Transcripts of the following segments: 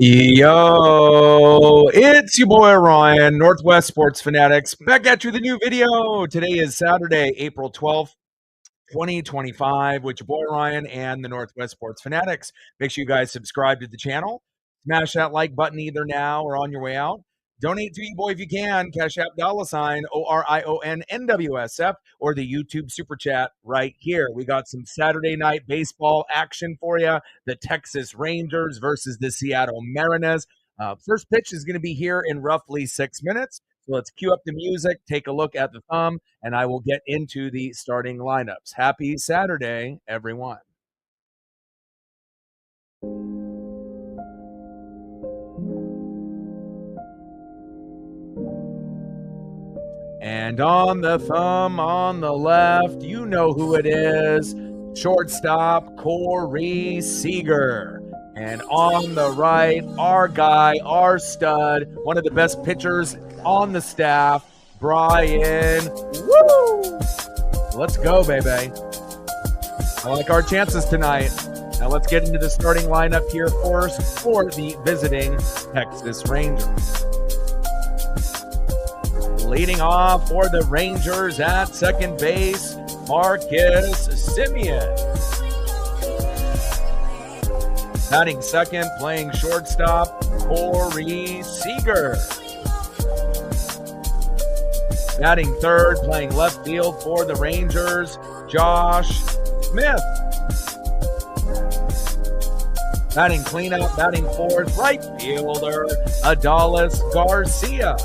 Yo, it's your boy Ryan, Northwest Sports Fanatics, back at you with a new video. Today is Saturday, April 12th, 2025, with your boy Ryan and the Northwest Sports Fanatics. Make sure you guys subscribe to the channel. Smash that like button either now or on your way out. Donate to your boy if you can. Cash App $ ORION NWSF or the YouTube Super Chat right here. We got some Saturday night baseball action for you. The Texas Rangers versus the Seattle Mariners. First pitch is going to be here in roughly 6 minutes. So let's cue up the music, take a look at the thumb, and I will get into the starting lineups. Happy Saturday, everyone. And on the thumb on the left, you know who it is. Shortstop Corey Seager. And on the right, our guy, our stud, one of the best pitchers on the staff, Brian. Woo! Let's go, baby. I like our chances tonight. Now let's get into the starting lineup here first for the visiting Texas Rangers. Leading off for the Rangers at second base, Marcus Semien. Batting second, playing shortstop, Corey Seager. Batting third, playing left field for the Rangers, Josh Smith. Batting cleanup, batting fourth, right fielder, Adolis Garcia.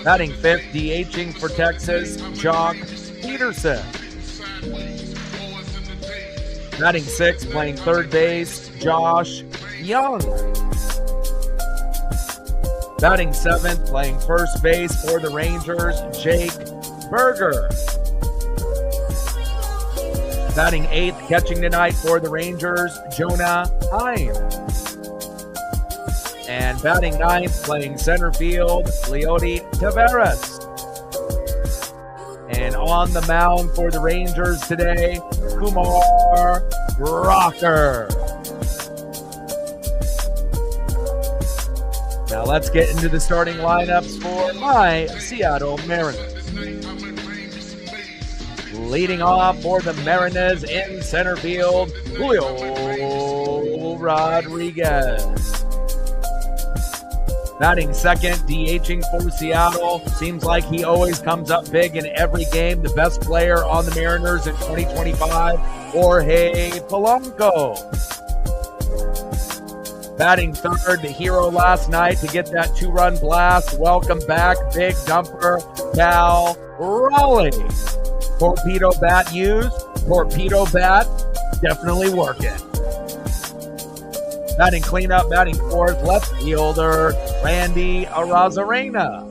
Batting fifth, DHing for Texas, Jock Peterson. Batting sixth, playing third base, Josh Young. Batting seventh, playing first base for the Rangers, Jake Berger. Batting eighth, catching tonight for the Rangers, Jonah Heim. And batting ninth, playing center field, Leody Taveras. And on the mound for the Rangers today, Kumar Rocker. Now let's get into the starting lineups for my Seattle Mariners. Leading off for the Mariners in center field, Julio Rodriguez. Batting second, DHing for Seattle. Seems like he always comes up big in every game. The best player on the Mariners in 2025, Jorge Polanco. Batting third, the hero last night to get that two-run blast. Welcome back, big dumper, Cal Raleigh. Torpedo bat used. Torpedo bat definitely working. Batting cleanup, batting fourth, left fielder, Randy Arozarena.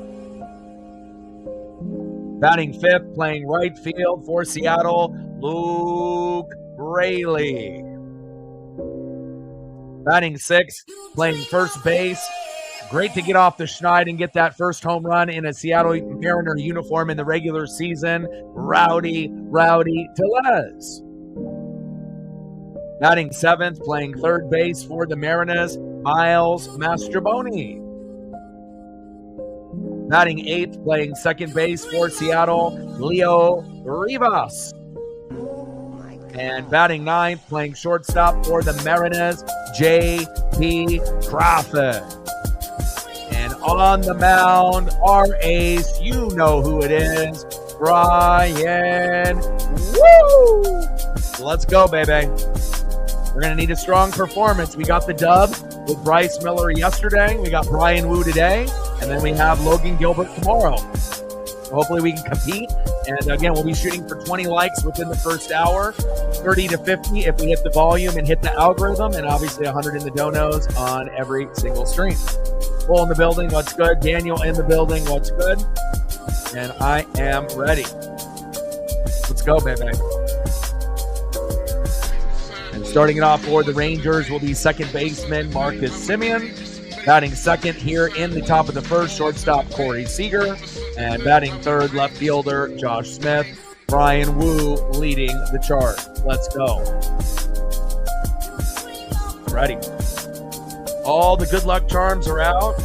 Batting fifth, playing right field for Seattle, Luke Raley. Batting sixth, playing first base. Great to get off the schneid and get that first home run in a Seattle Mariner uniform in the regular season, Rowdy Tellez. Batting seventh, playing third base for the Mariners, Miles Mastrobuoni. Batting eighth, playing second base for Seattle, Leo Rivas. And batting ninth, playing shortstop for the Mariners, J.P. Crawford. And on the mound, our ace, you know who it is, Brian. Woo! Let's go, baby. We're going to need a strong performance. We got the dub with Bryce Miller yesterday. We got Brian Wu today. And then we have Logan Gilbert tomorrow. So hopefully we can compete. And again, we'll be shooting for 20 likes within the first hour, 30 to 50 if we hit the volume and hit the algorithm, and obviously 100 in the donos on every single stream. Bull in the building, what's good? Daniel in the building, what's good? And I am ready. Let's go, baby. And starting it off for the Rangers will be second baseman Marcus Semien. Batting second here in the top of the first, shortstop Corey Seager. And batting third, left fielder Josh Smith. Brian Wu leading the chart. Let's go. Ready. All the good luck charms are out.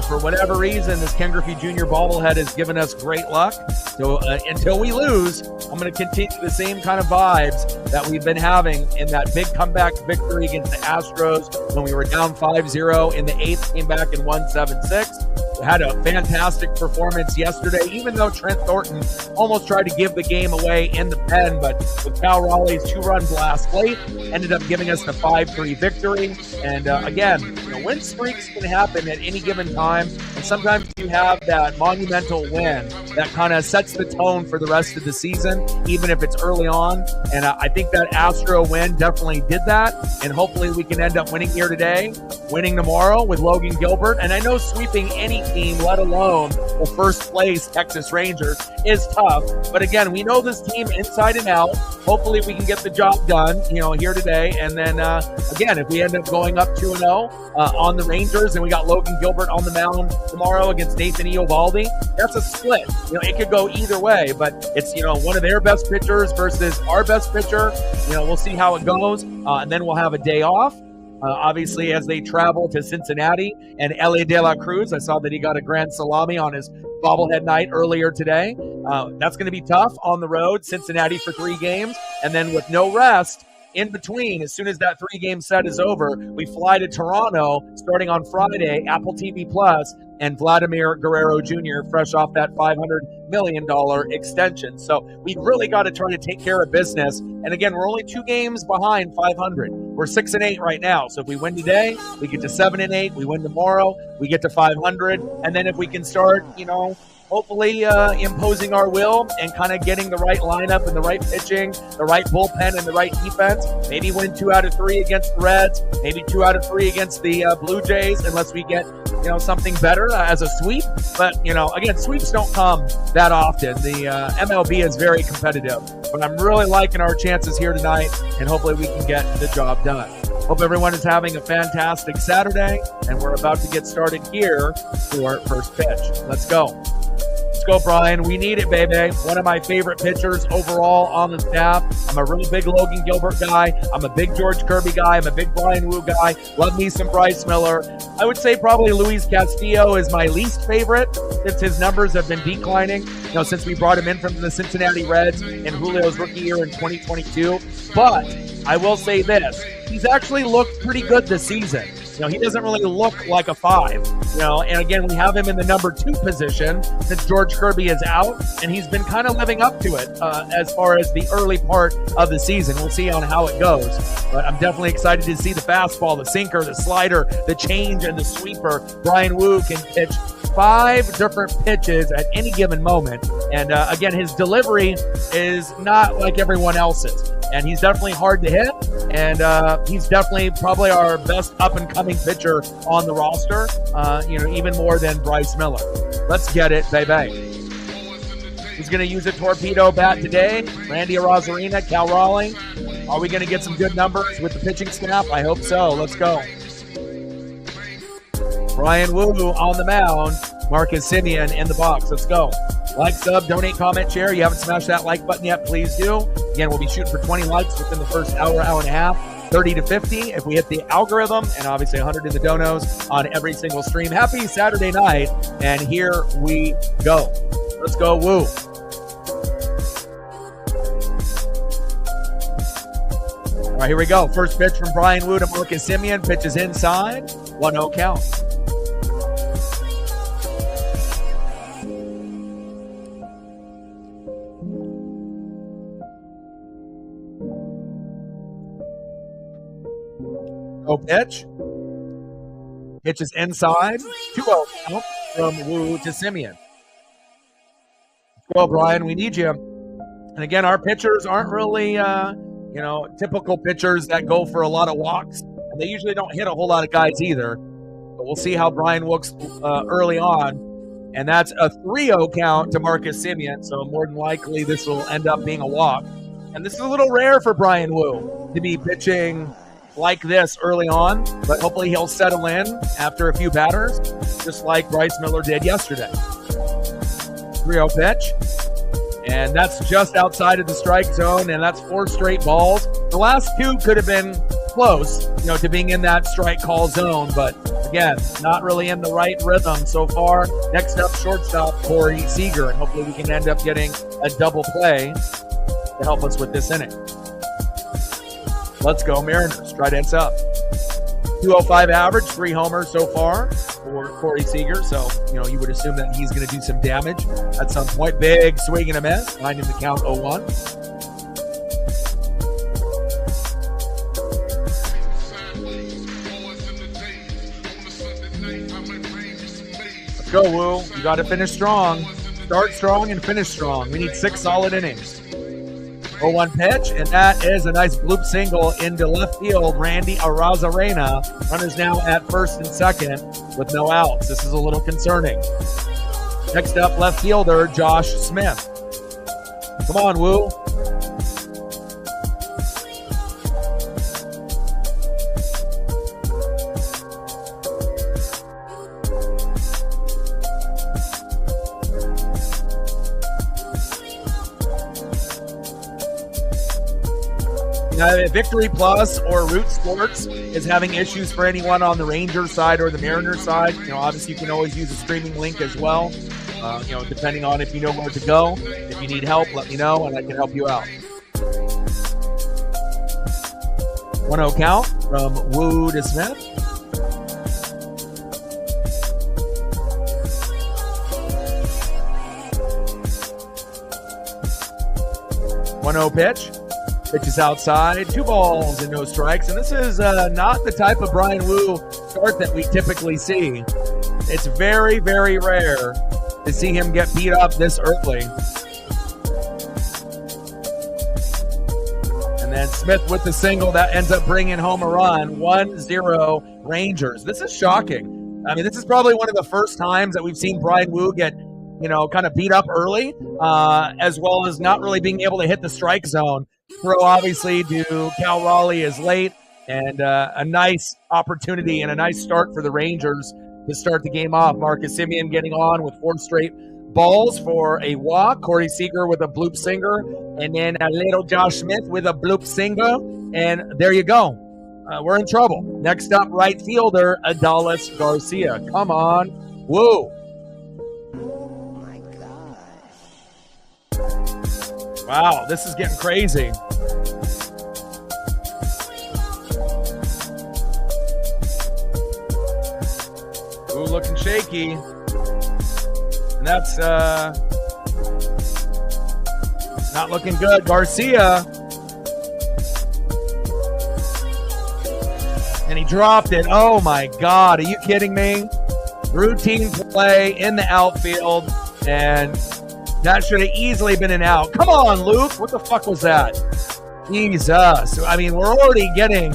For whatever reason, this Ken Griffey Jr. bobblehead has given us great luck. So until we lose, I'm going to continue the same kind of vibes that we've been having in that big comeback victory against the Astros when we were down 5-0 in the 8th, came back and won 7-6. We had a fantastic performance yesterday, even though Trent Thornton almost tried to give the game away in the pen, but with Cal Raleigh's 2-run blast late, ended up giving us the 5-3 victory. And again, win streaks can happen at any given time, and sometimes you have that monumental win that kind of sets the tone for the rest of the season, even if it's early on. And I think that Astro win definitely did that, and hopefully we can end up winning here today, winning tomorrow with Logan Gilbert. And I know sweeping any team, let alone the first place Texas Rangers, is tough. But again, we know this team inside and out. Hopefully we can get the job done, here today. And then again, if we end up going up 2-0 on the Rangers, and we got Logan Gilbert on the mound tomorrow against Nathan Eovaldi, that's a split. It could go either way, but it's one of their best pitchers versus our best pitcher. We'll see how it goes, and then we'll have a day off. Obviously, as they travel to Cincinnati and Ellie De La Cruz, I saw that he got a grand salami on his bobblehead night earlier today. That's going to be tough on the road, Cincinnati for 3 games, and then with no rest in between, as soon as that 3-game set is over, we fly to Toronto starting on Friday, Apple TV Plus, and Vladimir Guerrero Jr. fresh off that $500 million extension. So we've really got to try to take care of business. And again, we're only 2 games behind 500. We're 6-8 right now. So if we win today, we get to 7-8. We win tomorrow, we get to 500. And then if we can start, hopefully imposing our will and kind of getting the right lineup and the right pitching, the right bullpen and the right defense. Maybe win 2 out of 3 against the Reds, maybe 2 out of 3 against the Blue Jays, unless we get, something better as a sweep. But, again, sweeps don't come that often. The MLB is very competitive, but I'm really liking our chances here tonight, and hopefully we can get the job done. Hope everyone is having a fantastic Saturday, and we're about to get started here for first pitch. Let's go. Let's go, Brian. We need it, baby. One of my favorite pitchers overall on the staff. I'm a really big Logan Gilbert guy. I'm a big George Kirby guy. I'm a big Brian Wu guy. Love me some Bryce Miller. I would say probably Luis Castillo is my least favorite since his numbers have been declining, since we brought him in from the Cincinnati Reds in Julio's rookie year in 2022. But I will say this. He's actually looked pretty good this season. He doesn't really look like a 5, and again, we have him in the number 2 position since George Kirby is out, and he's been kind of living up to it as far as the early part of the season. We'll see on how it goes, but I'm definitely excited to see the fastball, the sinker, the slider, the change, and the sweeper. Brian Wu can pitch 5 different pitches at any given moment, and again, his delivery is not like everyone else's. And he's definitely hard to hit, and he's definitely probably our best up-and-coming pitcher on the roster, even more than Bryce Miller. Let's get it, baby. He's going to use a torpedo bat today. Randy Arozarena, Cal Raleigh. Are we going to get some good numbers with the pitching staff? I hope so. Let's go. Brian Wu on the mound. Marcus Simeon in the box. Let's go. Like, sub, donate, comment, share. You haven't smashed that like button yet, please do. Again, we'll be shooting for 20 likes within the first hour, hour and a half, 30 to 50 if we hit the algorithm, and obviously 100 in the donos on every single stream. Happy Saturday night, and here we go. Let's go, Woo. All right, here we go. First pitch from Brian Wu to Marcus Simeon. Pitches inside. 1-0 count. Pitch. Pitch is inside. 2-0 count from Wu to Simeon. Well, Brian, we need you. And again, our pitchers aren't really, typical pitchers that go for a lot of walks. And they usually don't hit a whole lot of guys either. But we'll see how Brian looks early on. And that's a 3-0 count to Marcus Simeon. So more than likely, this will end up being a walk. And this is a little rare for Brian Wu to be pitching like this early on, but hopefully he'll settle in after a few batters, just like Bryce Miller did yesterday. 3-0 pitch, and that's just outside of the strike zone, and that's 4 straight balls. The last 2 could have been close, to being in that strike call zone, but again, not really in the right rhythm so far. Next up, shortstop Corey Seager, and hopefully we can end up getting a double play to help us with this inning. Let's go Mariners. Try dance up. 205 average, 3 homers so far for Corey Seager. So, you would assume that he's going to do some damage at some point. Big swing and a miss. Finding the count 0-1. Let's go, Woo. You got to finish strong. Start strong and finish strong. We need 6 solid innings. 0-1 pitch, and that is a nice bloop single into left field. Randy Arozarena. Runners now at first and second with no outs. This is a little concerning. Next up, left fielder Josh Smith. Come on, Woo. Victory Plus or Root Sports is having issues for anyone on the Rangers side or the Mariners side. Obviously you can always use a streaming link as well, depending on if you know where to go. If you need help, let me know and I can help you out. 1-0 count from Woo to Smith. Pitch. Pitch is outside, 2 balls and no strikes. And this is not the type of Bryan Woo start that we typically see. It's very, very rare to see him get beat up this early. And then Smith with the single that ends up bringing home a run. 1-0 Rangers. This is shocking. I mean, this is probably one of the first times that we've seen Bryan Woo get, kind of beat up early, as well as not really being able to hit the strike zone. Throw obviously to Cal Raleigh is late, and a nice opportunity and a nice start for the Rangers to start the game off. Marcus Semien getting on with 4 straight balls for a walk. Corey Seager with a bloop singer, and then a little Josh Smith with a bloop singer, and there you go. We're in trouble. Next up, right fielder Adolis Garcia. Come on, Woo. Wow, this is getting crazy. Ooh, looking shaky. And that's not looking good. Garcia. And he dropped it. Oh my God, are you kidding me? Routine play in the outfield, and that should have easily been an out. Come on, Luke. What the fuck was that? Jesus. I mean, we're already getting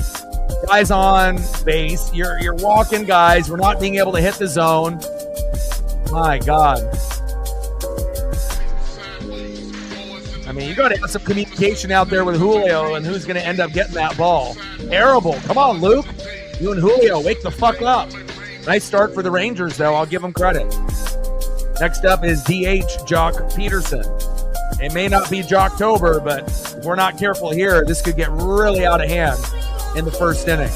guys on base. You're walking guys. We're not being able to hit the zone. My God. I mean, you got to have some communication out there with Julio and who's going to end up getting that ball. Terrible. Come on, Luke. You and Julio, wake the fuck up. Nice start for the Rangers, though. I'll give them credit. Next up is DH Jock Peterson. It may not be Jocktober, but if we're not careful here, this could get really out of hand in the first inning.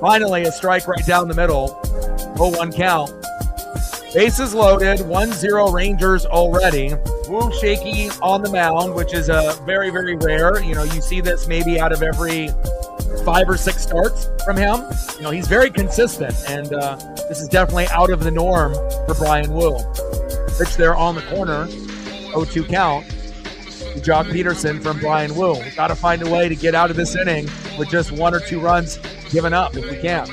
Finally, a strike right down the middle. 0-1 count. Bases loaded. 1-0 Rangers already. Woo shaky on the mound, which is very, very rare. You see this maybe out of every 5 or 6 starts from him. He's very consistent, and this is definitely out of the norm for Bryan Woo. Pitch there on the corner, 0-2 count to Jock Peterson from Bryan Woo. We've got to find a way to get out of this inning with just 1 or 2 runs given up if we can.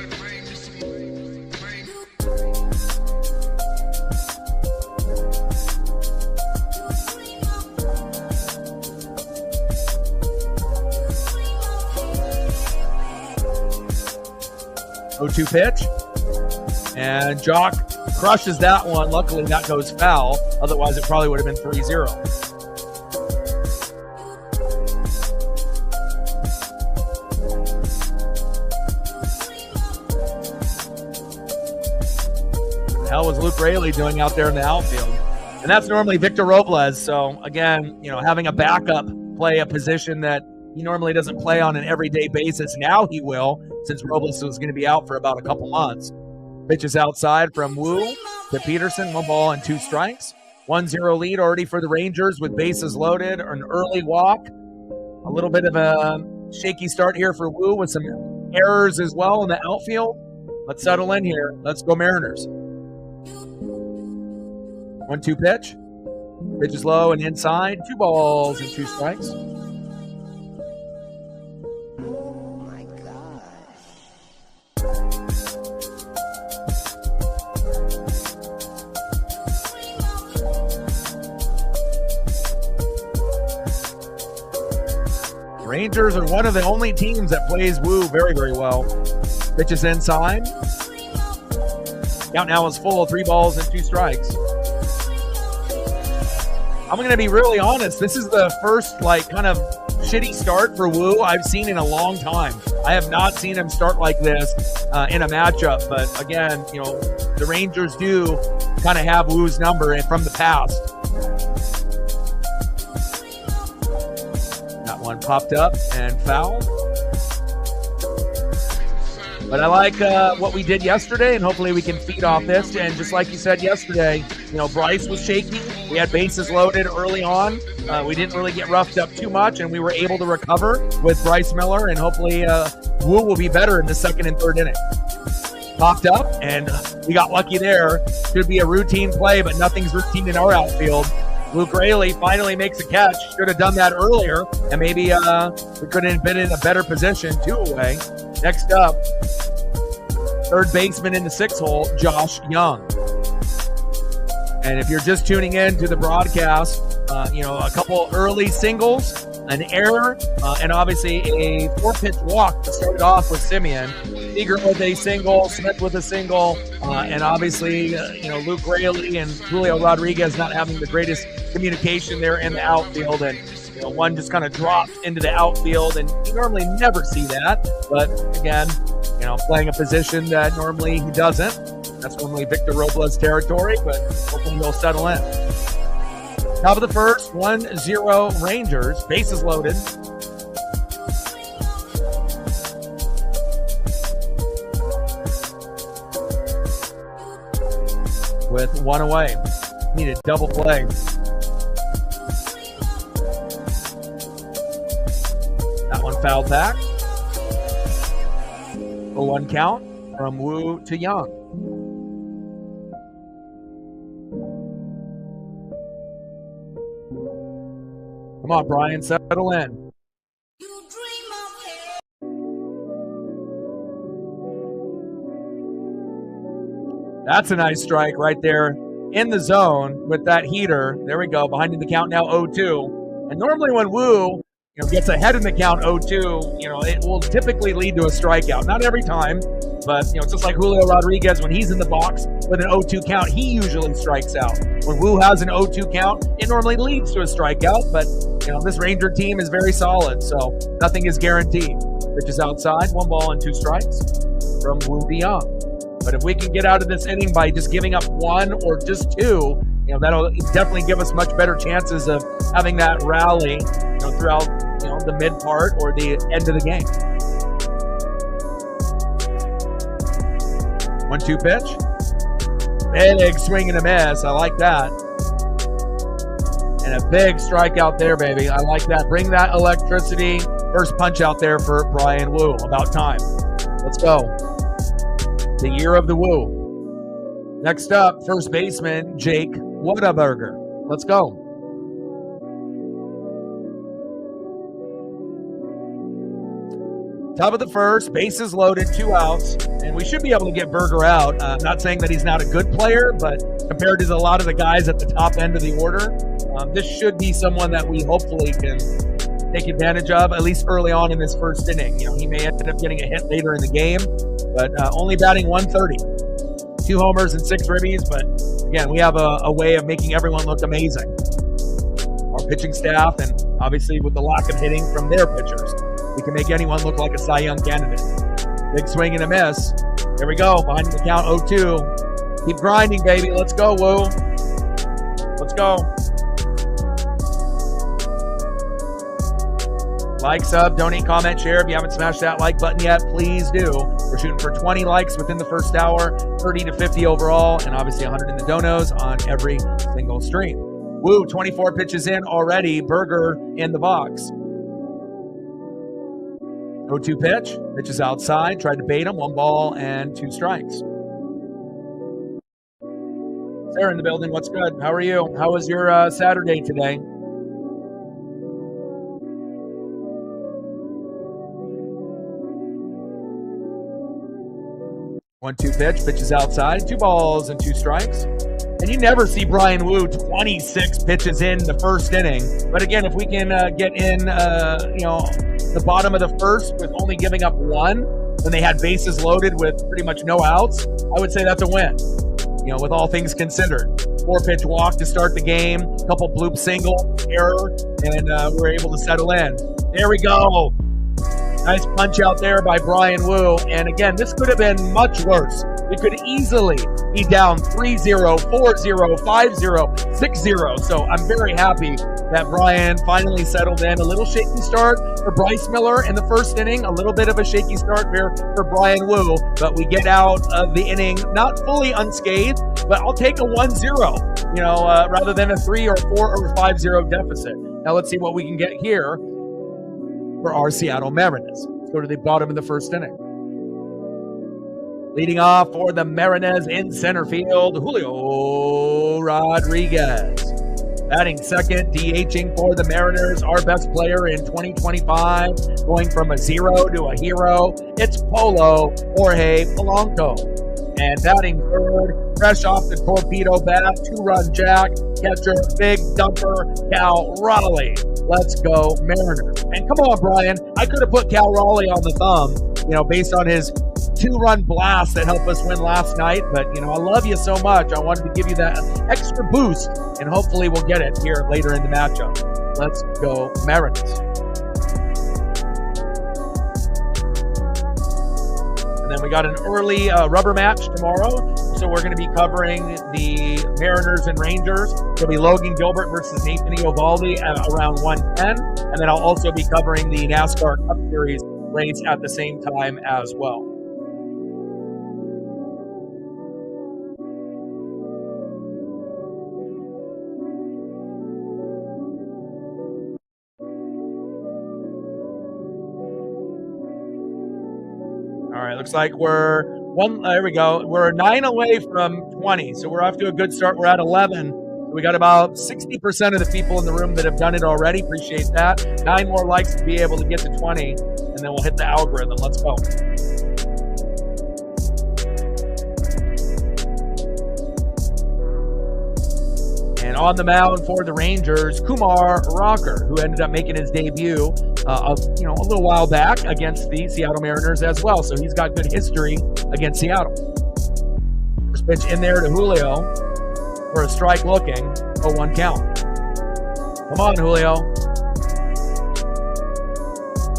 Two pitch, and Jock crushes that one. Luckily, that goes foul. Otherwise, it probably would have been 3-0. What the hell was Luke Raley doing out there in the outfield? And that's normally Victor Robles. So again, having a backup play a position that He normally doesn't play on an everyday basis. Now he will, since Robles was going to be out for about a couple months. Pitches outside from Wu to Peterson. 1 ball and 2 strikes. 1-0 lead already for the Rangers with bases loaded. An early walk. A little bit of a shaky start here for Wu with some errors as well in the outfield. Let's settle in here. Let's go Mariners. 1-2 pitch. Pitch is low and inside. 2 balls and 2 strikes. Rangers are one of the only teams that plays Wu very, very well. Pitches inside. Count now is full. 3 balls and 2 strikes. I'm going to be really honest. This is the first kind of shitty start for Wu I've seen in a long time. I have not seen him start like this in a matchup. But again, the Rangers do kind of have Wu's number from the past. One popped up and fouled. But I like what we did yesterday, and hopefully we can feed off this. And just like you said yesterday, Bryce was shaky. We had bases loaded early on. We didn't really get roughed up too much, and we were able to recover with Bryce Miller. And hopefully Wu will be better in the 2nd and 3rd inning. Popped up, and we got lucky there. Should be a routine play, but nothing's routine in our outfield. Luke Raley finally makes a catch. Should have done that earlier, and maybe we could have been in a better position. 2 away. Next up, 3rd baseman in the 6 hole, Josh Young. And if you're just tuning in to the broadcast, a couple early singles, an error, and obviously a 4-pitch walk to start it off with Simeon. Seager with a single, Smith with a single, and obviously, Luke Raley and Julio Rodriguez not having the greatest communication there in the outfield, and one just kind of dropped into the outfield, and you normally never see that, but again, playing a position that normally he doesn't. That's normally Victor Robles territory, but hopefully he'll settle in. Top of the first, 1-0 Rangers, bases loaded. With 1 away. Needed double play. That one fouled back. 0-1 count from Wu to Young. Come on, Brian, settle in. That's a nice strike right there in the zone with that heater. There we go. Behind in the count now 0-2. And normally when Wu gets ahead in the count 0-2, it will typically lead to a strikeout. Not every time, but just like Julio Rodriguez, when he's in the box with an 0-2 count, he usually strikes out. When Wu has an 0-2 count, it normally leads to a strikeout, but this Ranger team is very solid, so nothing is guaranteed. Pitches outside, 1 ball and 2 strikes from Wu to Young. But if we can get out of this inning by just giving up 1 or just 2, that'll definitely give us much better chances of having that rally, throughout, the mid part or the end of the game. 1-2 pitch. Big swing and a miss. I like that. And a big strikeout there, baby. I like that. Bring that electricity. First punch out there for Brian Wu. About time. Let's go. The year of the Wu. Next up, first baseman, Jake Whataburger. Let's go. Top of the first, bases loaded, 2 outs, and we should be able to get Berger out. Not saying that he's not a good player, but compared to a lot of the guys at the top end of the order, this should be someone that we hopefully can take advantage of, at least early on in this first inning. He may end up getting a hit later in the game, but only batting 130. 2 homers and 6 ribbies, but again, we have a way of making everyone look amazing. Our pitching staff, and obviously with the lack of hitting from their pitchers, we can make anyone look like a Cy Young candidate. Big swing and a miss. Here we go, behind the count 0-2. Keep grinding, baby. Let's go, Wu. Let's go. Like, sub, donate, comment, share. If you haven't smashed that like button yet, please do. We're shooting for 20 likes within the first hour, 30 to 50 overall, and obviously 100 in the donos on every single stream. Woo, 24 pitches in already. Burger in the box. 0-2 pitch. Pitches outside. Tried to bait him. 1 ball and 2 strikes. Sarah in the building. What's good? How are you? How was your Saturday today? One-two pitch, pitches outside, 2 balls and 2 strikes. And you never see Brian Wu 26 pitches in the first inning. But again, if we can get in, the bottom of the first with only giving up 1, when they had bases loaded with pretty much no outs, I would say that's a win. With all things considered. 4-pitch walk to start the game, a couple bloop single, error, and we're able to settle in. There we go. Nice punch out there by Brian Wu. And again, this could have been much worse. We could easily be down 3-0, 4-0, 5-0, 6-0. So I'm very happy that Brian finally settled in. A little shaky start for Bryce Miller in the first inning. A little bit of a shaky start here for Brian Wu. But we get out of the inning not fully unscathed, but I'll take a 1-0, rather than a 3 or 4 or 5-0 deficit. Now let's see what we can get here for our Seattle Mariners. Let's go to the bottom of the first inning. Leading off for the Mariners in center field, Julio Rodriguez. Batting second, DHing for the Mariners, our best player in 2025, going from a 0 to a hero. It's Polo Jorge Polanco. And batting third, fresh off the torpedo bat, 2-run jack, catcher, big dumper, Cal Raleigh. Let's go Mariners. And come on, Brian, I could have put Cal Raleigh on the thumb, based on his 2-run blast that helped us win last night. But, I love you so much. I wanted to give you that extra boost, and hopefully we'll get it here later in the matchup. Let's go Mariners. And then we got an early rubber match tomorrow. So we're going to be covering the Mariners and Rangers. It'll be Logan Gilbert versus Nathan Eovaldi at around 1:10. And then I'll also be covering the NASCAR Cup Series race at the same time as well. All right, looks like there we go. We're 9 away from 20, so we're off to a good start. We're at 11. We got about 60% of the people in the room that have done it already. Appreciate that. 9 more likes to be able to get to 20, and then we'll hit the algorithm. Let's go. And on the mound for the Rangers, Kumar Rocker, who ended up making his debut a little while back against the Seattle Mariners as well. So he's got good history against Seattle. First pitch in there to Julio for a strike looking, 0-1 count. Come on, Julio.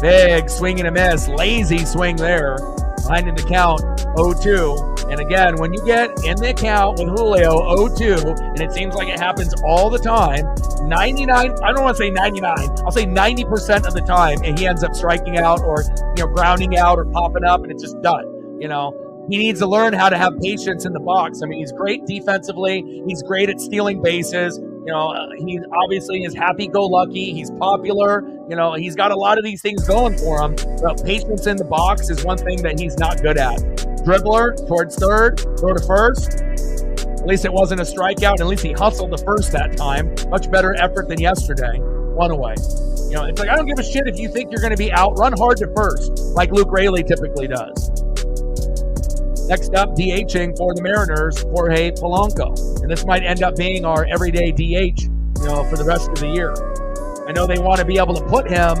Big swing and a miss. Lazy swing there. Behind in the count, 0-2. And again, when you get in the count with Julio 0-2, and it seems like it happens all the time, 99, I don't want to say 99, I'll say 90% of the time, and he ends up striking out or, grounding out or popping up, and it's just done. He needs to learn how to have patience in the box. I mean, he's great defensively. He's great at stealing bases. He obviously is happy-go-lucky. He's popular. He's got a lot of these things going for him. But patience in the box is one thing that he's not good at. Dribbler towards third, throw to first. At least it wasn't a strikeout. At least he hustled the first that time. Much better effort than yesterday. 1 away. It's like, I don't give a shit if you think you're going to be out. Run hard to first, like Luke Raley typically does. Next up, DHing for the Mariners, Jorge Polanco. And this might end up being our everyday DH, for the rest of the year. I know they want to be able to put him,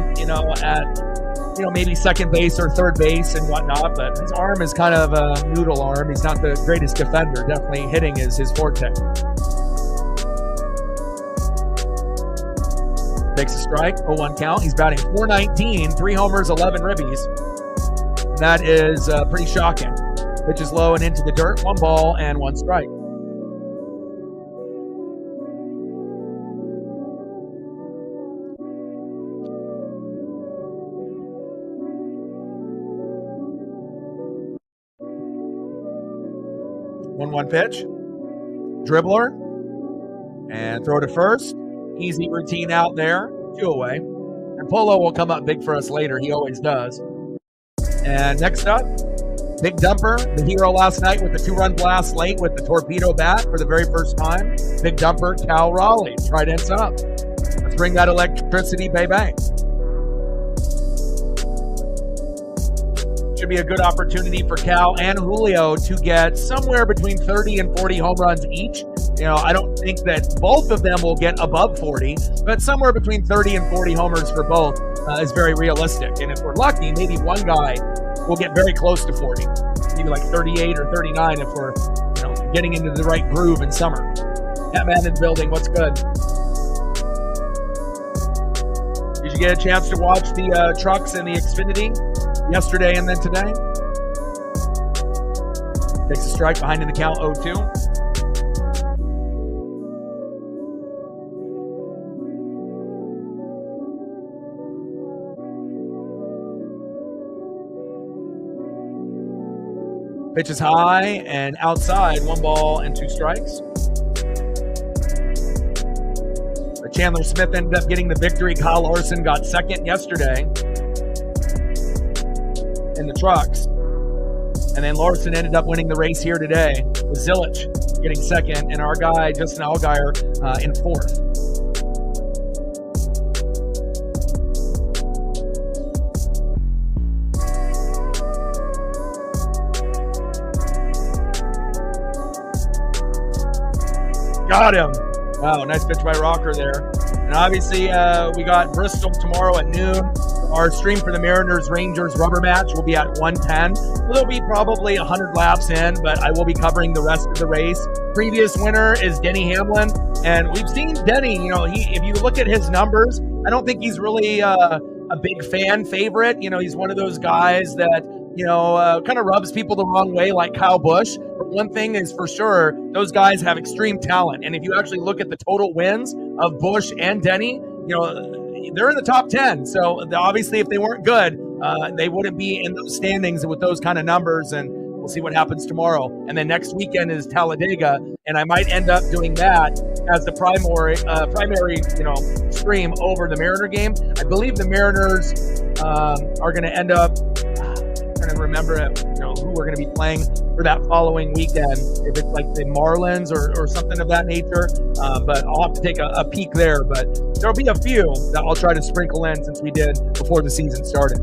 at, maybe second base or third base and whatnot, but his arm is kind of a noodle arm. He's not the greatest defender. Definitely hitting is his forte. Takes a strike, 0-1 count. He's batting .419, 3 homers, 11 ribbies. And that is pretty shocking. Pitch is low and into the dirt. 1 ball and 1 strike. 1-1 pitch. Dribbler. And throw to first. Easy routine out there. 2 away. And Polo will come up big for us later. He always does. And next up, Big Dumper, the hero last night with the 2-run blast late with the torpedo bat for the very first time. Big Dumper, Cal Raleigh. Trident's up. Let's bring that electricity, baby. Should be a good opportunity for Cal and Julio to get somewhere between 30 and 40 home runs each. I don't think that both of them will get above 40, but somewhere between 30 and 40 homers for both is very realistic. And if we're lucky, maybe one guy will get very close to 40, maybe like 38 or 39 if we're getting into the right groove in summer. That man in the building, what's good? Did you get a chance to watch the trucks and the Xfinity yesterday and then today? Takes a strike behind in the count 0-2. Pitch is high and outside, 1 ball and 2 strikes. But Chandler Smith ended up getting the victory. Kyle Larson got second yesterday in the trucks. And then Larson ended up winning the race here today with Zilich getting second and our guy, Justin Allgaier, in fourth. Got him. Wow, nice pitch by Rocker there. And obviously, we got Bristol tomorrow at noon. Our stream for the Mariners-Rangers rubber match will be at 1:10. It'll be probably 100 laps in, but I will be covering the rest of the race. Previous winner is Denny Hamlin, and we've seen Denny. If you look at his numbers, I don't think he's really a big fan favorite. He's one of those guys that kind of rubs people the wrong way, like Kyle Busch. But one thing is for sure, those guys have extreme talent. And if you actually look at the total wins of Busch and Denny, they're in the top 10. So obviously, if they weren't good, they wouldn't be in those standings with those kind of numbers. And we'll see what happens tomorrow. And then next weekend is Talladega, and I might end up doing that as the primary stream over the Mariner game. I believe the Mariners are going to end up. Trying to remember who we're going to be playing for that following weekend, if it's like the Marlins or something of that nature, but I'll have to take a peek there. But there'll be a few that I'll try to sprinkle in since we did before the season started.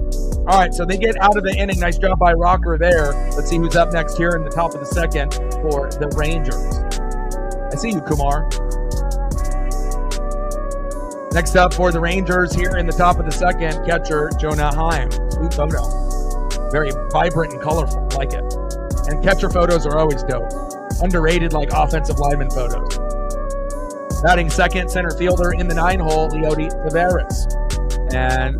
All right, so they get out of the inning. Nice job by Rocker there. Let's see who's up next here in the top of the second for the Rangers. I see you, Kumar. Next up for the Rangers here in the top of the second, catcher Jonah Heim. Sweet photo. Very vibrant and colorful, like it. And catcher photos are always dope. Underrated like offensive lineman photos. Batting second, center fielder in the 9-hole, Leody Taveras. And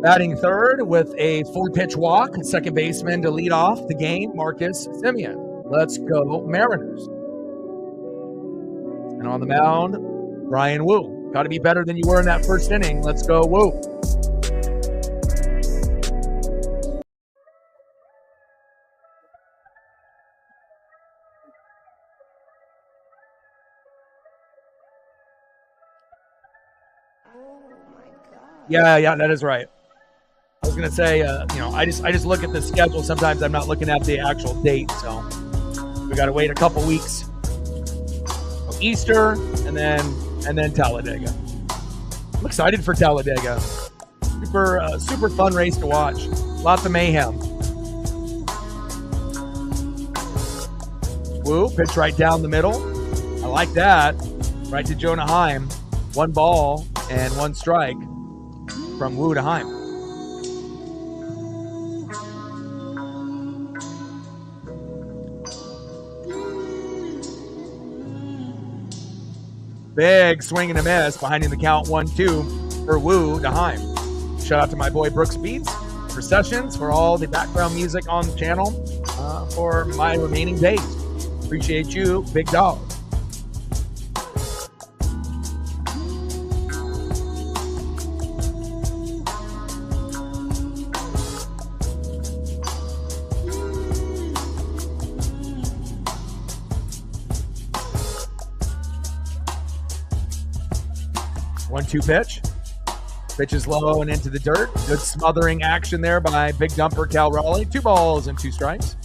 batting third with a 4-pitch walk, second baseman to lead off the game, Marcus Semien. Let's go Mariners. And on the mound, Brian Wu. Got to be better than you were in that first inning. Let's go Wu. Yeah, that is right. I was gonna say, I just look at the schedule. Sometimes I'm not looking at the actual date, so we got to wait a couple weeks. Easter and then Talladega. I'm excited for Talladega. Super fun race to watch. Lots of mayhem. Woo, pitch right down the middle. I like that. Right to Jonah Heim. 1 ball and 1 strike from Wu to Heim. Big swing and a miss behind in the count 1-2 for Wu to Heim. Shout out to my boy Brooks Beats for sessions, for all the background music on the channel for my remaining days. Appreciate you, big dog. 1-2 pitch. Pitch is low and into the dirt. Good smothering action there by big dumper Cal Raleigh. 2 balls and 2 strikes.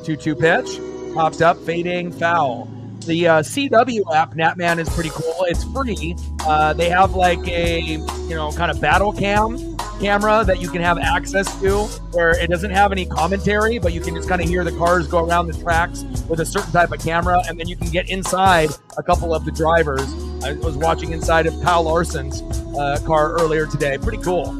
Two pitch, popped up, fading, foul. The CW app, Natman, is pretty cool. It's free. They have like a, kind of battle camera that you can have access to, where it doesn't have any commentary, but you can just kind of hear the cars go around the tracks with a certain type of camera, and then you can get inside a couple of the drivers. I was watching inside of Kyle Larson's car earlier today. Pretty cool.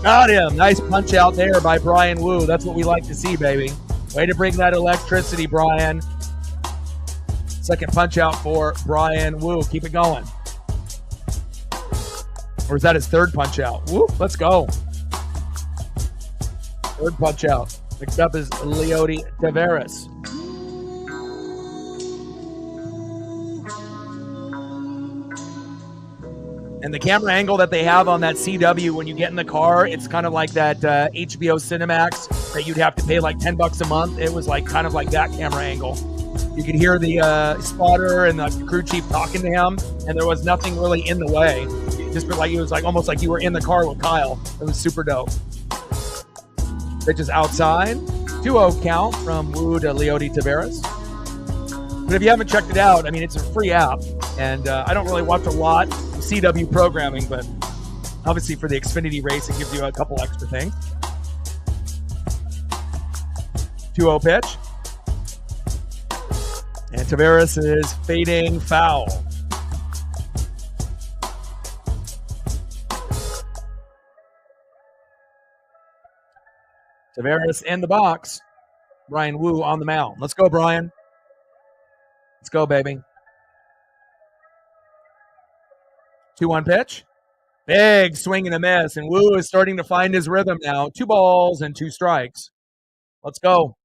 Got him. Nice punch out there by Brian Wu. That's what we like to see, baby. Way to bring that electricity, Brian. Second punch out for Brian Wu. Keep it going. Or is that his third punch out? Whoop, let's go. Third punch out. Next up is Leody Taveras. And the camera angle that they have on that CW when you get in the car, it's kind of like that HBO Cinemax that you'd have to pay like $10 a month. It was like kind of like that camera angle. You could hear the spotter and the crew chief talking to him, and there was nothing really in the way. It was like almost like you were in the car with Kyle. It was super dope. Pitch is outside. 2-0 count from Wu to Leody Taveras. But if you haven't checked it out, I mean, it's a free app, and I don't really watch a lot of CW programming, but obviously for the Xfinity race, it gives you a couple extra things. 2-0 pitch. And Taveras is fading foul. Taveras in the box. Brian Wu on the mound. Let's go, Brian. Let's go, baby. 2-1 pitch. Big swing and a miss, and Wu is starting to find his rhythm now. 2 balls and 2 strikes. Let's go.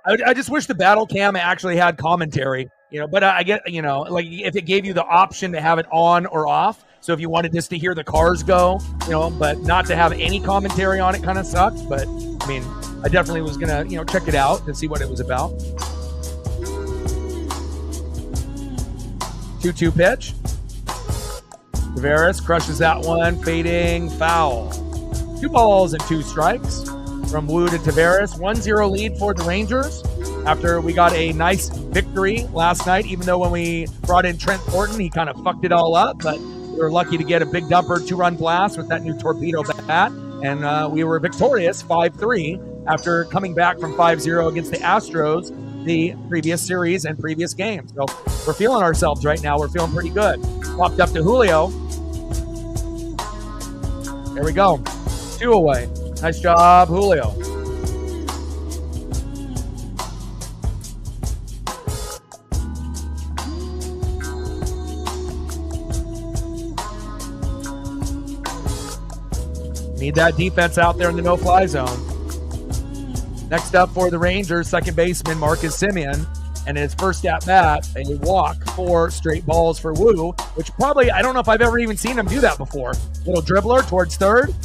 I just wish the battle cam actually had commentary, but I get, like if it gave you the option to have it on or off. So if you wanted just to hear the cars go, but not to have any commentary on it kind of sucks. But I mean, I definitely was going to, check it out and see what it was about. 2-2 pitch. Taveras crushes that one, fading foul. 2 balls and 2 strikes from Wu to Taveras. 1-0 lead for the Rangers after we got a nice victory last night, even though when we brought in Trent Thornton, he kind of fucked it all up, but we were lucky to get a big dumper 2-run blast with that new torpedo bat, and we were victorious 5-3 after coming back from 5-0 against the Astros the previous series and previous games. So we're feeling ourselves right now. We're feeling pretty good. Popped up to Julio. There we go. 2 away. Nice job, Julio. Need that defense out there in the no-fly zone. Next up for the Rangers, second baseman Marcus Semien, and his first at-bat, a walk, 4 straight balls for Wu, which probably, I don't know if I've ever even seen him do that before. Little dribbler towards third,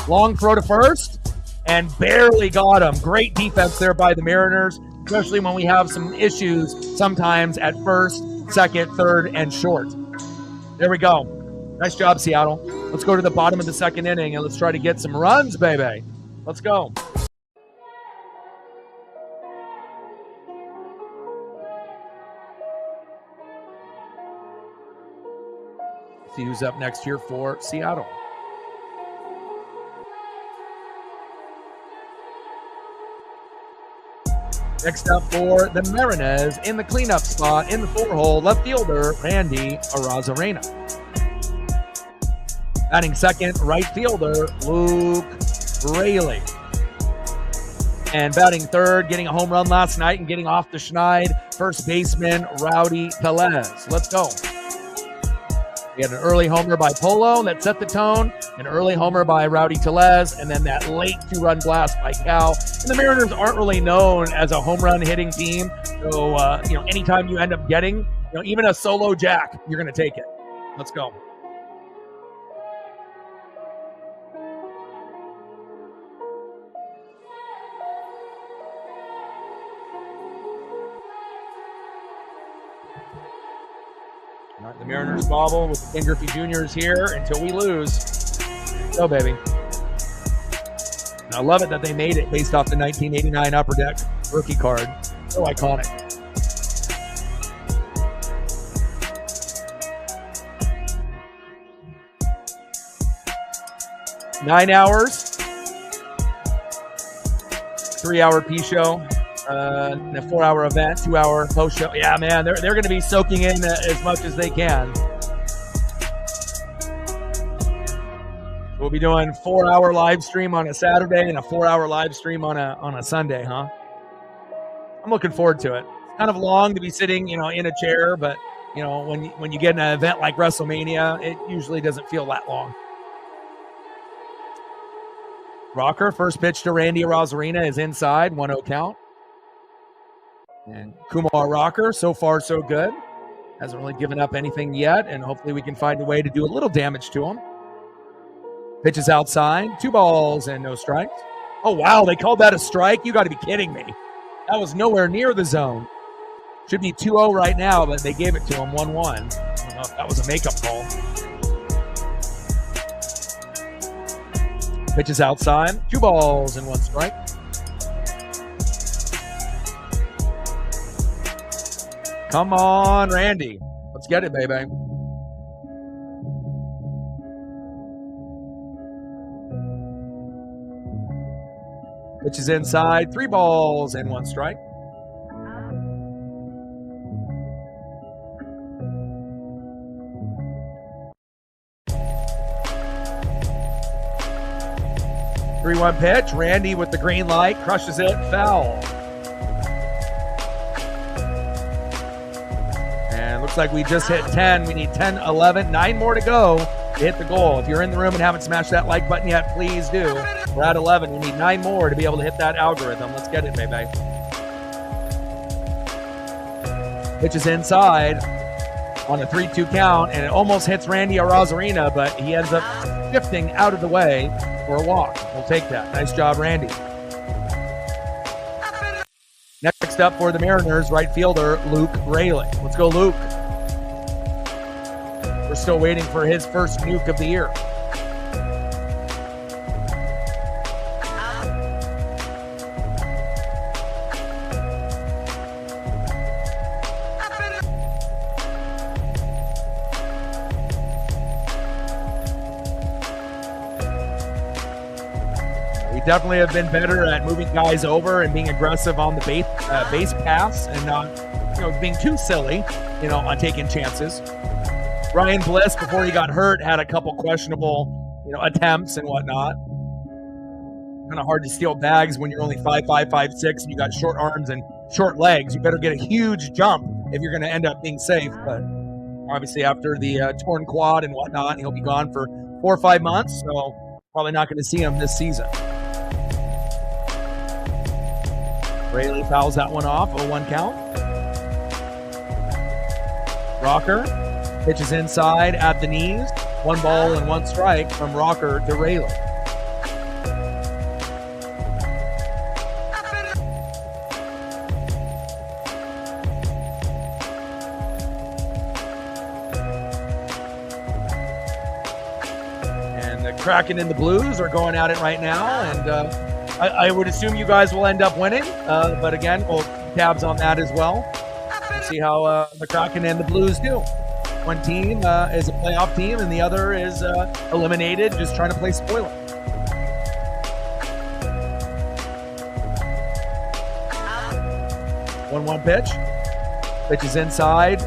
long throw to first, and barely got him. Great defense there by the Mariners, especially when we have some issues sometimes at first, second, third, and short. There we go. Nice job, Seattle. Let's go to the bottom of the second inning, and let's try to get some runs, baby. Let's go. See who's up next here for Seattle. Next up for the Mariners, in the cleanup spot, in the 4-hole, left fielder, Randy Arozarena. Batting second, right fielder, Luke Raley. And batting third, getting a home run last night and getting off the schneid, first baseman, Rowdy Tellez. Let's go. We had an early homer by Polo that set the tone, an early homer by Rowdy Tellez, and then that late 2-run blast by Cal. And the Mariners aren't really known as a home run hitting team. So, anytime you end up getting even a solo jack, you're going to take it. Let's go. All right, the Mariners bobble with the Ken Griffey Jr.'s here until we lose. Go, baby. And I love it that they made it based off the 1989 Upper Deck rookie card. So iconic. Nine hours. 3-hour P-show. A 4-hour event, 2-hour post show. Yeah, man, they're going to be soaking in as much as they can. We'll be doing 4-hour live stream on a Saturday and a 4-hour live stream on a Sunday, huh? I'm looking forward to it. It's kind of long to be sitting, in a chair, but when you get an event like WrestleMania, it usually doesn't feel that long. Rocker, first pitch to Randy Arozarena is inside, 1-0 count. And Kumar Rocker, so far so good. Hasn't really given up anything yet, and hopefully we can find a way to do a little damage to him. Pitches outside, 2 balls and no strikes. Oh, wow, they called that a strike? You got to be kidding me. That was nowhere near the zone. Should be 2-0 right now, but they gave it to him 1-1. I don't know if that was a makeup call. Pitches outside, 2 balls and 1 strike. Come on, Randy. Let's get it, baby. Pitches inside, 3 balls and 1 strike. Three-one pitch. Randy with the green light crushes it, foul. And looks like we just hit 10. We need 10, 11, 9 more to go to hit the goal. If you're in the room and haven't smashed that like button yet, please do. We're at 11. We need 9 more to be able to hit that algorithm. Let's get it, baby. Pitches inside on a 3-2 count, and it almost hits Randy Arozarena, but he ends up shifting out of the way for a walk. We'll take that. Nice job, Randy. Next up for the Mariners, right fielder Luke Rayleigh. Let's go, Luke. We're still waiting for his first nuke of the year. Definitely have been better at moving guys over and being aggressive on the base pass and not, being too silly, on taking chances. Ryan Bliss, before he got hurt, had a couple questionable, attempts and whatnot. Kind of hard to steal bags when you're only 5'5", 5'6", and you got short arms and short legs. You better get a huge jump if you're going to end up being safe. But obviously after the torn quad and whatnot, he'll be gone for 4 or 5 months, so probably not going to see him this season. Rayleigh fouls that one off, 0-1 count. Rocker pitches inside at the knees. 1 ball and 1 strike from Rocker to Rayleigh. And the Kraken and the Blues are going at it right now, and I would assume you guys will end up winning, but again, we'll keep tabs on that as well and see how the Kraken and the Blues do. One team is a playoff team, and the other is eliminated, just trying to play spoiler. One pitch. Pitch is inside,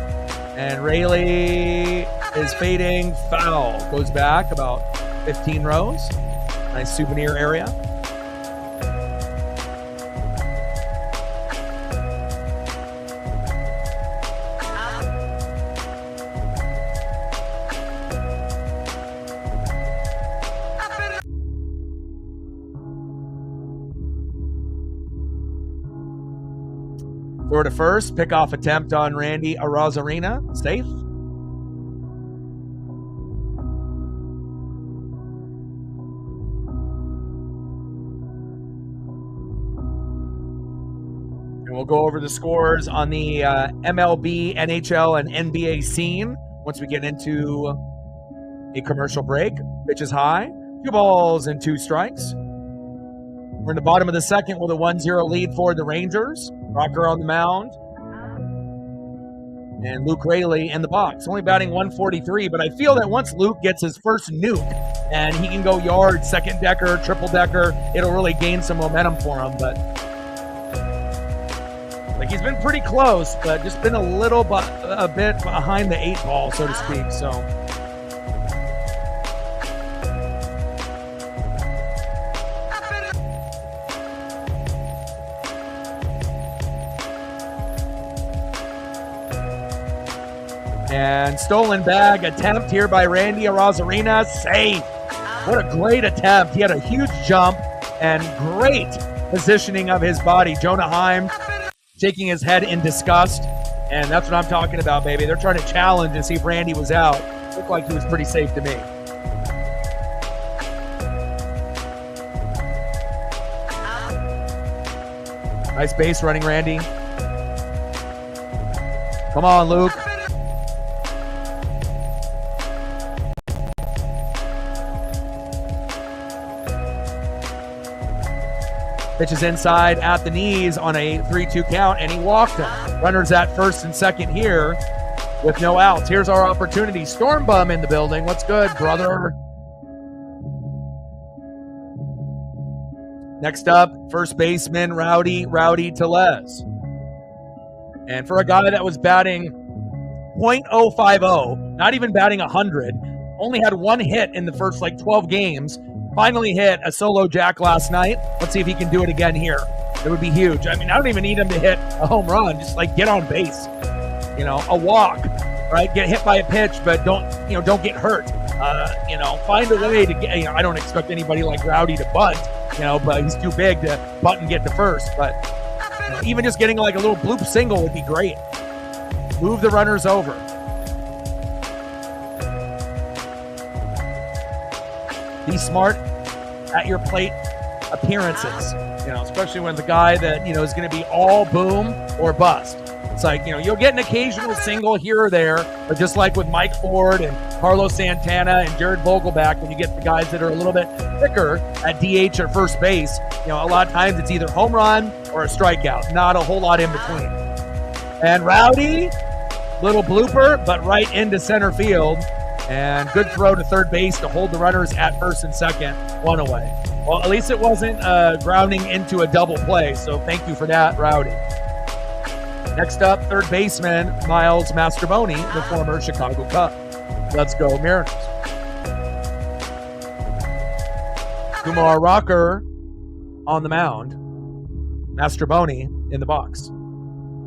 and Rayleigh is fading. Foul. Goes back about 15 rows. Nice souvenir area. Throw to first. Pickoff attempt on Randy Arozarena. Safe. And we'll go over the scores on the MLB, NHL, and NBA scene once we get into a commercial break. Pitch is high. 2 balls and 2 strikes. We're in the bottom of the second with a 1-0 lead for the Rangers. Rocker on the mound. And Luke Raley in the box. Only batting 143, but I feel that once Luke gets his first nuke and he can go yard, second decker, triple decker, it'll really gain some momentum for him. But like, he's been pretty close, but just been a bit behind the 8 ball, so to speak. So and stolen bag attempt here by Randy Arozarena. Safe. What a great attempt. He had a huge jump and great positioning of his body. Jonah Heim shaking his head in disgust. And that's what I'm talking about, baby. They're trying to challenge and see if Randy was out. Looked like he was pretty safe to me. Nice base running, Randy. Come on, Luke. Pitches inside at the knees on a 3-2 count, and he walked him. Runners at first and second here with no outs. Here's our opportunity. Storm Bum in the building. What's good, brother? Next up, first baseman Rowdy Tellez. And for a guy that was batting .050, not even batting 100, only had 1 hit in the first 12 games, finally hit a solo jack last night. Let's see if he can do it again here. It would be huge. I mean, I don't even need him to hit a home run. Just get on base. A walk, right? Get hit by a pitch, but don't get hurt. Find a way to get, I don't expect anybody like Rowdy to bunt, but he's too big to bunt and get to first. But even just getting a little bloop single would be great. Move the runners over. Be smart at your plate appearances, especially when the guy that, is going to be all boom or bust. It's you'll get an occasional single here or there, but just like with Mike Ford and Carlos Santana and Jared Vogelback, when you get the guys that are a little bit thicker at DH or first base, a lot of times it's either home run or a strikeout, not a whole lot in between. And Rowdy, little blooper, but right into center field. And good throw to third base to hold the runners at first and second, 1 away. Well, at least it wasn't grounding into a double play, so thank you for that, Rowdy. Next up, third baseman Miles Mastrobuoni, the former Chicago Cub. Let's go, Mariners. Kumar Rocker on the mound. Mastrobuoni in the box.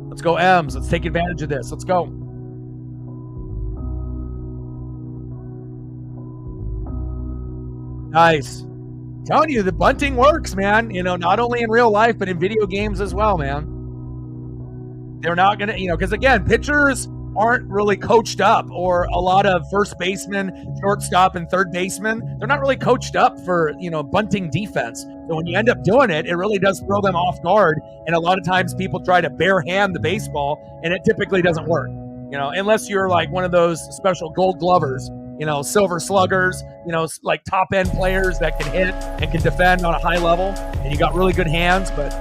Let's go, M's. Let's take advantage of this. Let's go. Nice. I'm telling you, the bunting works, man. Not only in real life, but in video games as well, man. They're not going to, because again, pitchers aren't really coached up, or a lot of first basemen, shortstop, and third baseman, they're not really coached up for, bunting defense. So when you end up doing it, it really does throw them off guard. And a lot of times people try to bare hand the baseball, and it typically doesn't work, unless you're one of those special gold glovers, silver sluggers, top end players that can hit and can defend on a high level, and you got really good hands. But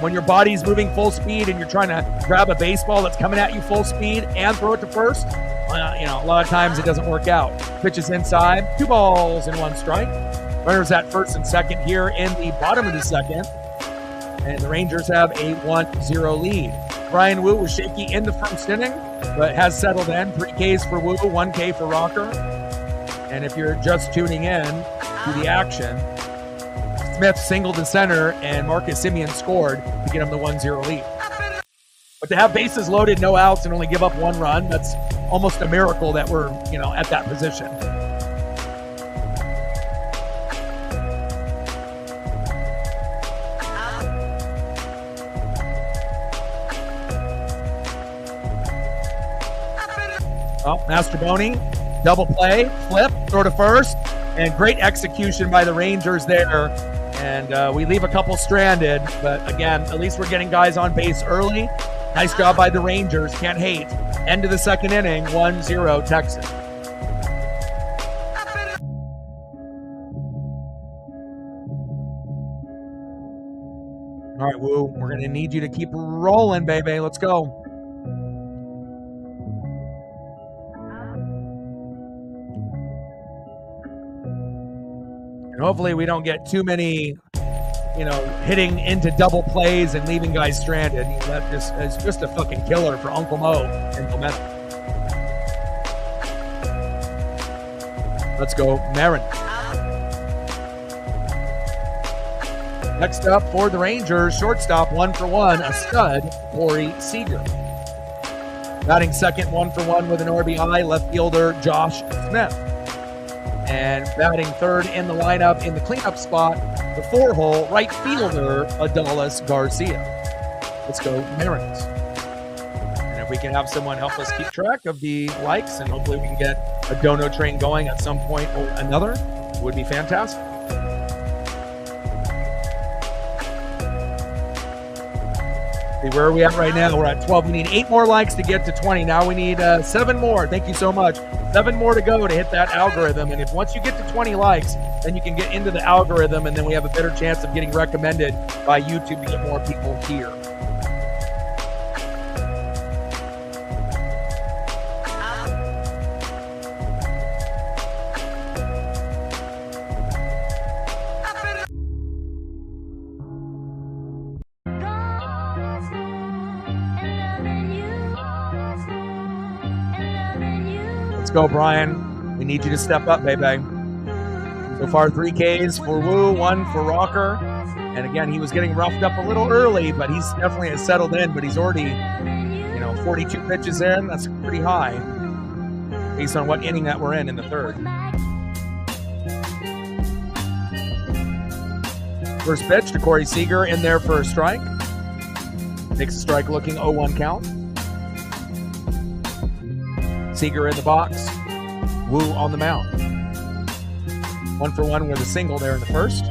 when your body's moving full speed and you're trying to grab a baseball that's coming at you full speed and throw it to first, a lot of times it doesn't work out. Pitches inside, 2 balls and 1 strike. Runners at first and second here in the bottom of the second, and the Rangers have a 1-0 lead. Brian Wu was shaky in the first inning, but has settled in. 3 Ks for Wu, 1 K for Rocker. And if you're just tuning in to the action, Smith singled to center, and Marcus Semien scored to get him the 1-0 lead. But to have bases loaded, no outs, and only give up 1 run, that's almost a miracle that we're, at that position. Oh, Mastroboni, double play, flip, throw to first, and great execution by the Rangers there. And we leave a couple stranded, but again, at least we're getting guys on base early. Nice job by the Rangers, can't hate. End of the second inning, 1-0 Texans. All right, Woo, we're going to need you to keep rolling, baby. Let's go. And hopefully we don't get too many, hitting into double plays and leaving guys stranded. That is just a fucking killer for Uncle Mo and momentum. Let's go, Marin. Next up for the Rangers, shortstop, 1-for-1, a stud, Corey Seager. Batting second, 1-for-1 with an RBI, left fielder Josh Smith. And batting third in the lineup in the cleanup spot, the 4-hole right fielder, Adolis Garcia. Let's go, Mariners. And if we can have someone help us keep track of the likes, and hopefully we can get a dono train going at some point or another, it would be fantastic. Where are we at right now? We're at 12. We need 8 more likes to get to 20. Now we need 7 more. Thank you so much. 7 more to go to hit that algorithm. And if once you get to 20 likes, then you can get into the algorithm, and then we have a better chance of getting recommended by YouTube to get more people here. Go, Brian. We need you to step up, baby. So far, 3 Ks for Woo, 1 for Rocker. And again, he was getting roughed up a little early, but he's definitely settled in. But he's already, 42 pitches in. That's pretty high based on what inning that we're in the third. First pitch to Corey Seager in there for a strike. Takes a strike looking 0-1 count. Seager in the box, Woo on the mound. 1-for-1 with a single there in the first.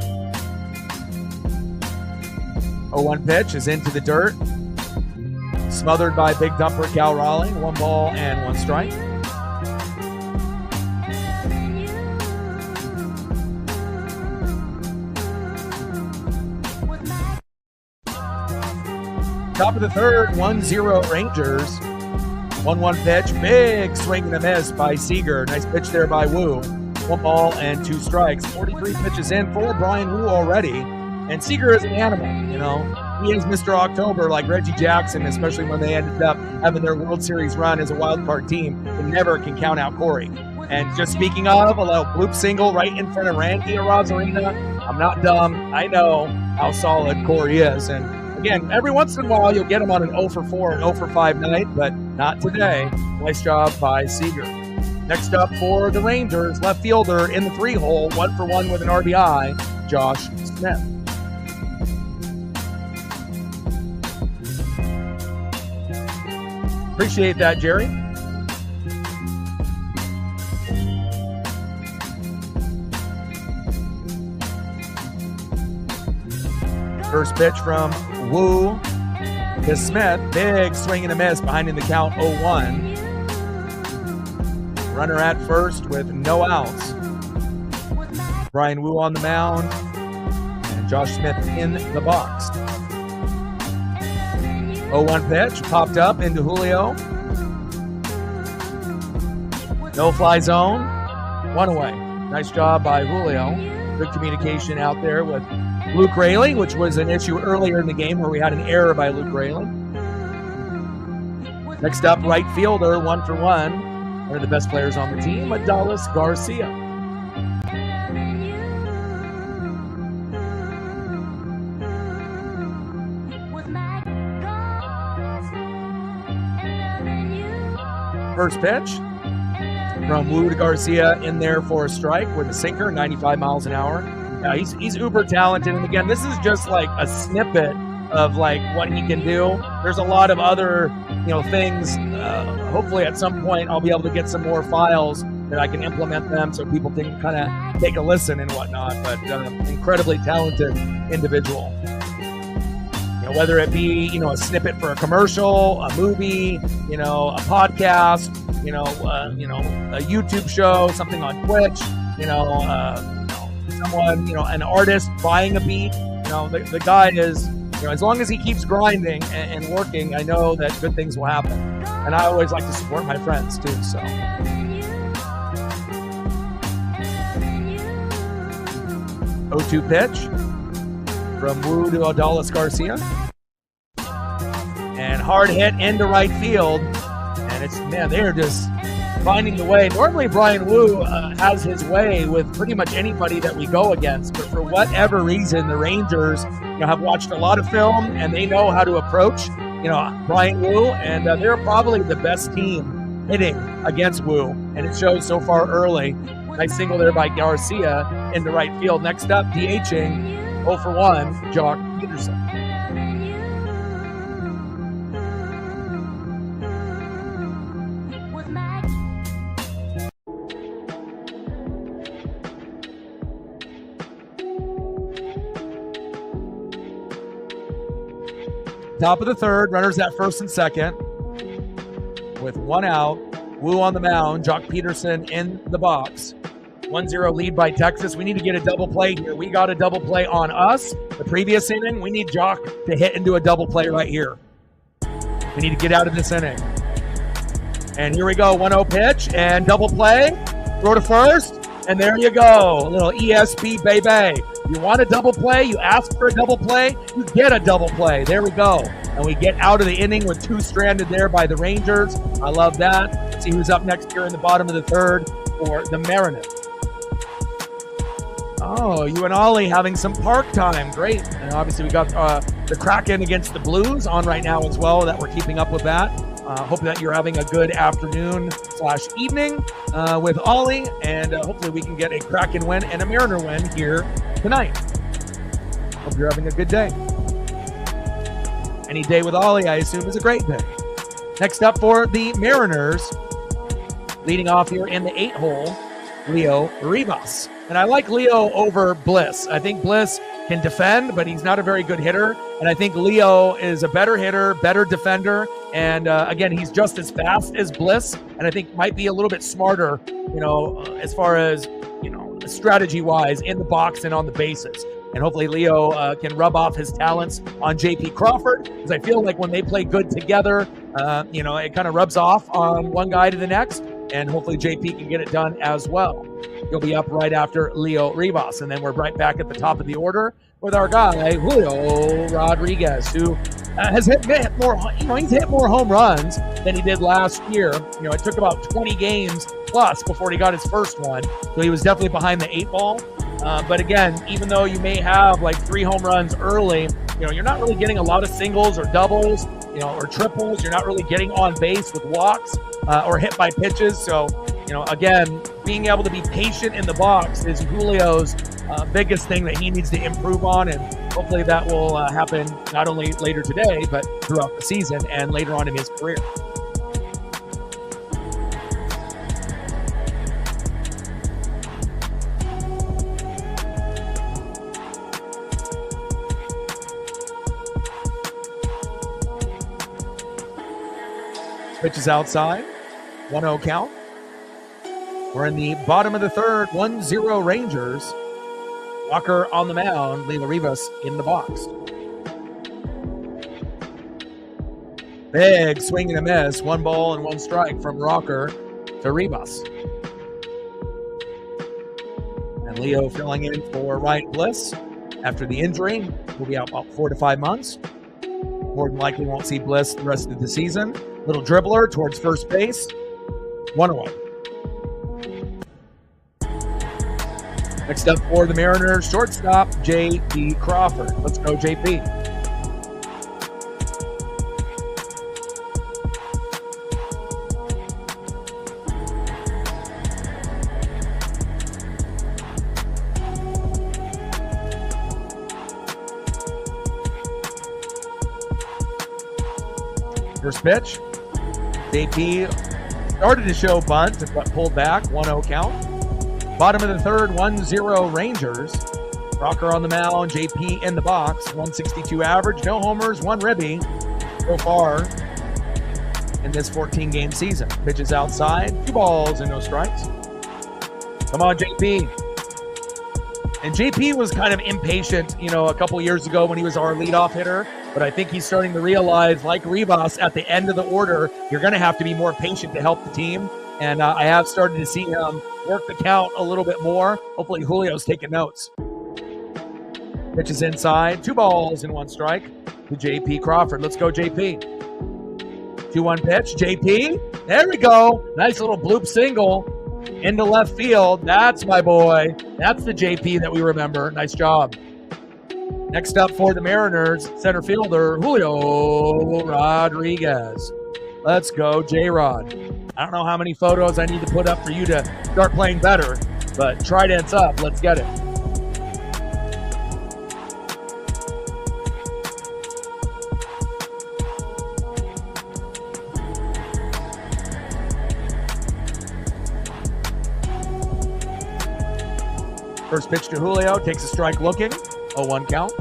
0-1 pitch is into the dirt. Smothered by big dumper Cal Raleigh. 1 ball and 1 strike. Top of the third, 1-0 Rangers. 1-1 pitch, big swing and a miss by Seager. Nice pitch there by Woo. 1 ball and 2 strikes. 43 pitches in for Brian Woo already. And Seager is an animal, He is Mr. October like Reggie Jackson, especially when they ended up having their World Series run as a wild card team. They never can count out Corey. And just speaking of, a little bloop single right in front of Randy Arozarena. I'm not dumb. I know how solid Corey is. And again, every once in a while, you'll get him on an 0-for-4 and 0-for-5 night, but not today. Nice job by Seager. Next up for the Rangers, left fielder in the 3-hole, 1-for-1 with an RBI, Josh Smith. Appreciate that, Jerry. First pitch from Woo to Smith. Big swing and a miss behind in the count 0-1. Runner at first with no outs. Brian Woo on the mound. And Josh Smith in the box. 0-1 pitch. Popped up into Julio. No fly zone. 1 away. Nice job by Julio. Good communication out there with Luke Rayleigh, which was an issue earlier in the game where we had an error by Luke Rayleigh. Next up, right fielder, 1-for-1. One of the best players on the team, Adolis Garcia. First pitch from Woo to Garcia in there for a strike with a sinker, 95 miles an hour. Yeah, he's uber talented. And again, this is just like a snippet of like what he can do. There's a lot of other, things. Hopefully at some point I'll be able to get some more files that I can implement them so people can kind of take a listen and whatnot. But incredibly talented individual. Whether it be, a snippet for a commercial, a movie, a podcast, a YouTube show, something on Twitch, someone, an artist buying a beat, the guy is, as long as he keeps grinding and working, I know that good things will happen. And I always like to support my friends too, so. 0-2 pitch from Wu to Odalis Garcia. And hard hit into right field. And it's, they're just finding the way. Normally Brian Wu has his way with pretty much anybody that we go against. But for whatever reason, the Rangers have watched a lot of film and they know how to approach, Brian Wu. And they're probably the best team hitting against Wu. And it shows so far early. Nice single there by Garcia into right field. Next up, DHing 0-for-1, Jock Peterson. Top of the third, runners at first and second. With one out, Wu on the mound, Jock Peterson in the box. 1-0 lead by Texas. We need to get a double play here. We got a double play on us. The previous inning, we need Jock to hit into a double play right here. We need to get out of this inning. And here we go, 1-0 pitch and double play. Throw to first, and there you go. A little ESP, baby. You want a double play, you ask for a double play, you get a double play. There we go. And we get out of the inning with two stranded there by the Rangers. I love that. Let's see who's up next here in the bottom of the third for the Mariners. Oh, you and Ollie having some park time. Great. And obviously we got the Kraken against the Blues on right now as well, that we're keeping up with that. Hope that you're having a good afternoon/evening with Ollie, and hopefully we can get a Kraken win and a Mariner win here tonight. Hope you're having a good day. Any day with Ollie, I assume, is a great day. Next up for the Mariners, leading off here in the 8-hole, Leo Rivas. And I like Leo over Bliss. I think Bliss can defend, but he's not a very good hitter. And I think Leo is a better hitter, better defender. And again, he's just as fast as Bliss. And I think might be a little bit smarter, as far as, strategy-wise in the box and on the bases. And hopefully Leo can rub off his talents on JP Crawford, because I feel like when they play good together, it kind of rubs off on one guy to the next. And hopefully JP can get it done as well. He'll be up right after Leo Rivas. And then we're right back at the top of the order with our guy, Julio Rodriguez, who has hit more, he's hit more home runs than he did last year. It took about 20 games plus before he got his first one. So he was definitely behind the 8-ball. But again, even though you may have like 3 home runs early, you're not really getting a lot of singles or doubles, or triples. You're not really getting on base with walks or hit by pitches. So, again, being able to be patient in the box is Julio's biggest thing that he needs to improve on. And hopefully that will happen not only later today, but throughout the season and later on in his career. Pitch is outside, 1-0 count. We're in the bottom of the third, 1-0 Rangers. Walker on the mound, Leo Rivas in the box. Big swing and a miss, 1 ball and 1 strike from Rocker to Rivas. And Leo filling in for Ryan Bliss after the injury. Will be out about 4 to 5 months. More than likely won't see Bliss the rest of the season. Little dribbler towards first base. 1 away. Next up for the Mariners, shortstop, J.P. Crawford. Let's go, J.P. First pitch. JP started to show bunt, but pulled back. 1-0 count. Bottom of the third, 1-0 Rangers. Rocker on the mound, JP in the box. 162 average, no homers, 1 ribby so far in this 14-game season. Pitches outside, 2 balls and no strikes. Come on, JP. And JP was kind of impatient, a couple years ago when he was our leadoff hitter. But I think he's starting to realize, like Rivas, at the end of the order, you're going to have to be more patient to help the team. And I have started to see him work the count a little bit more. Hopefully Julio's taking notes. Pitches inside, 2 balls and 1 strike to JP Crawford. Let's go, JP. 2-1 pitch, JP. There we go. Nice little bloop single into left field. That's my boy. That's the JP that we remember. Nice job. Next up for the Mariners, center fielder Julio Rodriguez. Let's go, J-Rod. I don't know how many photos I need to put up for you to start playing better, but trident's up. Let's get it. First pitch to Julio, takes a strike looking. 0-1 count.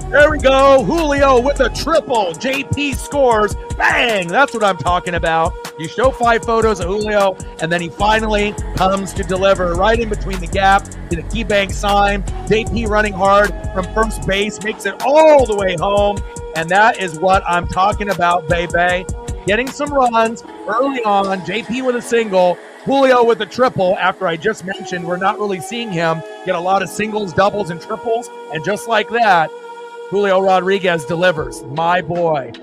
There we go. Julio with a triple. JP scores. Bang! That's what I'm talking about. You show 5 photos of Julio, and then he finally comes to deliver right in between the gap to the key bank sign. JP running hard from first base, makes it all the way home. And that is what I'm talking about, baby. Getting some runs early on. JP with a single. Julio with a triple. After I just mentioned, we're not really seeing him get a lot of singles, doubles, and triples. And just like that, Julio Rodriguez delivers. My boy.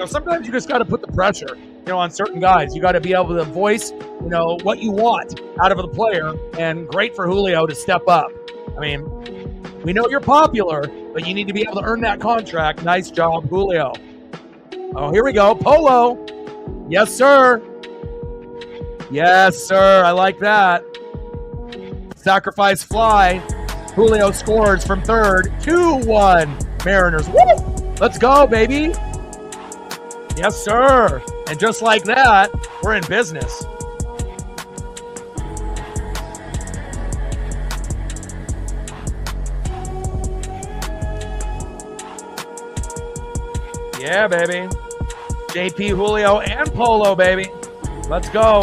Sometimes you just got to put the pressure, on certain guys. You got to be able to voice, what you want out of the player. And great for Julio to step up. I mean, we know you're popular, but you need to be able to earn that contract. Nice job, Julio. Oh, here we go. Polo. Yes, sir. Yes, sir. I like that. Sacrifice fly. Julio scores from third. 2-1 Mariners. Woo! Let's go, baby. Yes, sir. And just like that, we're in business. Yeah, baby. JP, Julio, and Polo, baby. Let's go.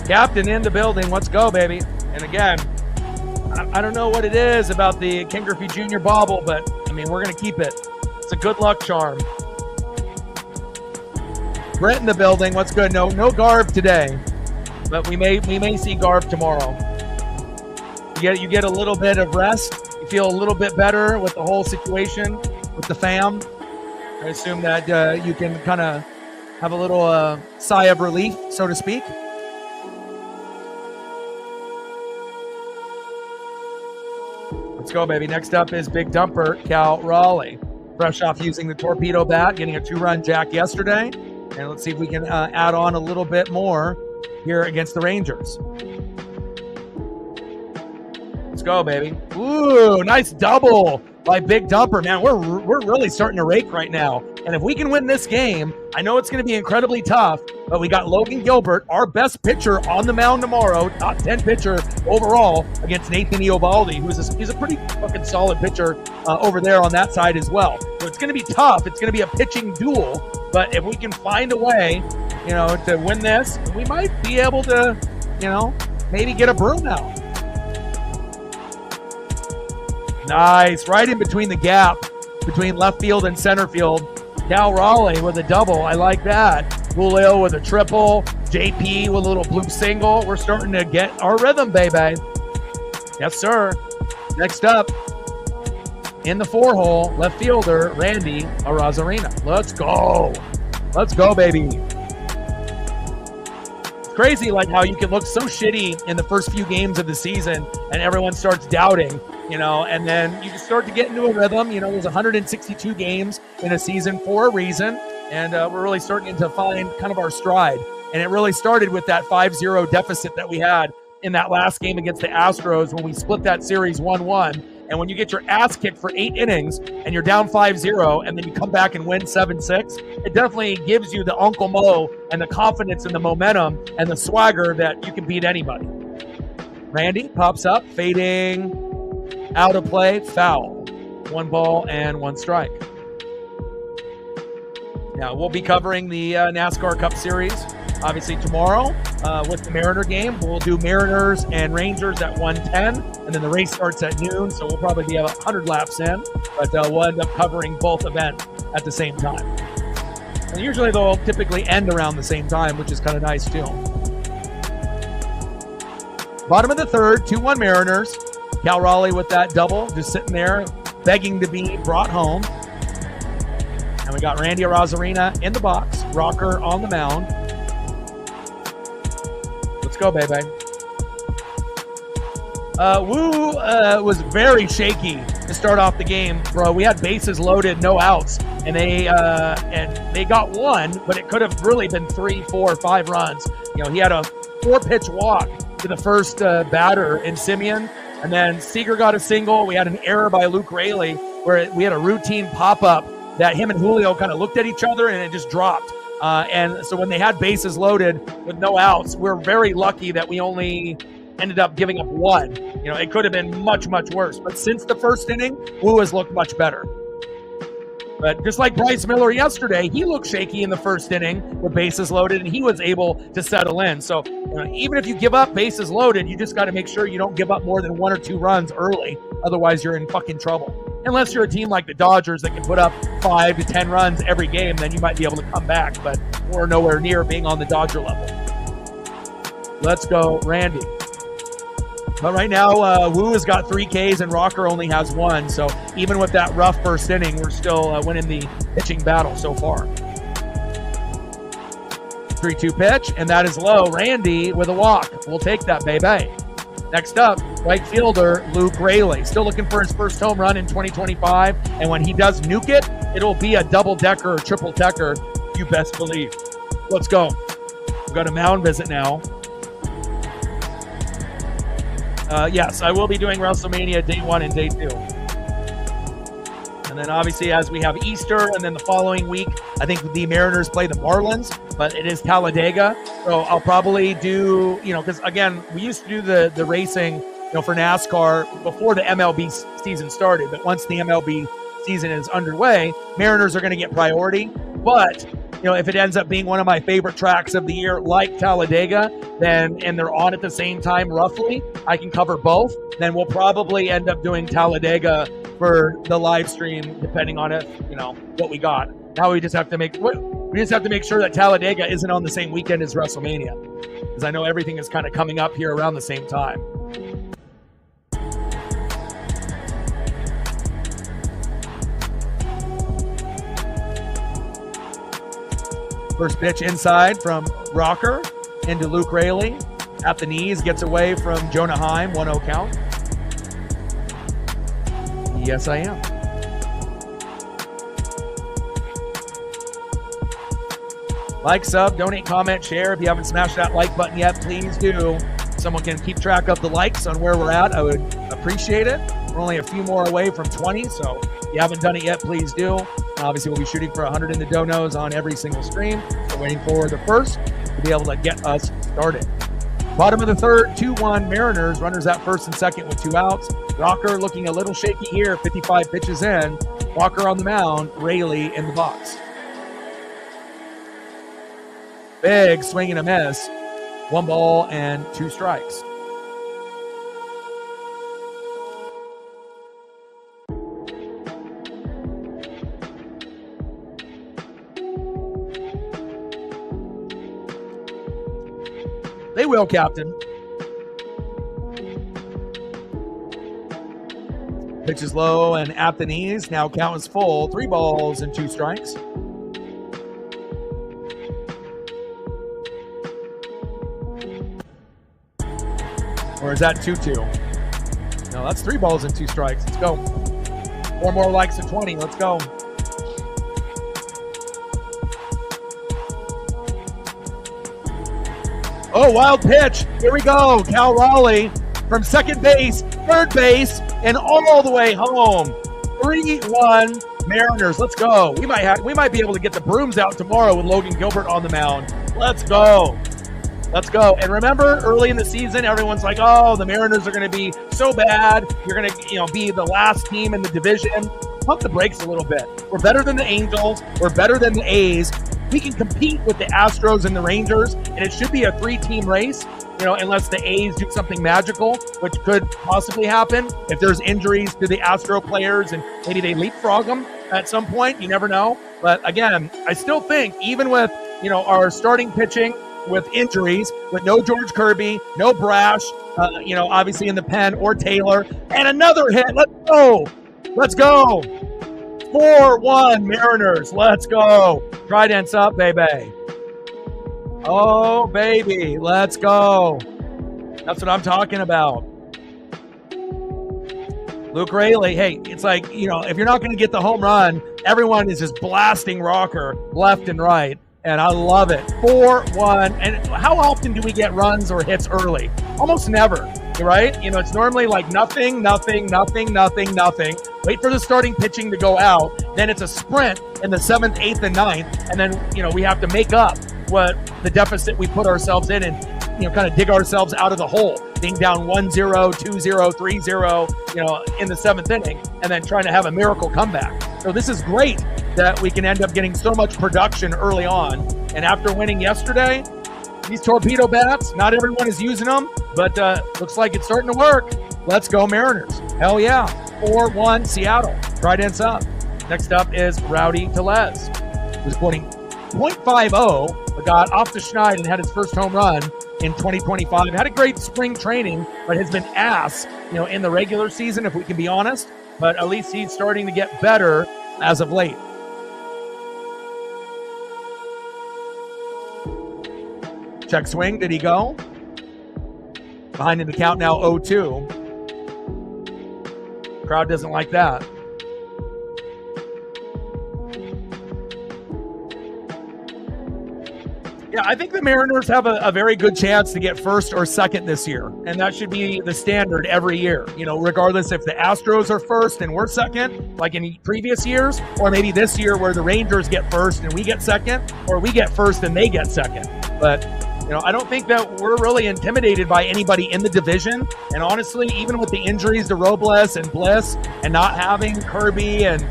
Captain in the building. Let's go, baby. And again, I don't know what it is about the Ken Griffey Jr. bauble, but, we're going to keep it. It's a good luck charm. Brett in the building. What's good? No Garb today, but we may see Garb tomorrow. You get a little bit of rest. You feel a little bit better with the whole situation with the fam. I assume that you can kind of have a little sigh of relief, so to speak. Let's go, baby. Next up is Big Dumper, Cal Raleigh. Fresh off using the torpedo bat, getting a 2-run jack yesterday. And let's see if we can add on a little bit more here against the Rangers. Let's go, baby. Ooh, nice double by Big Dumper. Man, we're really starting to rake right now. And if we can win this game, I know it's going to be incredibly tough, but we got Logan Gilbert, our best pitcher on the mound tomorrow, top 10 pitcher overall against Nathan Eovaldi, he's a pretty fucking solid pitcher over there on that side as well. So it's going to be tough. It's going to be a pitching duel, but if we can find a way, to win this, we might be able to, maybe get a broom out. Nice. Right in between the gap between left field and center field. Cal Raleigh with a double. I like that. Julio with a triple. JP with a little bloop single. We're starting to get our rhythm, baby. Yes, sir. Next up, in the 4-hole, left fielder, Randy Arozarena. Let's go. Let's go, baby. It's crazy how you can look so shitty in the first few games of the season and everyone starts doubting. And then you just start to get into a rhythm. There's 162 games in a season for a reason, and we're really starting to find kind of our stride. And it really started with that 5-0 deficit that we had in that last game against the Astros when we split that series 1-1. And when you get your ass kicked for 8 innings and you're down 5-0 and then you come back and win 7-6, it definitely gives you the Uncle Mo and the confidence and the momentum and the swagger that you can beat anybody. Randy pops up, fading out of play, foul. 1 ball and 1 strike. Now, we'll be covering the NASCAR Cup Series, obviously, tomorrow with the Mariner game. We'll do Mariners and Rangers at 1:10, and then the race starts at noon, so we'll probably be 100 laps in, but we'll end up covering both events at the same time. And usually they'll typically end around the same time, which is kind of nice, too. Bottom of the third, 2-1 Mariners. Cal Raleigh with that double, just sitting there, begging to be brought home. And we got Randy Arozarena in the box, Rocker on the mound. Let's go, baby. Woo was very shaky to start off the game, bro. We had bases loaded, no outs, and they got 1, but it could have really been 3, 4, 5 runs. You know, he had a 4-pitch walk to the first batter in Simeon, and then Seager got a single. We had an error by Luke Raley where we had a routine pop-up that him and Julio kind of looked at each other and it just dropped. And so when they had bases loaded with no outs, we're very lucky that we only ended up giving up 1. You know, it could have been much, much worse. But since the first inning, Wu has looked much better. But just like Bryce Miller yesterday, he looked shaky in the first inning with bases loaded, and he was able to settle in. So even if you give up bases loaded, you just got to make sure you don't give up more than 1 or 2 runs early. Otherwise, you're in fucking trouble. Unless you're a team like the Dodgers that can put up 5 to 10 runs every game, then you might be able to come back. But we're nowhere near being on the Dodger level. Let's go, Randy. But right now, Wu has got 3 Ks and Rocker only has 1. So even with that rough first inning, we're still winning the pitching battle so far. 3-2 pitch, and that is low. Randy with a walk. We'll take that, baby. Next up, right fielder Luke Raley. Still looking for his first home run in 2025. And when he does nuke it, it'll be a double-decker or triple-decker, you best believe. Let's go. We've got a mound visit now. Yes, I will be doing WrestleMania Day 1 and Day 2. And then obviously as we have Easter and then the following week, I think the Mariners play the Marlins, but it is Talladega. So I'll probably do, because again, we used to do the racing, for NASCAR before the MLB season started. But once the MLB season is underway, Mariners are going to get priority. But if it ends up being one of my favorite tracks of the year, like Talladega, and they're on at the same time, roughly, I can cover both. Then we'll probably end up doing Talladega for the live stream, depending on what we got. Now we just have to make sure that Talladega isn't on the same weekend as WrestleMania, because I know everything is kind of coming up here around the same time. First pitch inside from Rocker into Luke Raley. At the knees, gets away from Jonah Heim, 1-0 count. Yes, I am. Like, sub, donate, comment, share. If you haven't smashed that like button yet, please do. If someone can keep track of the likes on where we're at, I would appreciate it. We're only a few more away from 20, so if you haven't done it yet, please do. Obviously, we'll be shooting for 100 in the donos on every single stream. So waiting for the first to be able to get us started. Bottom of the third, 2-1 Mariners. Runners at first and second with 2 outs. Rocker looking a little shaky here, 55 pitches in. Walker on the mound, Raley in the box. Big swing and a miss. 1 ball and 2 strikes. They will, Captain. Pitch is low and at the knees. Now count is full. 3 balls and 2 strikes. Or is that 2-2? No, that's 3 balls and 2 strikes. Let's go. 4 more likes at 20. Let's go. Oh, wild pitch. Here we go. Cal Raleigh from second base, third base, and all the way home. 3-1 Mariners. Let's go. We might be able to get the brooms out tomorrow with Logan Gilbert on the mound. Let's go. Let's go. And remember, early in the season, everyone's like, oh, the Mariners are going to be so bad. You're going to be the last team in the division. Pump the brakes a little bit. We're better than the Angels. We're better than the A's. We can compete with the Astros and the Rangers, and it should be a 3-team race, unless the A's do something magical, which could possibly happen if there's injuries to the Astro players and maybe they leapfrog them at some point. You never know. But again, I still think even with, our starting pitching with injuries, with no George Kirby, no Brash, obviously in the pen, or Taylor, and another hit. Let's go. Let's go. 4-1 Mariners. Let's go. Trident's up, baby. Oh, baby. Let's go. That's what I'm talking about. Luke Raley, hey, it's like, if you're not going to get the home run, everyone is just blasting Rocker left and right. And I love it. 4-1. And how often do we get runs or hits early? Almost never, right? It's normally like nothing. Wait for the starting pitching to go out. Then it's a sprint in the 7th, 8th, and 9th. And then, we have to make up what the deficit we put ourselves in and, kind of dig ourselves out of the hole, being down 1-0, 2-0, 3-0, in the 7th inning, and then trying to have a miracle comeback. So this is great that we can end up getting so much production early on. And after winning yesterday, these torpedo bats, not everyone is using them, but looks like it's starting to work. Let's go Mariners. Hell yeah. 4-1 Seattle. Trident's up. Next up is Rowdy Tellez, who's quoting .50, but got off the schneid and had his first home run in 2025. Had a great spring training, but has been ass, in the regular season, if we can be honest. But at least he's starting to get better as of late. Check swing. Did he go? Behind in the count now 0-2. Crowd doesn't like that. Yeah, I think the Mariners have a very good chance to get first or second this year. And that should be the standard every year, regardless if the Astros are first and we're second, like in previous years, or maybe this year where the Rangers get first and we get second, or we get first and they get second. But, I don't think that we're really intimidated by anybody in the division. And honestly, even with the injuries to Robles and Bliss and not having Kirby and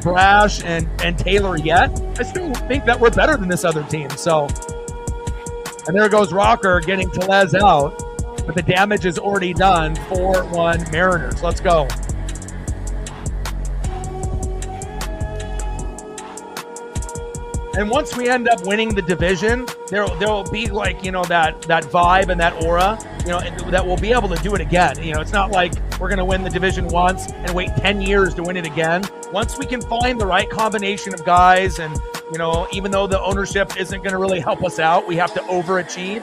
Brash and Taylor yet, I still think that we're better than this other team. So, and there goes Rocker getting Tellez out, but the damage is already done. 4-1 Mariners. Let's go. And once we end up winning the division, there'll be like, that vibe and that aura, that we'll be able to do it again. It's not like we're going to win the division once and wait 10 years to win it again. Once we can find the right combination of guys and, even though the ownership isn't going to really help us out, we have to overachieve,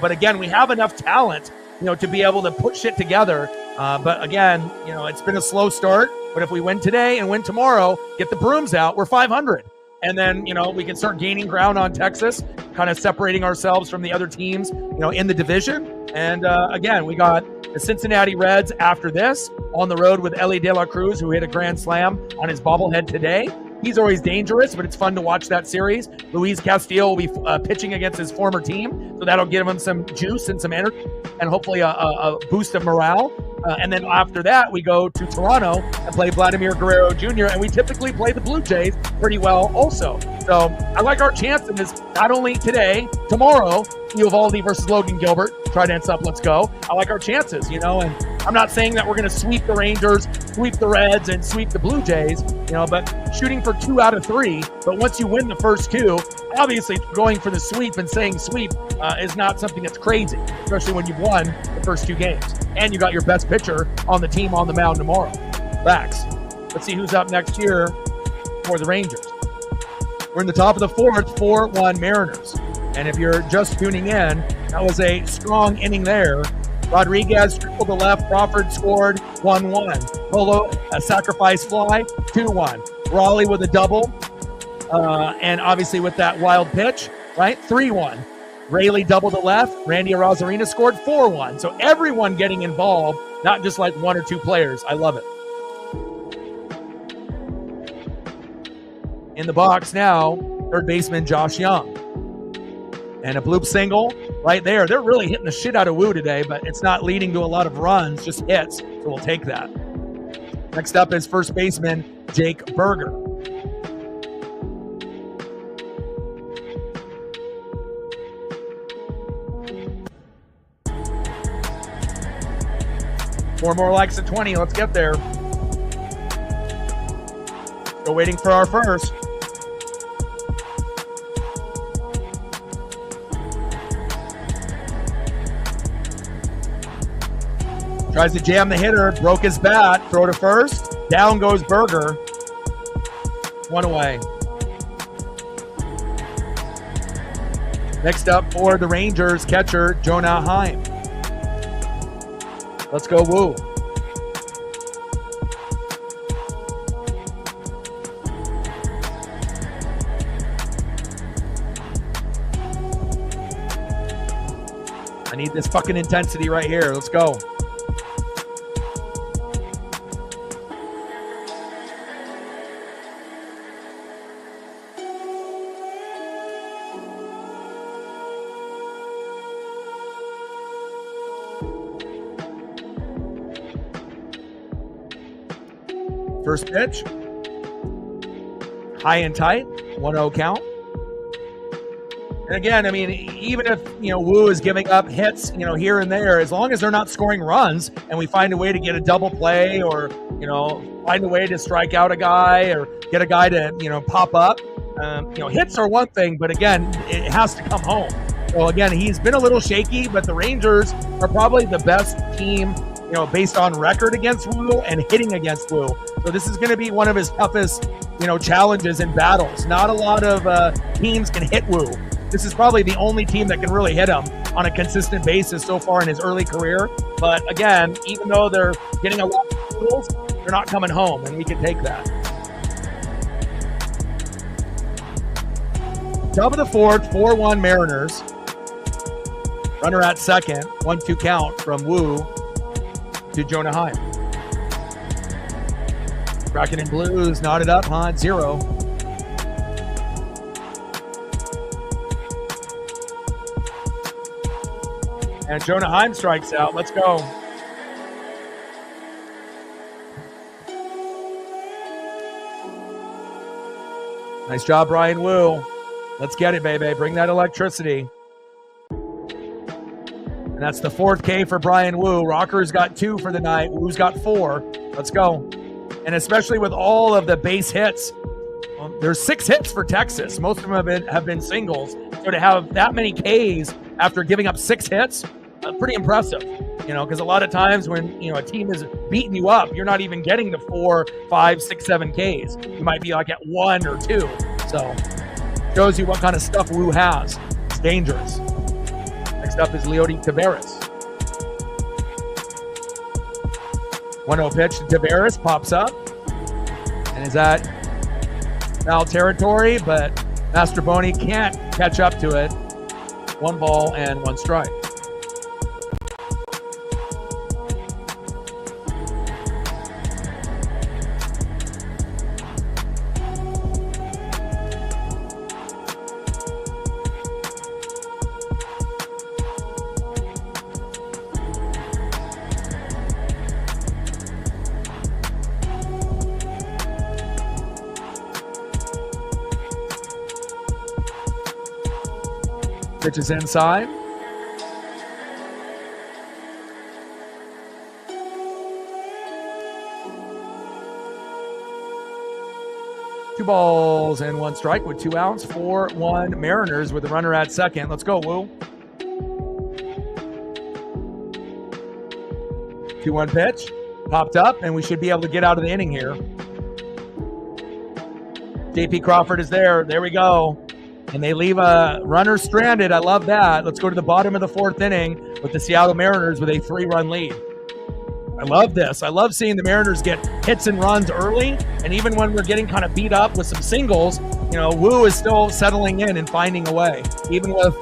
but again, we have enough talent, to be able to put shit together. But again, it's been a slow start, but if we win today and win tomorrow, get the brooms out, we're 500. And then, we can start gaining ground on Texas, kind of separating ourselves from the other teams, in the division. And again, we got the Cincinnati Reds after this on the road with Ellie De La Cruz, who hit a grand slam on his bobblehead today. He's always dangerous, but it's fun to watch that series. Luis Castillo will be pitching against his former team, so that'll give him some juice and some energy and hopefully a boost of morale. And then after that, we go to Toronto and play Vladimir Guerrero Jr., and we typically play the Blue Jays pretty well also. So I like our chances not only today, tomorrow, Eovaldi versus Logan Gilbert. Trident's up, let's go. I like our chances, and I'm not saying that we're going to sweep the Rangers, sweep the Reds, and sweep the Blue Jays, but shooting for 2 out of 3. But once you win the first 2, obviously going for the sweep and saying sweep is not something that's crazy, especially when you've won the first 2 games. And you got your best pitcher on the team on the mound tomorrow. Facts. Let's see who's up next here for the Rangers. We're in the top of the 4th, 4-1 Mariners. And if you're just tuning in, that was a strong inning there. Rodriguez tripled to left. Crawford scored 1-1. Polo, a sacrifice fly, 2-1. Raleigh with a double. And obviously with that wild pitch, right? 3-1. Rayleigh doubled to left. Randy Arozarena scored 4-1. So everyone getting involved, not just like one or two players. I love it. In the box now, third baseman Josh Young. And a bloop single right there. They're really hitting the shit out of Woo today, but it's not leading to a lot of runs, just hits. So we'll take that. Next up is first baseman Jake Berger. Four more likes at 20. Let's get there. Still waiting for our first. Tries to jam the hitter, broke his bat, throw to first. Down goes Berger. One away. Next up for the Rangers, catcher Jonah Heim. Let's go Woo. I need this fucking intensity right here. Let's go. First pitch, high and tight, 1-0 count. And again, I mean, even if, Woo is giving up hits, here and there, as long as they're not scoring runs and we find a way to get a double play or, find a way to strike out a guy or get a guy to, pop up. Hits are one thing, but again, it has to come home. So again, he's been a little shaky, but the Rangers are probably the best team, based on record against Woo and hitting against Woo. So this is going to be one of his toughest, challenges and battles. Not a lot of teams can hit Woo. This is probably the only team that can really hit him on a consistent basis so far in his early career. But again, even though they're getting a lot of tools, they're not coming home, and we can take that. Top of the fourth, 4-1 Mariners. Runner at second, 1-2 count from Woo to Jonah Heim. Kraken and Blues knotted up, huh? 0. And Jonah Heim strikes out. Let's go. Nice job, Brian Woo. Let's get it, baby. Bring that electricity. And that's the 4th K for Brian Woo. Rocker's got 2 for the night. Woo's got 4. Let's go. And especially with all of the base hits, there's 6 hits for Texas. Most of them have been singles. So to have that many Ks after giving up 6 hits, pretty impressive. Because a lot of times when, a team is beating you up, you're not even getting the 4, 5, 6, 7 Ks. You might be like at 1 or 2. So shows you what kind of stuff Woo has. It's dangerous. Next up is Leody Taveras. 1-0 pitch to Taveras, pops up. And is that foul territory, but Mastroboni can't catch up to it. 1 ball and 1 strike. Pitch is inside. Two balls and 1 strike with 2 outs. 4-1 Mariners with a runner at second. Let's go, Woo. 2-1 pitch. Popped up, and we should be able to get out of the inning here. JP Crawford is there. There we go. And they leave a runner stranded. I love that. Let's go to the bottom of the 4th inning with the Seattle Mariners with a 3-run lead. I love this. I love seeing the Mariners get hits and runs early. And even when we're getting kind of beat up with some singles, Woo is still settling in and finding a way. Even with,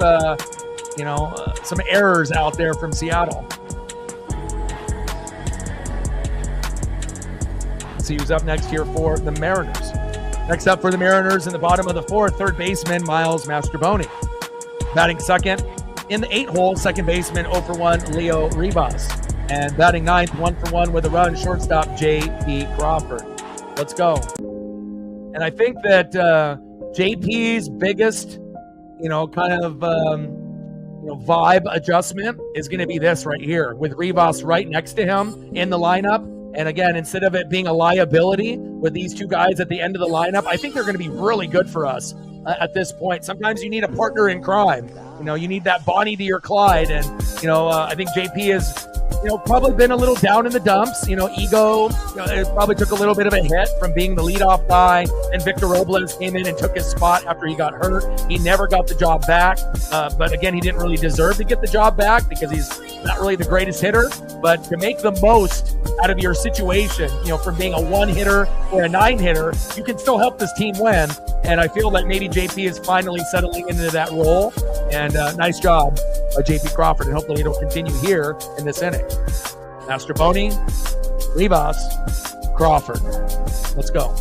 some errors out there from Seattle. Let's see who's up next here for the Mariners. Next up for the Mariners in the bottom of the fourth, third baseman Miles Mastrobuoni. Batting second in the 8-hole, second baseman 0 for 1 Leo Rivas. And batting ninth, 1 for 1 with a run, shortstop J.P. Crawford. Let's go. And I think that JP's biggest, vibe adjustment is going to be this right here with Rivas right next to him in the lineup. And again, instead of it being a liability with these two guys at the end of the lineup, I think they're going to be really good for us at this point. Sometimes you need a partner in crime. You need that Bonnie to your Clyde. And, I think JP has, probably been a little down in the dumps. Ego, it probably took a little bit of a hit from being the leadoff guy. And Victor Robles came in and took his spot after he got hurt. He never got the job back. But again, he didn't really deserve to get the job back because he's not really the greatest hitter. But to make the most out of your situation, from being a 1-hitter or a 9-hitter, you can still help this team win. And I feel like maybe JP is finally settling into that role. And nice job by JP Crawford. And hopefully it'll continue here in this inning. Mastrobuoni, Rivas, Crawford. Let's go.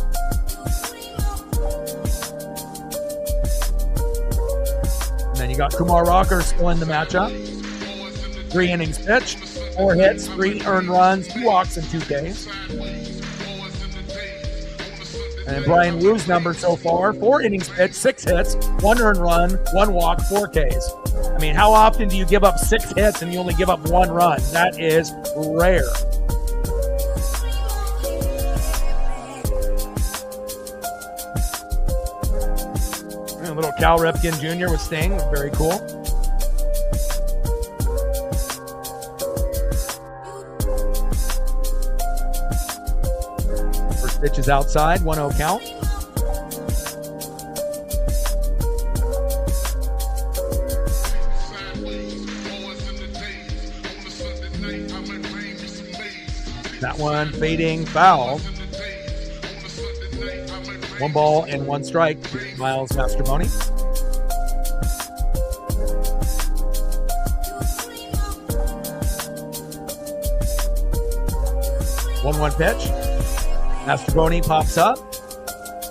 And then you got Kumar Rocker still in the matchup. 3 innings pitched, 4 hits, 3 earned runs, 2 walks, and 2 Ks. And Brian Wu's number so far, 4 innings pitched, 6 hits, 1 earned run, 1 walk, 4 Ks. I mean, how often do you give up 6 hits and you only give up 1 run? That is rare. And a little Cal Ripken Jr. with Sting, very cool. Pitch is outside, 1-0 count. That one fading foul. 1 ball and 1 strike to Miles Mastrobuoni. One pitch. Mastrobuoni pops up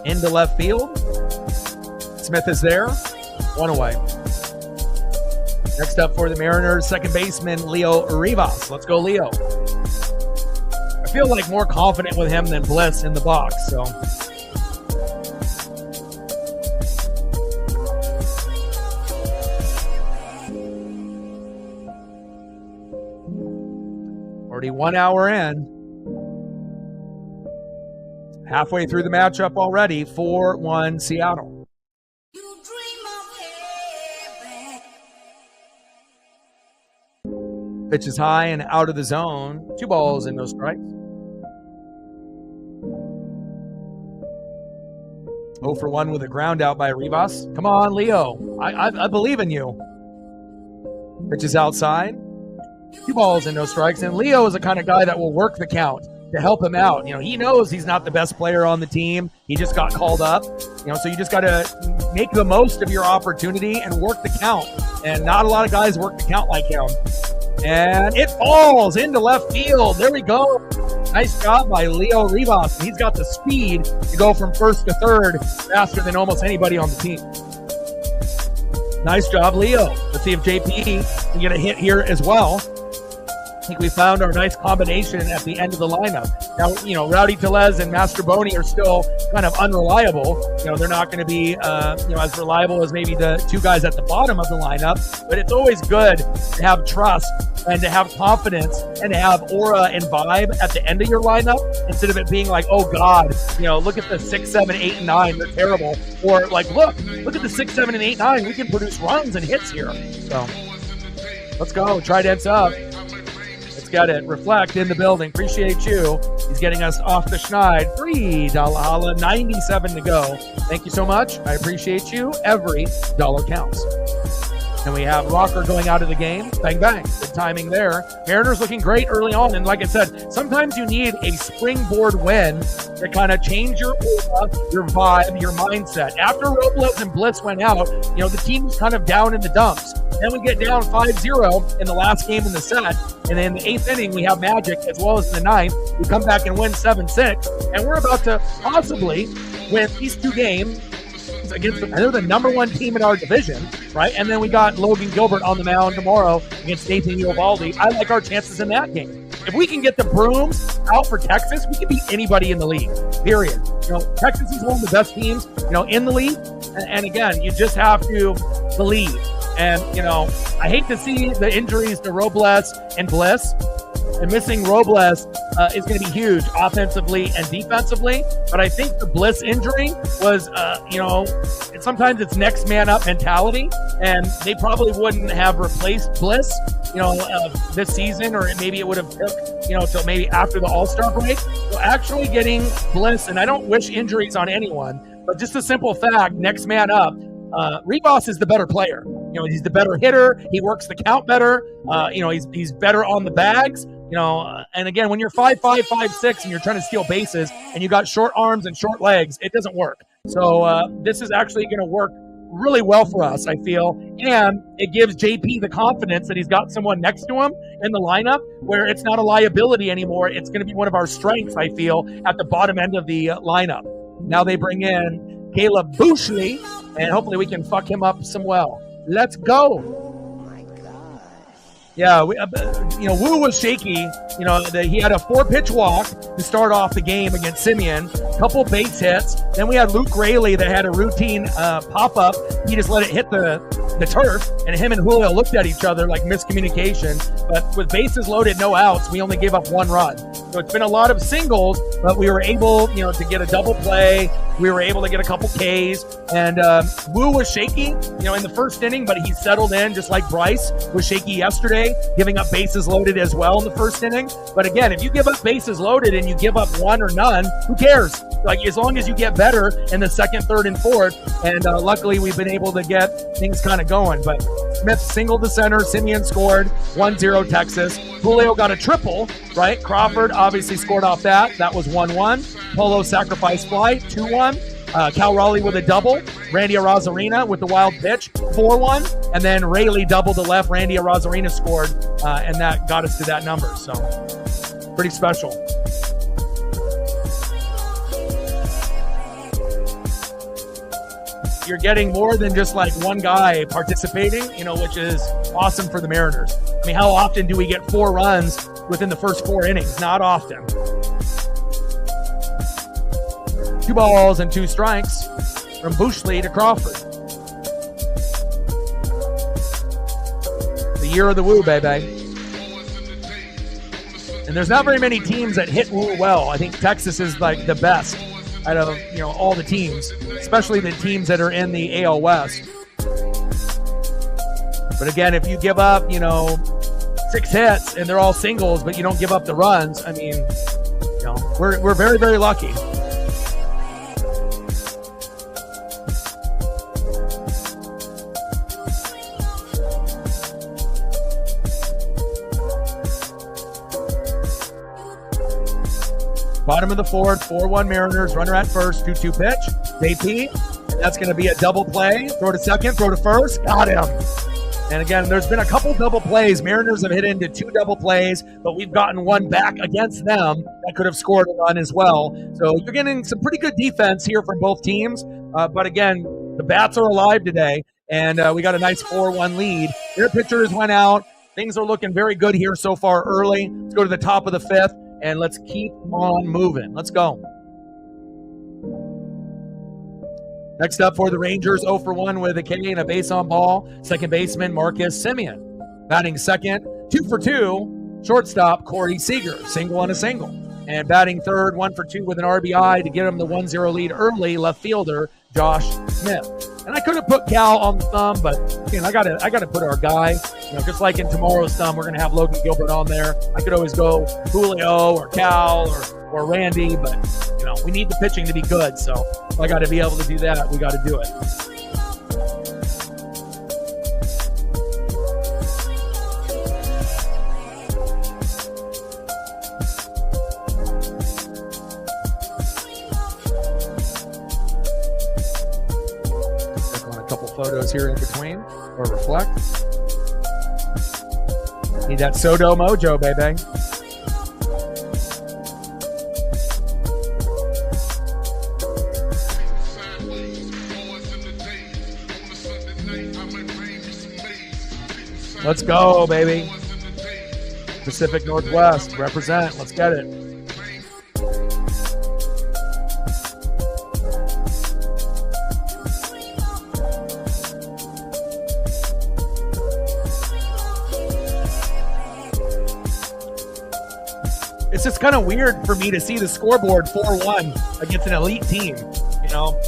into left field. Smith is there. 1 away. Next up for the Mariners, second baseman Leo Rivas. Let's go, Leo. I feel like more confident with him than Bliss in the box. So already 1 hour in. Halfway through the matchup already, 4-1 Seattle. Pitch is high and out of the zone. 2 balls and no strikes. 0 for 1 with a ground out by Rivas. Come on, Leo. I believe in you. Pitch is outside. 2 balls and no strikes. And Leo is the kind of guy that will work the count to help him out. He knows he's not the best player on the team. He just got called up. So you just got to make the most of your opportunity and work the count. And not a lot of guys work the count like him. And it falls into left field. There we go. Nice job by Leo Rivas. He's got the speed to go from first to third faster than almost anybody on the team. Nice job, Leo. Let's see if JP can get a hit here as well. I think we found our nice combination at the end of the lineup. Now, Rowdy Tellez and Mastrobuoni are still kind of unreliable. They're not going to be, as reliable as maybe the 2 guys at the bottom of the lineup. But it's always good to have trust and to have confidence and to have aura and vibe at the end of your lineup instead of it being like, oh God, look at the 6, 7, 8, and 9. They're terrible. Or like, look at the 6, 7, and 8, 9. We can produce runs and hits here. So let's go. Trident's up. Got it. Reflect in the building. Appreciate you. He's getting us off the schneid. $3 holla. 97 to go. Thank you so much. I appreciate you. Every dollar counts. And we have Rocker going out of the game. Bang, bang. Good timing there. Mariners looking great early on. And like I said, sometimes you need a springboard win to kind of change your aura, your vibe, your mindset. After Robles and Blitz went out, the team was kind of down in the dumps. Then we get down 5-0 in the last game in the set. And in the 8th inning, we have Magic, as well as in the 9th. We come back and win 7-6. And we're about to possibly win these 2 games against they're the number 1 team in our division, right? And then we got Logan Gilbert on the mound tomorrow against Nathan Eovaldi. I like our chances in that game. If we can get the brooms out for Texas, we can beat anybody in the league, period. Texas is one of the best teams, in the league. And again, you just have to believe. And, I hate to see the injuries to Robles and Bliss. And missing Robles is going to be huge offensively and defensively. But I think the Bliss injury was, sometimes it's next man up mentality. And they probably wouldn't have replaced Bliss, this season, or maybe it would have took, till maybe after the All-Star break. So actually getting Bliss, and I don't wish injuries on anyone, but just a simple fact, next man up, Rivas is the better player. He's the better hitter. He works the count better. He's better on the bags. And again, when you're 5'5", 5'6", and you're trying to steal bases, and you got short arms and short legs, it doesn't work. So this is actually going to work really well for us, I feel. And it gives JP the confidence that he's got someone next to him in the lineup where it's not a liability anymore. It's going to be one of our strengths, I feel, at the bottom end of the lineup. Now they bring in Caleb Bushley, and hopefully we can fuck him up some well. Let's go. Oh my God. Yeah, Wu was shaky. He had a 4-pitch walk to start off the game against Simeon. Couple base hits. Then we had Luke Rayleigh that had a routine pop-up. He just let it hit the turf, and him and Julio looked at each other like miscommunication. But with bases loaded, no outs, we only gave up 1 run. So it's been a lot of singles, but we were able, to get a double play. We were able to get a couple Ks. And Wu was shaky, in the first inning, but he settled in just like Bryce was shaky yesterday, giving up bases loaded as well in the first inning. But again, if you give up bases loaded and you give up 1 or none, who cares? Like, as long as you get better in the 2nd, 3rd, and 4th. And luckily, we've been able to get things kind of going. But Smith singled to center. Simeon scored 1-0 Texas. Julio got a triple, right? Crawford obviously scored off that. That was 1-1. Polo sacrifice fly, 2-1. Cal Raleigh with a double. Randy Arozarena with the wild pitch, 4-1. And then Rayleigh doubled to left. Randy Arozarena scored, and that got us to that number. So pretty special. You're getting more than just like one guy participating, which is awesome for the Mariners. I mean, how often do we get 4 runs within the first 4 innings? Not often. 2 balls and 2 strikes from Bushley to Crawford. The year of the Woo, baby. And there's not very many teams that hit Woo well. I think Texas is like the best out of all the teams, especially the teams that are in the AL West. But again, if you give up 6 hits and they're all singles, but you don't give up the runs, I mean, we're very, very lucky. Bottom of the 4th, 4-1 Mariners, runner at first, 2-2 pitch, JP, and that's going to be a double play, throw to second, throw to first, got him. And again, there's been a couple double plays. Mariners have hit into 2 double plays, but we've gotten 1 back against them that could have scored a run as well. So you're getting some pretty good defense here from both teams, but again, the bats are alive today, and we got a nice 4-1 lead. Their pitchers went out. Things are looking very good here so far early. Let's go to the top of the 5th. And let's keep on moving. Let's go. Next up for the Rangers, 0 for 1 with a K and a base on ball. Second baseman, Marcus Simeon. Batting second, 2 for 2. Shortstop, Corey Seager. Single on a single. And batting third, 1 for 2 with an RBI to get him the 1-0 lead early, left fielder, Josh Smith. And I could have put Cal on the thumb, but I gotta put our guy. Just like in tomorrow's thumb, we're gonna have Logan Gilbert on there. I could always go Julio or Cal or Randy, but we need the pitching to be good. So if I got to be able to do that, we got to do it. Click on a couple photos here in between or reflect. Need that Soto mojo, baby. Let's go, baby. Pacific Northwest, represent. Let's get it. It's just kind of weird for me to see the scoreboard 4-1 against an elite team, you know,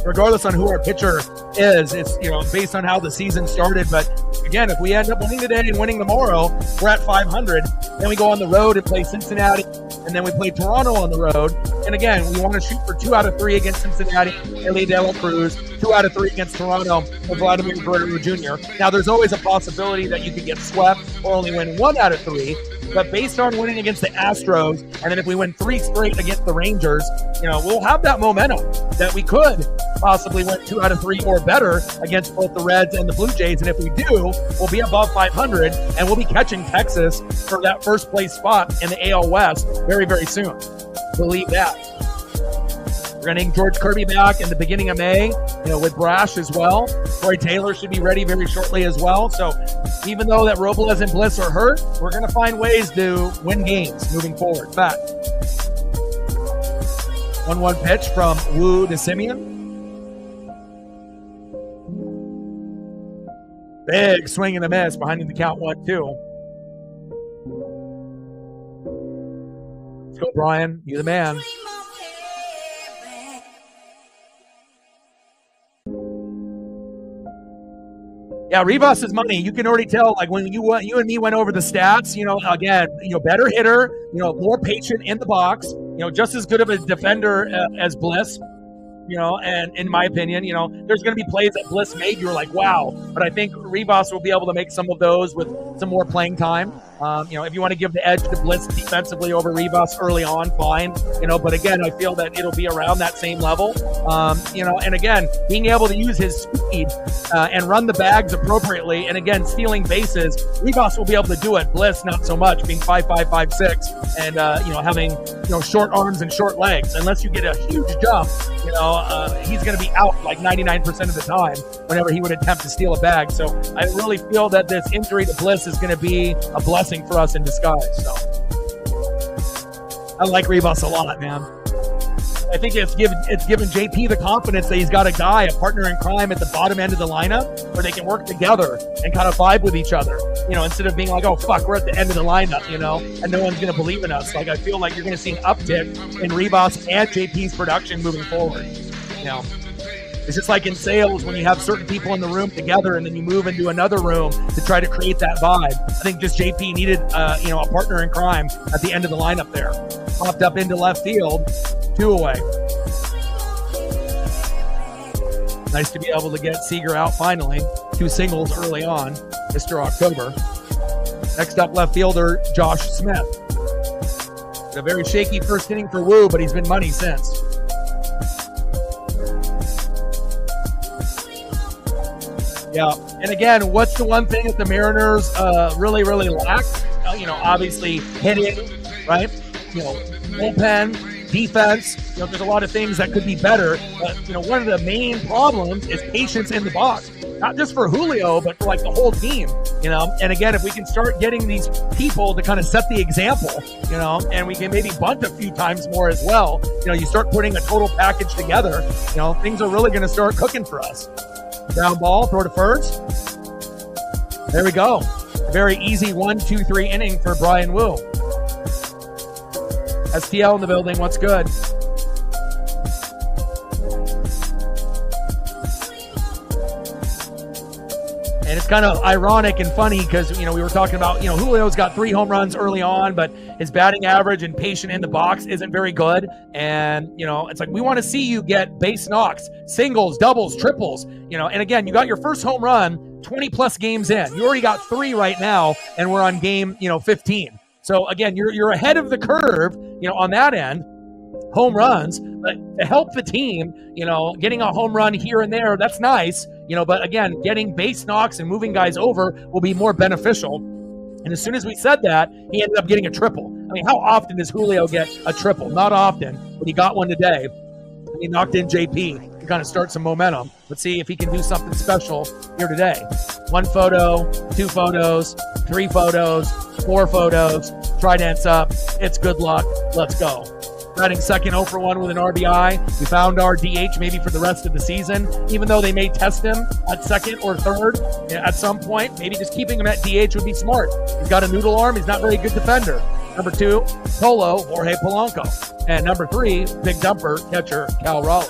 regardless on who our pitcher is. It's, you know, based on how the season started. But again, if we end up winning today and winning tomorrow, we're at 500. Then we go on the road and play Cincinnati, and then we play Toronto on the road. And again, we want to shoot for 2 out of 3 against Cincinnati, Ellie De La Cruz, 2 out of 3 against Toronto, with Vladimir Guerrero Jr. Now, there's always a possibility that you could get swept or only win 1 out of 3. But based on winning against the Astros, and then if we win 3 straight against the Rangers, you know, we'll have that momentum that we could possibly win 2 out of 3 or better against both the Reds and the Blue Jays. And if we do, we'll be above 500, and we'll be catching Texas for that first place spot in the AL West very, very soon. Believe that. We're getting George Kirby back in the beginning of May, you know, with Brash as well. Troy Taylor should be ready very shortly as well. So even though that Robles and Bliss are hurt, we're going to find ways to win games moving forward. Fact. 1-1 pitch from Wu to Simeon. Big swing and a miss behind the count 1-2. Let's go, Brian. You the man. Yeah, Rivas' money. You can already tell, like when you and me went over the stats, you know, again, you know, better hitter, you know, more patient in the box, you know, just as good of a defender as Bliss, you know, and in my opinion, you know, there's going to be plays that Bliss made. You were like, wow. But I think Rivas will be able to make some of those with some more playing time. You know, if you want to give the edge to Bliss defensively over Rivas early on, fine. You know, but again, I feel that it'll be around that same level. You know, and again, being able to use his speed and run the bags appropriately, and again, stealing bases, Rivas will be able to do it. Bliss, not so much, being 5'5", 5'6", and you know, having, you know, short arms and short legs. Unless you get a huge jump, you know, he's going to be out like 99% of the time whenever he would attempt to steal a bag. So I really feel that this injury to Bliss is going to be a blessing for us in disguise. So I like Rivas a lot, man. I think it's given JP the confidence that he's got a guy, a partner in crime at the bottom end of the lineup where they can work together and kind of vibe with each other, you know, instead of being like, oh, fuck, we're at the end of the lineup, you know, and no one's going to believe in us. Like, I feel like you're going to see an uptick in Rivas and JP's production moving forward. You know, it's just like in sales when you have certain people in the room together and then you move into another room to try to create that vibe. I think just JP needed, you know, a partner in crime at the end of the lineup there. Popped up into left field, 2 away. Nice to be able to get Seager out finally. 2 singles early on, Mr. October. Next up, left fielder Josh Smith. A very shaky first inning for Wu, but he's been money since. Yeah, and again, what's the one thing that the Mariners really, really lack? You know, obviously hitting, right? You know, bullpen, defense. You know, there's a lot of things that could be better. But, you know, one of the main problems is patience in the box. Not just for Julio, but for like the whole team, you know? And again, if we can start getting these people to kind of set the example, you know, and we can maybe bunt a few times more as well, you know, you start putting a total package together, you know, things are really going to start cooking for us. Ground ball, throw to first. There we go. A very easy 1-2-3 inning for Brian Wu. STL in the building. What's good? And it's kind of ironic and funny because, you know, we were talking about, you know, Julio's got 3 home runs early on, but his batting average and patient in the box isn't very good. And, you know, it's like, we want to see you get base knocks, singles, doubles, triples, you know, and again, you got your first home run 20 plus games in. You already got 3 right now, and we're on game, you know, 15. So again, you're ahead of the curve, you know, on that end. Home runs, but to help the team, you know, getting a home run here and there, that's nice, you know, but again, getting base knocks and moving guys over will be more beneficial. And as soon as we said that, he ended up getting a triple. I mean, how often does Julio get a triple? Not often, but he got one today. And he knocked in JP to kind of start some momentum. Let's see if he can do something special here today. 1 photo, 2 photos, 3 photos, 4 photos. Trident's up. It's good luck. Let's go. Batting second, 0 for 1 with an RBI. We found our DH maybe for the rest of the season, even though they may test him at second or third at some point. Maybe just keeping him at DH would be smart. He's got a noodle arm. He's not really a good defender. Number 2, Polo, Jorge Polanco. And number 3, big dumper, catcher, Cal Raleigh.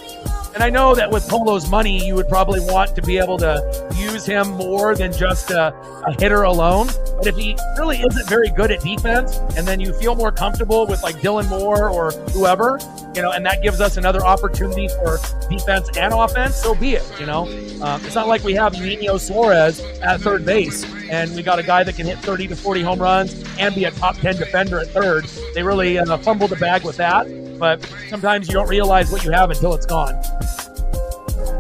And I know that with Polo's money, you would probably want to be able to use him more than just a hitter alone. But if he really isn't very good at defense, and then you feel more comfortable with like Dylan Moore or whoever, and that gives us another opportunity for defense and offense, so be it, It's not like we have Eugenio Suarez at third base, and we got a guy that can hit 30 to 40 home runs and be a top 10 defender at third. They really fumbled the bag with that. But sometimes you don't realize what you have until it's gone.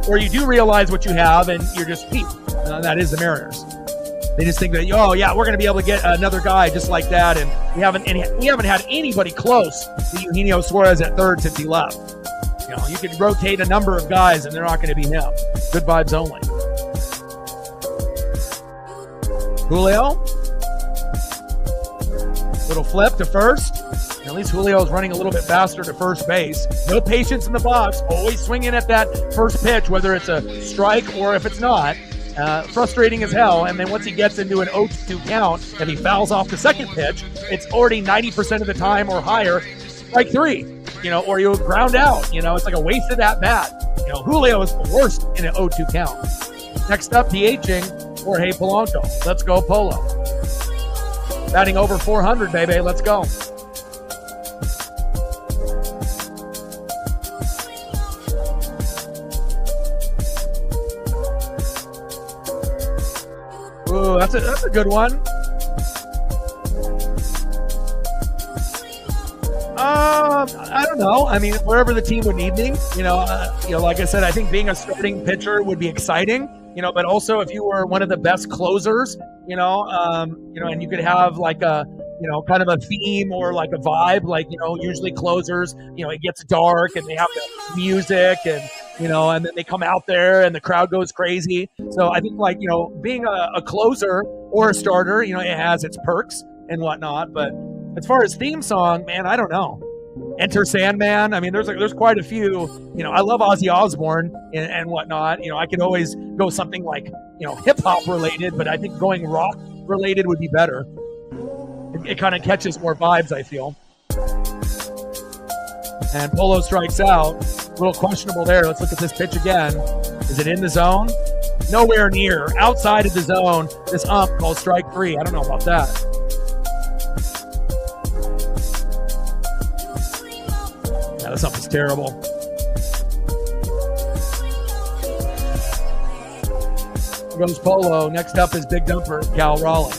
Or you do realize what you have and you're just cheap. That is the Mariners. They just think that, oh yeah, we're going to be able to get another guy just like that, and we haven't had anybody close to Eugenio Suarez at third since he left. You can rotate a number of guys and they're not going to be him. Good vibes only. Julio. Little flip to first. At least Julio's running a little bit faster to first base. No patience in the box. Always swinging at that first pitch, whether it's a strike or if it's not. Frustrating as hell. And then once he gets into an 0-2 count, if he fouls off the second pitch, it's already 90% of the time or higher, strike 3. Or you'll ground out. It's like a wasted at bat. Julio is the worst in an 0-2 count. Next up, DHing Jorge Polanco. Let's go, Polo. Batting over 400, baby. Let's go. Ooh, that's a good one. I don't know. I mean, wherever the team would need me, like I said, I think being a starting pitcher would be exciting, but also if you were one of the best closers, and you could have like a, kind of a theme or like a vibe, like, usually closers, it gets dark and they have the music and then they come out there and the crowd goes crazy. So I think like, being a closer or a starter, it has its perks and whatnot. But as far as theme song, man, I don't know. Enter Sandman. I mean, there's quite a few. I love Ozzy Osbourne and whatnot. I could always go something like, hip hop related, but I think going rock related would be better. It kind of catches more vibes, I feel. And Polo strikes out. A little questionable there. Let's look at this pitch again. Is it in the zone? Nowhere near. Outside of the zone. This ump called strike 3. I don't know about that. Yeah, this ump is terrible. Here goes Polo. Next up is big dumper, Cal Raleigh.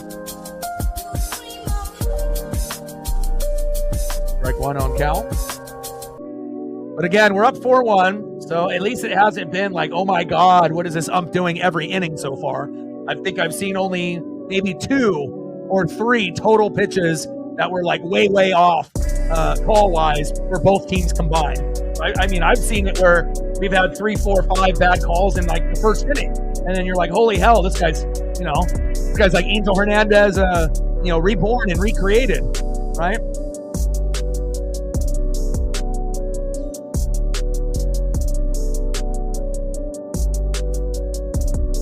Strike 1 on Cal. But again, we're up 4-1, so at least it hasn't been like, oh my God, what is this ump doing every inning so far? I think I've seen only maybe 2 or 3 total pitches that were like way, way off call-wise for both teams combined. I mean, I've seen it where we've had 3, 4, 5 bad calls in like the first inning. And then you're like, holy hell, this guy's like Angel Hernandez, reborn and recreated, right?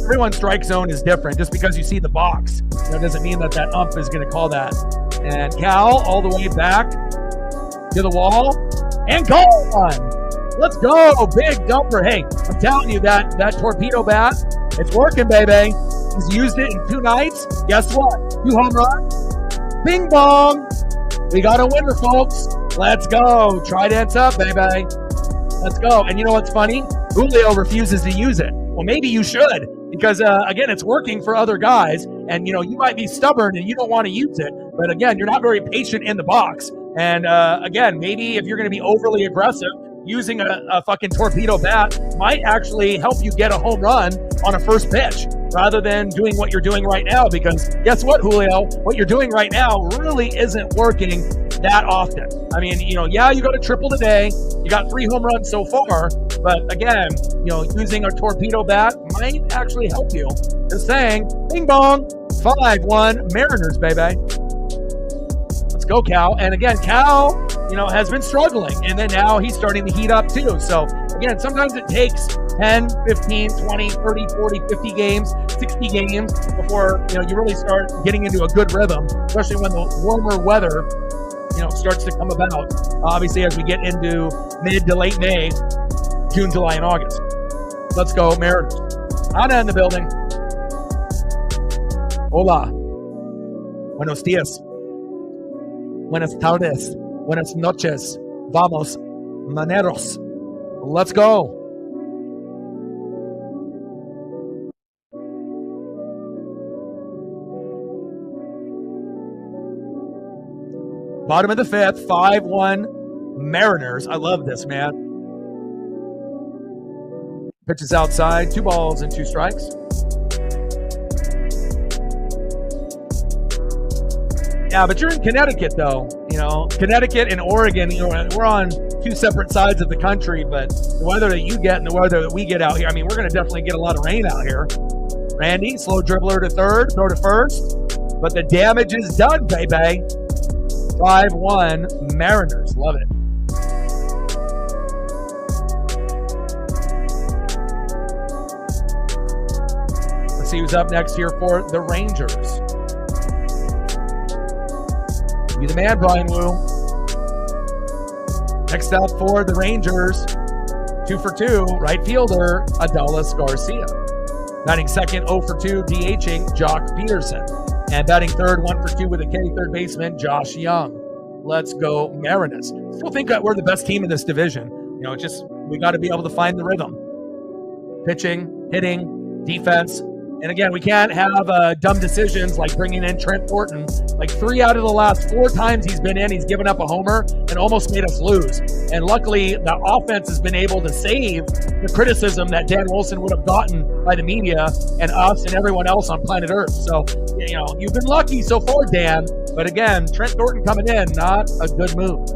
Everyone's strike zone is different. Just because you see the box, doesn't mean that ump is going to call that. And Cal all the way back to the wall and gone. Let's go, big dumper. Hey, I'm telling you that torpedo bat, it's working, baby. He's used it in 2 nights. Guess what? 2 home runs. Bing bong. We got a winner, folks. Let's go. Trident's up, baby. Let's go. And you know what's funny? Julio refuses to use it. Well, maybe you should. Because, again, it's working for other guys, and, you might be stubborn and you don't want to use it. But, again, you're not very patient in the box. And, again, maybe if you're going to be overly aggressive, using a fucking torpedo bat might actually help you get a home run on a first pitch, rather than doing what you're doing right now. Because guess what, Julio? What you're doing right now really isn't working that often. I mean, yeah, you got a triple today. You got 3 home runs so far. But again, using a torpedo bat might actually help you. Just saying, bing bong, 5-1 Mariners, baby. Let's go, Cal. And again, Cal, has been struggling. And then now he's starting to heat up too. So again, sometimes it takes 10, 15, 20, 30, 40, 50 games, 60 games before, you really start getting into a good rhythm, especially when the warmer weather, starts to come about. Obviously, as we get into mid to late May, June, July, and August. Let's go, Mariners. Ana in the building. Hola. Buenos dias. Buenas tardes. Buenas noches. Vamos, maneros. Let's go. Bottom of the 5th, 5-1 Mariners. I love this, man. Pitches outside, 2 balls and 2 strikes. Yeah, but you're in Connecticut, though. Connecticut and Oregon, we're on 2 separate sides of the country, but the weather that you get and the weather that we get out here, I mean, we're going to definitely get a lot of rain out here. Randy, slow dribbler to third, throw to first, but the damage is done, baby. 5-1 Mariners. Love it. Let's see who's up next here for the Rangers. Be the man, Brian Wu. Next up for the Rangers, 2 for 2, right fielder, Adolis Garcia. Batting second, 0 for 2, DHing Jock Peterson. And batting third, 1 for 2 with a K, third baseman, Josh Young. Let's go, Mariners. Still think that we're the best team in this division. We got to be able to find the rhythm. Pitching, hitting, defense. And again, we can't have dumb decisions like bringing in Trent Thornton. Like 3 out of the last 4 times he's been in, he's given up a homer and almost made us lose. And luckily, the offense has been able to save the criticism that Dan Wilson would have gotten by the media and us and everyone else on planet Earth. So, you've been lucky so far, Dan. But again, Trent Thornton coming in, not a good move.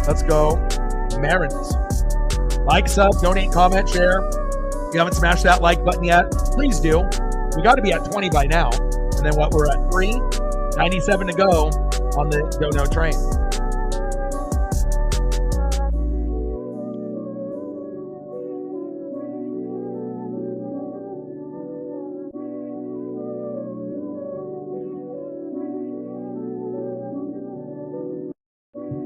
Let's go, Mariners. Like, sub, donate, comment, share. If you haven't smashed that like button yet, please do. We got to be at 20 by now. And then we're at 3:97 to go on the dono train.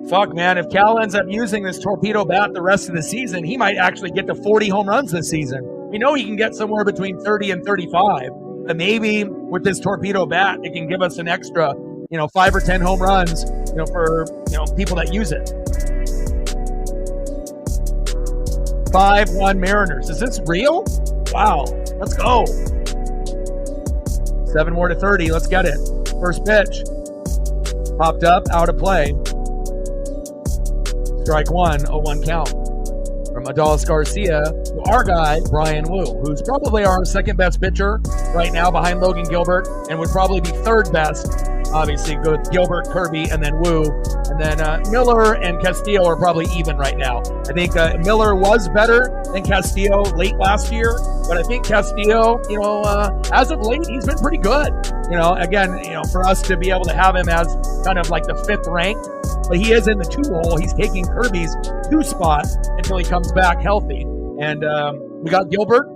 Fuck, man, if Cal ends up using this torpedo bat the rest of the season, he might actually get to 40 home runs this season. We know he can get somewhere between 30 and 35. But maybe with this torpedo bat, it can give us an extra, 5 or 10 home runs, for, people that use it. 5-1 Mariners. Is this real? Wow. Let's go. 7 more to 30. Let's get it. First pitch. Popped up, out of play. Strike 1, 0-1 count. From Adolis Garcia to our guy, Brian Wu, who's probably our second best pitcher right now behind Logan Gilbert and would probably be third best, obviously, with Gilbert, Kirby, and then Wu. And then Miller and Castillo are probably even right now. I think Miller was better than Castillo late last year, but I think Castillo, as of late, he's been pretty good. For us to be able to have him as kind of like the 5th ranked, but he is in the 2 hole. He's taking Kirby's 2 spot until he comes back healthy. And we got Gilbert,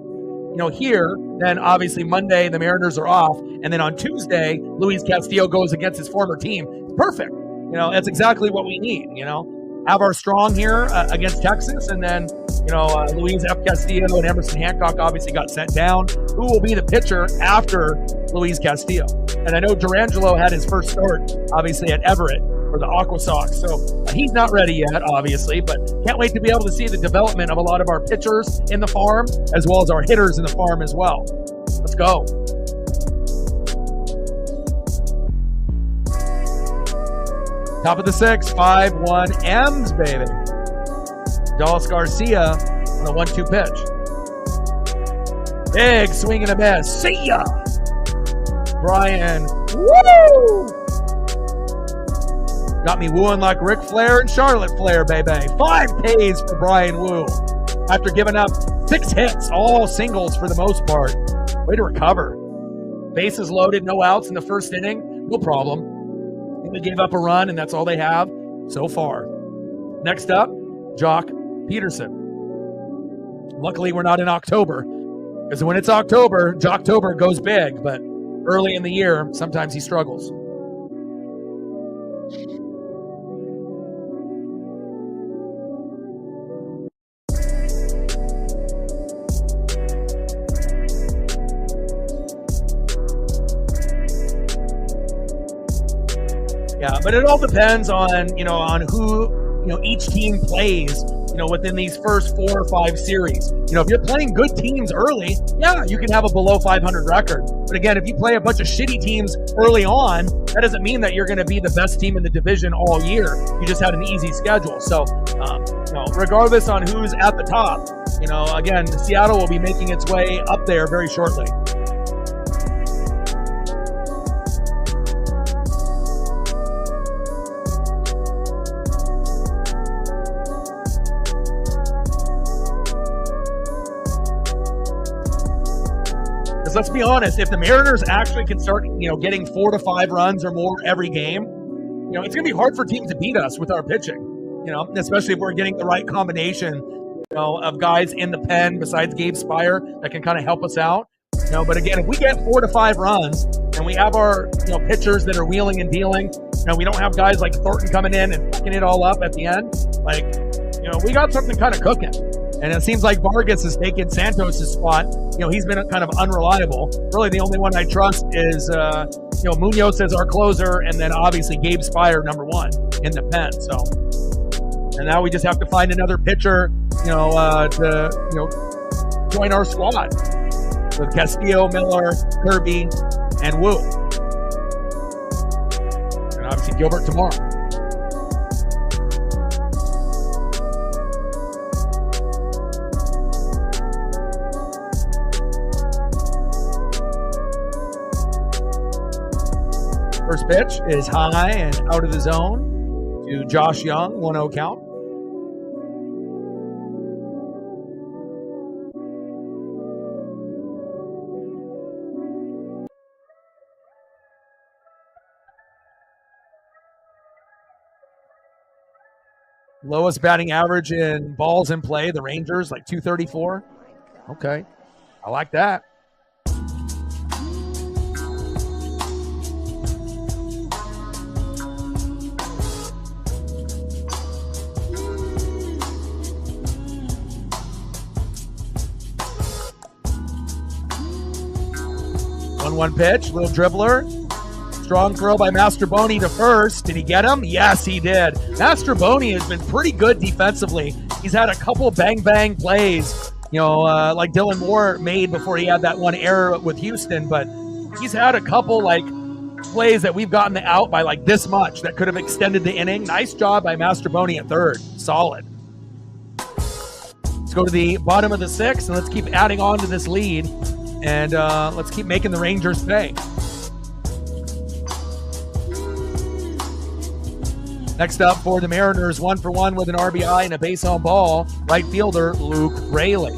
here. Then obviously Monday, the Mariners are off. And then on Tuesday, Luis Castillo goes against his former team. It's perfect. That's exactly what we need, have our strong here against Texas. And then, Luis F. Castillo and Emerson Hancock obviously got sent down. Who will be the pitcher after Luis Castillo? And I know Durangelo had his first start, obviously, at Everett for the Aqua Sox. So he's not ready yet, obviously, but can't wait to be able to see the development of a lot of our pitchers in the farm, as well as our hitters in the farm as well. Let's go. Top of the 6, 5-1 M's, baby. Dallas Garcia on a 1-2 pitch. Big swing and a miss. See ya! Brian, woo! Got me wooing like Ric Flair and Charlotte Flair, baby. 5 Ks for Brian Woo. After giving up 6 hits, all singles for the most part. Way to recover. Bases loaded, no outs in the first inning. No problem. They gave up a run, and that's all they have so far. Next up, Jock Peterson. Luckily, we're not in October, because when it's October, Jocktober goes big, but early in the year, sometimes he struggles. Yeah, but it all depends on, on who, each team plays, within these first 4 or 5 series. If you're playing good teams early, yeah, you can have a below 500 record. But again, if you play a bunch of shitty teams early on, that doesn't mean that you're going to be the best team in the division all year. You just had an easy schedule. So, regardless on who's at the top, again, Seattle will be making its way up there very shortly. Because let's be honest, if the Mariners actually can start, getting 4 to 5 runs or more every game, it's going to be hard for teams to beat us with our pitching, especially if we're getting the right combination, of guys in the pen besides Gabe Spire that can kind of help us out. But again, if we get 4 to 5 runs and we have our, pitchers that are wheeling and dealing, we don't have guys like Thornton coming in and fucking it all up at the end, we got something kind of cooking. And it seems like Vargas has taken Santos' spot. He's been kind of unreliable. Really, the only one I trust is, Munoz as our closer, and then obviously Gabe Spire, number 1 in the pen. So, and now we just have to find another pitcher, to join our squad with Castillo, Miller, Kirby, and Wu, and obviously Gilbert tomorrow. First pitch is high and out of the zone to Josh Young, 1-0 count. Lowest batting average in balls in play, the Rangers, like 234. Okay, I like that. One pitch, little dribbler. Strong throw by Mastroboni to first. Did he get him? Yes, he did. Mastroboni has been pretty good defensively. He's had a couple bang plays, like Dylan Moore made before he had that one error with Houston, but he's had a couple plays that we've gotten out by this much that could have extended the inning. Nice job by Mastroboni at third. Solid. Let's go to the bottom of the 6th and let's keep adding on to this lead. And let's keep making the Rangers pay. Next up for the Mariners, 1-for-1 with an RBI and a base on ball, right fielder Luke Raley.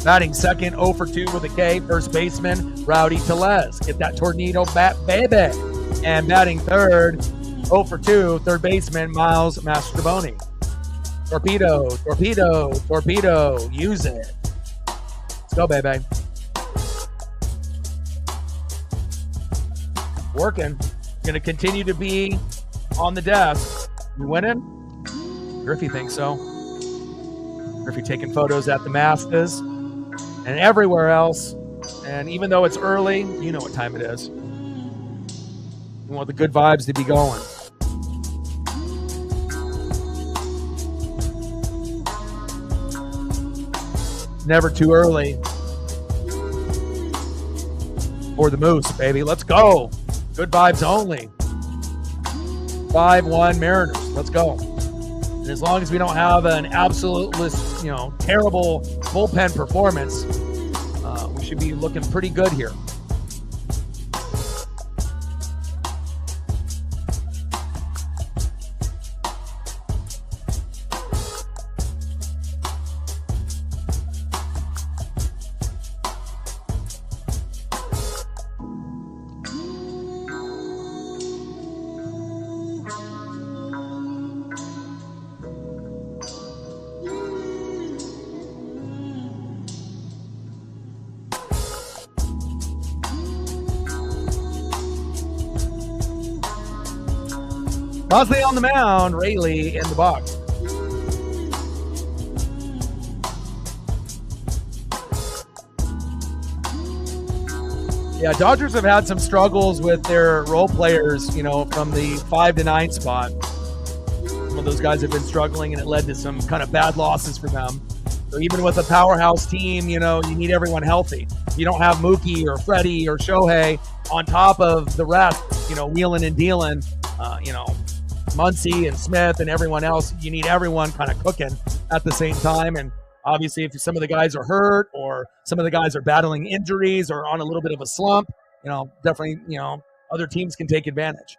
Batting second, 0-for-2 with a K, first baseman Rowdy Tellez. Get that tornado bat, baby. And batting third, 0-for-2, third baseman Miles Mastroboni. Torpedo, use it. Let's go, baby. Working. Going to continue to be on the desk. You winning? Griffey thinks so. Griffey taking photos at the Masters and everywhere else. And even though it's early, you know what time it is. We want the good vibes to be going. Never too early for the Moose, baby. Let's go. Good vibes only. 5-1 Mariners. Let's go. And as long as we don't have an absolute, terrible bullpen performance, we should be looking pretty good here. Bosley on the mound, Rayleigh in the box. Yeah, Dodgers have had some struggles with their role players, from the 5 to 9 spot. Some of those guys have been struggling, and it led to some kind of bad losses for them. So even with a powerhouse team, you need everyone healthy. If you don't have Mookie or Freddie or Shohei on top of the rest, wheeling and dealing, Muncy and Smith and everyone else, you need everyone kind of cooking at the same time. And obviously, if some of the guys are hurt or some of the guys are battling injuries or on a little bit of a slump, definitely, other teams can take advantage.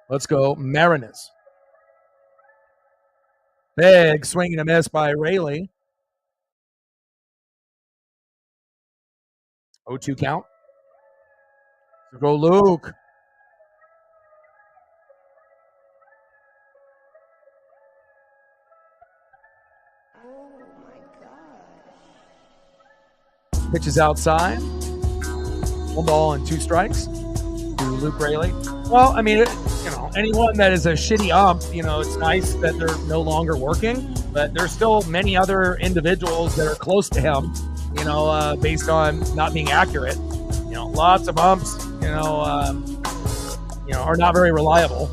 Let's go Mariners. Big swing and a miss by Rayleigh. 0-2 count. So go Luke. Pitches outside. 1 ball and 2 strikes to Luke Rayleigh. Well, I mean, anyone that is a shitty ump, it's nice that they're no longer working, but there's still many other individuals that are close to him, based on not being accurate. Lots of umps, are not very reliable.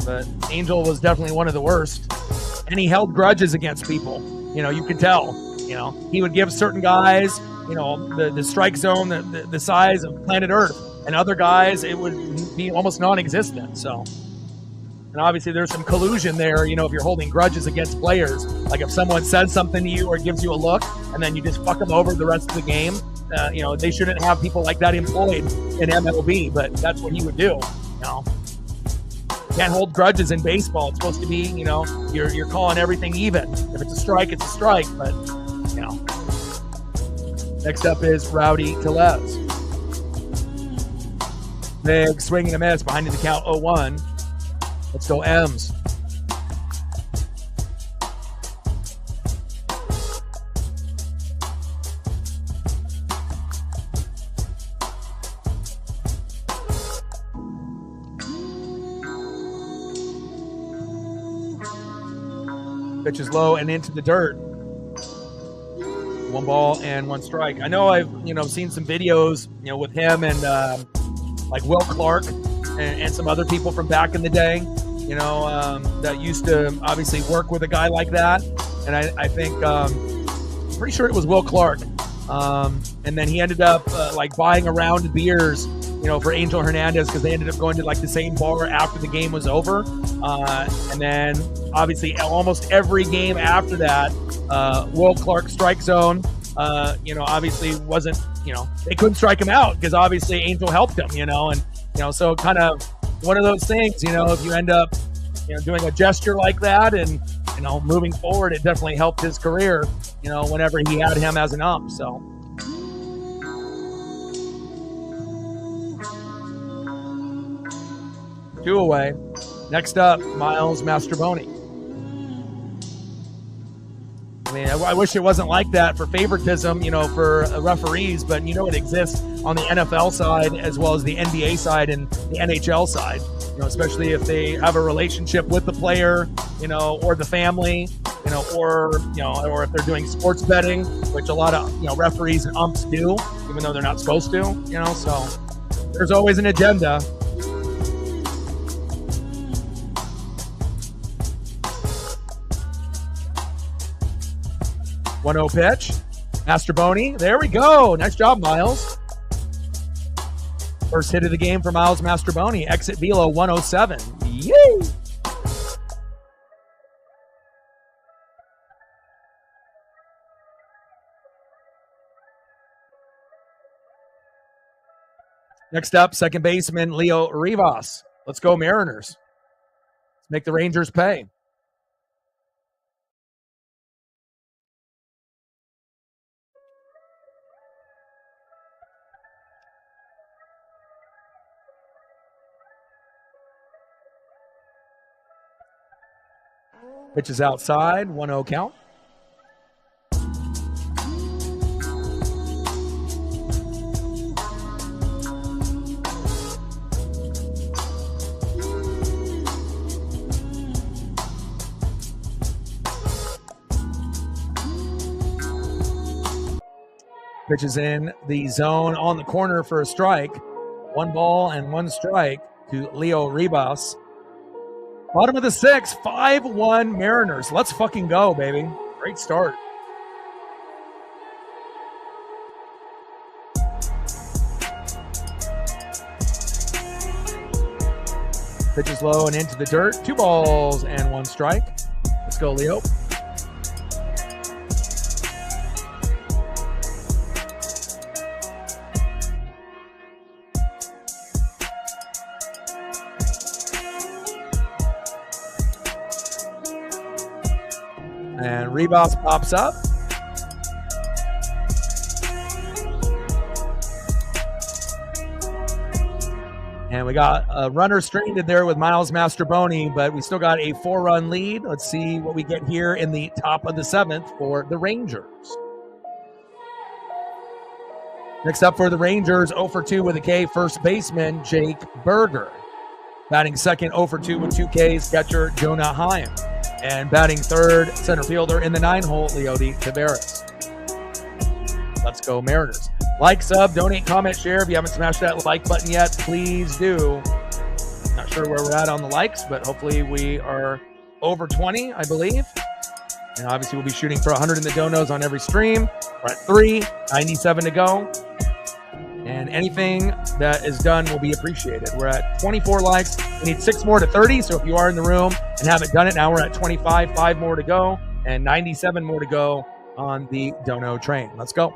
But Angel was definitely one of the worst. And he held grudges against people. You can tell. He would give certain guys, the strike zone, the size of planet Earth, and other guys, it would be almost non-existent. So, and obviously there's some collusion there, if you're holding grudges against players. Like if someone says something to you or gives you a look, and then you just fuck them over the rest of the game, they shouldn't have people like that employed in MLB, but that's what he would do. Can't hold grudges in baseball. It's supposed to be, you're calling everything even. If it's a strike, it's a strike, but Next up is Rowdy Tellez. Big swing and a miss behind the count 0-1. Let's go M's. Pitch is low and into the dirt. 1 ball and 1 strike. I know I've seen some videos with him and like Will Clark and some other people from back in the day that used to obviously work with a guy like that. And I think pretty sure it was Will Clark. And then he ended up buying a round of beers for Angel Hernandez because they ended up going to the same bar after the game was over. And then obviously almost every game after that, Will Clark strike zone, obviously wasn't, they couldn't strike him out because obviously Angel helped him, and, so kind of one of those things, if you end up, doing a gesture like that and, moving forward, it definitely helped his career, whenever he had him as an ump. So. Two away. Next up, Miles Mastrobuoni. I mean, I wish it wasn't like that for favoritism, for referees, but it exists on the NFL side as well as the NBA side and the NHL side, especially if they have a relationship with the player, or the family, or if they're doing sports betting, which a lot of, referees and umps do, even though they're not supposed to, so there's always an agenda. 1-0 pitch. Mastrobuoni. There we go. Nice job, Miles. First hit of the game for Miles Mastrobuoni. Exit velo 107. Yay! Next up, second baseman Leo Rivas. Let's go Mariners. Let's make the Rangers pay. Pitches outside, 1-0 count. Pitches in the zone on the corner for a strike. 1 ball and 1 strike to Leo Rivas. Bottom of the 6th, 5-1 Mariners. Let's fucking go, baby. Great start. Pitches low and into the dirt. 2 balls and 1 strike. Let's go, Leo. And Rivas pops up. And we got a runner stranded there with Miles Mastrobuoni, but we still got a 4-run lead. Let's see what we get here in the top of the 7th for the Rangers. Next up for the Rangers, 0 for 2 with a K, first baseman Jake Berger. Batting second, 0 for 2 with 2 Ks, catcher Jonah Heim. And batting third, center fielder in the 9-hole, Leody Taveras. Let's go Mariners. Like, sub, donate, comment, share. If you haven't smashed that like button yet, please do. Not sure where we're at on the likes, but hopefully we are over 20, I believe. And obviously we'll be shooting for 100 in the donos on every stream. We're at 3, 97 to go. And anything that is done will be appreciated. We're at 24 likes. We need 6 more to 30. So if you are in the room and haven't done it, now we're at 25, 5 more to go, and 97 more to go on the dono train. Let's go.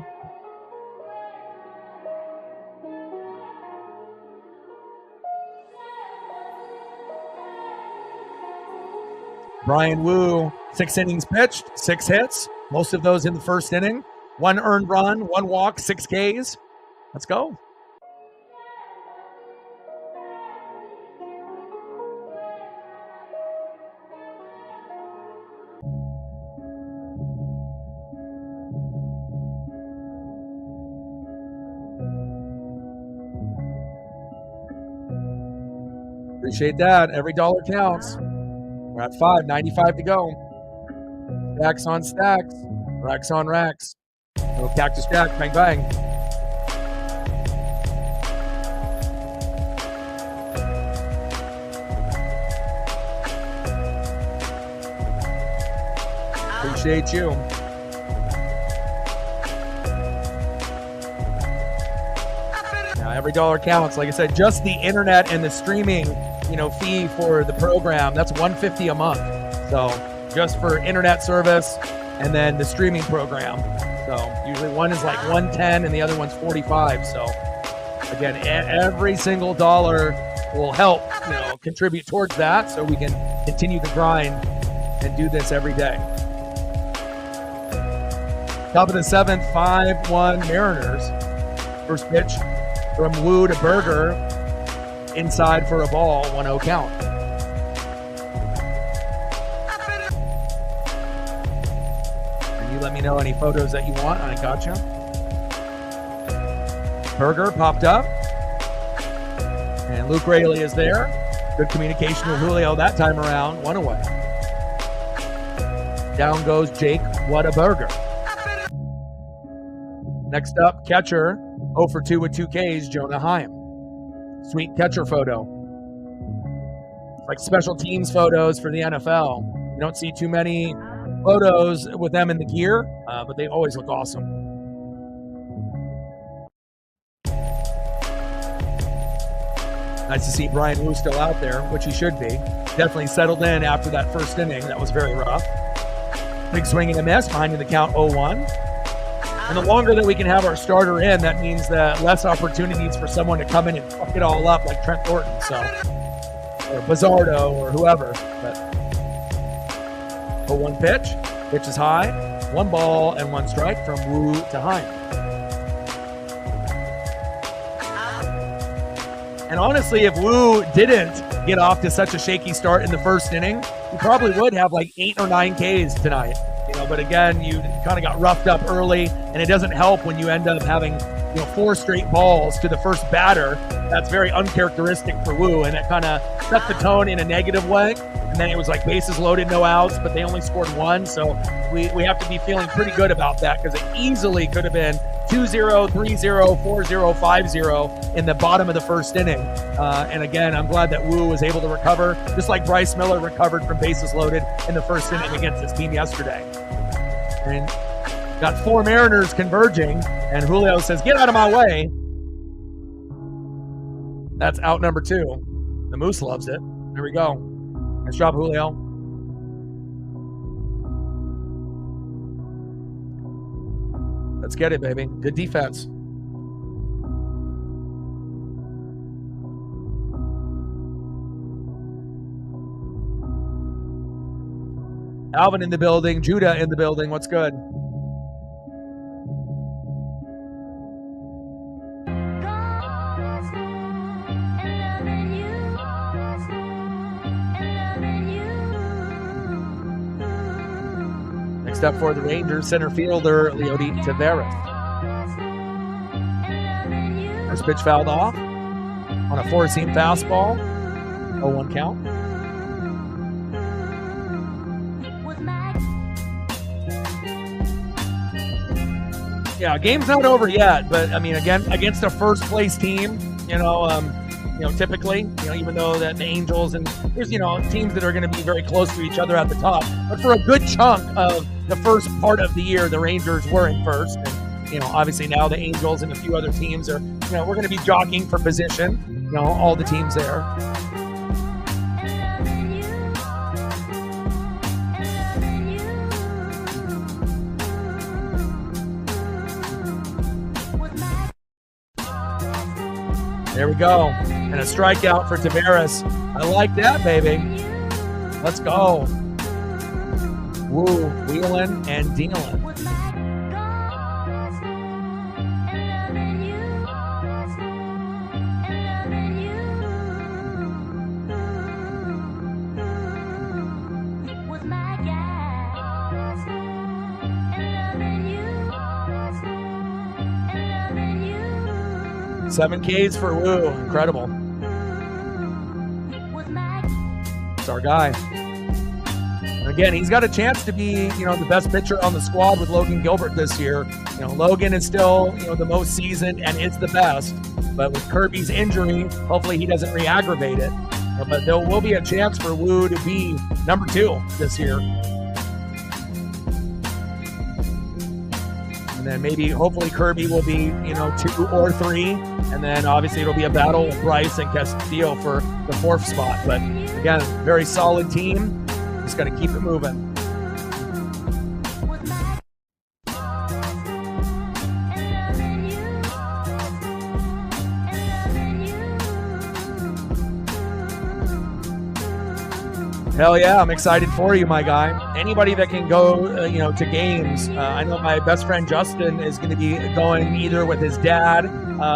Brian Wu, 6 innings pitched, 6 hits, most of those in the first inning. 1 earned run, 1 walk, 6 Ks. Let's go. Appreciate that. Every dollar counts. We're at 5, 95 to go. Stacks on stacks, racks on racks. No Cactus Jack, bang, bang. Appreciate you. Now, every dollar counts. Like I said, just the internet and the streaming, fee for the program, that's $150 a month. So just for internet service and then the streaming program. So usually one is like $110 and the other one's $45. So again, every single dollar will help, contribute towards that so we can continue the grind and do this every day. Top of the 7th, 5-1 Mariners. First pitch from Wu to Berger. Inside for a ball, 1-0 count. And you let me know any photos that you want. I got you. Berger popped up. And Luke Raley is there. Good communication with Julio that time around. 1 away. Down goes Jake Whataburger. Next up, catcher, 0 for 2 with 2 Ks, Jonah Heim. Sweet catcher photo. It's like special teams photos for the NFL. You don't see too many photos with them in the gear, but they always look awesome. Nice to see Brian Wu still out there, which he should be. Definitely settled in after that first inning. That was very rough. Big swing and a miss, behind in the count 0-1. And the longer that we can have our starter in, that means that less opportunities for someone to come in and fuck it all up like Trent Thornton, so, or Bizzardo or whoever. But 0-1 pitch. Pitch is high. 1 ball and 1 strike from Wu to Hine. And honestly, if Wu didn't get off to such a shaky start in the first inning, he probably would have like 8 or 9 Ks tonight. But again, you kind of got roughed up early, and it doesn't help when you end up having 4 straight balls to the first batter. That's very uncharacteristic for Wu, and it kind of set the tone in a negative way. And then it was like bases loaded, no outs, but they only scored 1. So we have to be feeling pretty good about that, because it easily could have been 2-0, 3-0, 4-0, 5-0 in the bottom of the first inning. And again, I'm glad that Wu was able to recover, just like Bryce Miller recovered from bases loaded in the first inning against his team yesterday. And got 4 Mariners converging, and Julio says, "Get out of my way." That's out number 2. The Moose loves it. There we go. Nice job, Julio. Let's get it, baby. Good defense. Alvin in the building. Judah in the building. What's good? Next up for the Rangers, center fielder Leody Taveras. First pitch fouled off on a 4-seam fastball. 0-1 count. Yeah, game's not over yet, but I mean, again, against a first-place team, typically, even though that the Angels and there's, teams that are going to be very close to each other at the top, but for a good chunk of the first part of the year, the Rangers were in first, and obviously now the Angels and a few other teams are, we're going to be jockeying for position, all the teams there. There we go. And a strikeout for Taveras. I like that, baby. Let's go. Woo, wheeling and dealing. Seven Ks for Wu. Incredible. It's our guy. And again, he's got a chance to be, the best pitcher on the squad with Logan Gilbert this year. Logan is still, the most seasoned and is the best. But with Kirby's injury, hopefully he doesn't re-aggravate it. But there will be a chance for Wu to be number 2 this year. And then hopefully Kirby will be, 2 or 3. And then obviously it'll be a battle with Bryce and Castillo for the 4th spot. But again, very solid team. Just got to keep it moving. Hell yeah, I'm excited for you, my guy. Anybody that can go, to games. I know my best friend Justin is going to be going either with his dad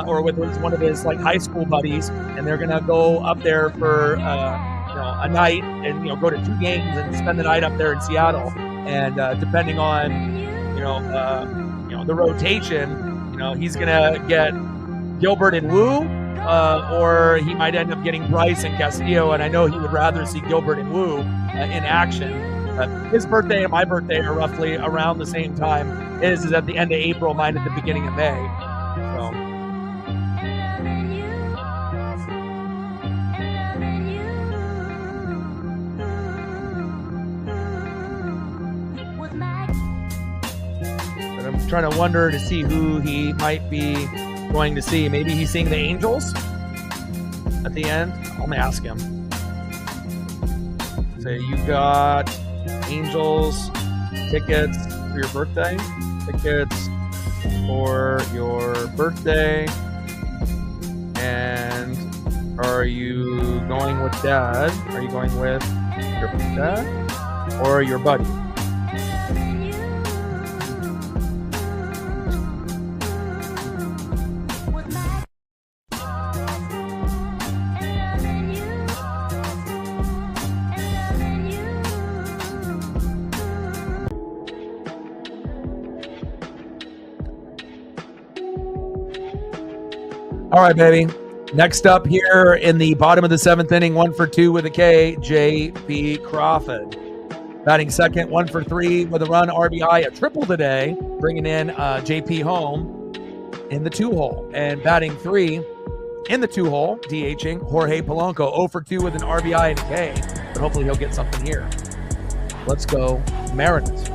or with one of his high school buddies, and they're going to go up there for a night and go to 2 games and spend the night up there in Seattle. And depending on the rotation, he's going to get Gilbert and Wu. Or he might end up getting Bryce and Castillo, and I know he would rather see Gilbert and Wu in action. His birthday and my birthday are roughly around the same time. His is at the end of April, mine at the beginning of May. So. But I'm trying to wonder to see who he might be going to see. Maybe he's seeing the Angels. at the end? I'm going to ask him. So you got Angels tickets for your birthday? Tickets for your birthday. And are you going with Dad? Are you going with your dad or your buddy? All right, baby. Next up here in the bottom of the 7th inning, 1 for 2 with a K, J.P. Crawford. Batting second, 1 for 3 with a run, RBI, a triple today, bringing in J.P. home in the 2-hole. And batting 3 in the 2-hole, DHing Jorge Polanco, 0 for 2 with an RBI and a K. But hopefully he'll get something here. Let's go Mariners.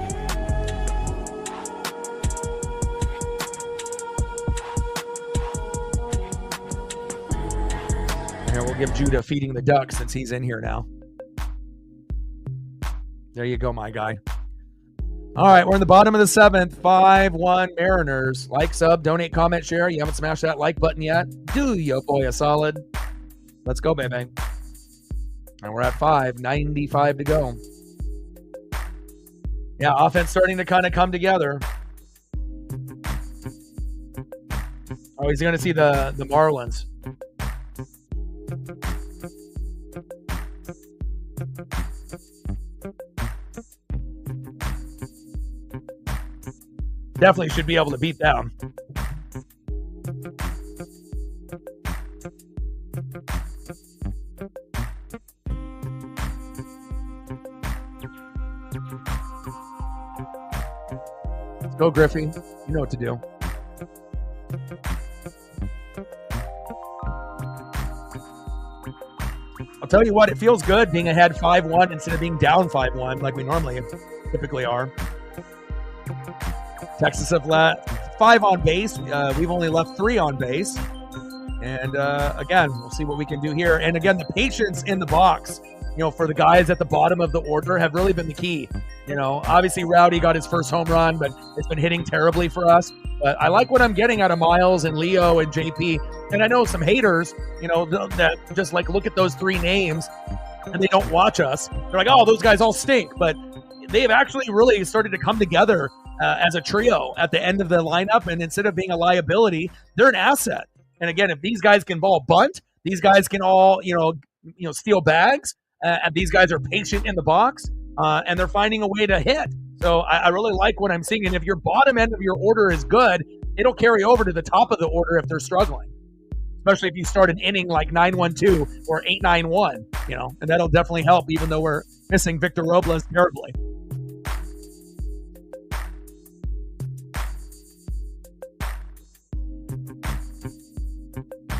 We'll give Judah feeding the duck since he's in here now. There you go, my guy. All right, we're in the bottom of the 7th. 5-1 Mariners. Like, sub, donate, comment, share. You haven't smashed that like button yet? Do your boy a solid. Let's go, baby. And we're at 5. 95 to go. Yeah, offense starting to kind of come together. Oh, he's going to see the Marlins. Definitely should be able to beat them. Let's go, Griffey. You know what to do. I'll tell you what, it feels good being ahead 5-1 instead of being down 5-1 like we normally typically are. Texas have left 5 on base. We've only left 3 on base. And again, we'll see what we can do here. And again, the patience in the box, for the guys at the bottom of the order have really been the key. Obviously Rowdy got his first home run, but it's been hitting terribly for us. But I like what I'm getting out of Miles and Leo and JP. And I know some haters, that just like look at those 3 names and they don't watch us. They're like, oh, those guys all stink. But they've actually really started to come together as a trio at the end of the lineup, and instead of being a liability, they're an asset. And again, if these guys can ball bunt, these guys can all steal bags, and these guys are patient in the box, and they're finding a way to hit. So I really like what I'm seeing. And if your bottom end of your order is good, it'll carry over to the top of the order if they're struggling. Especially if you start an inning like 9-1-2 or 8-9-1, and that'll definitely help, even though we're missing Victor Robles terribly.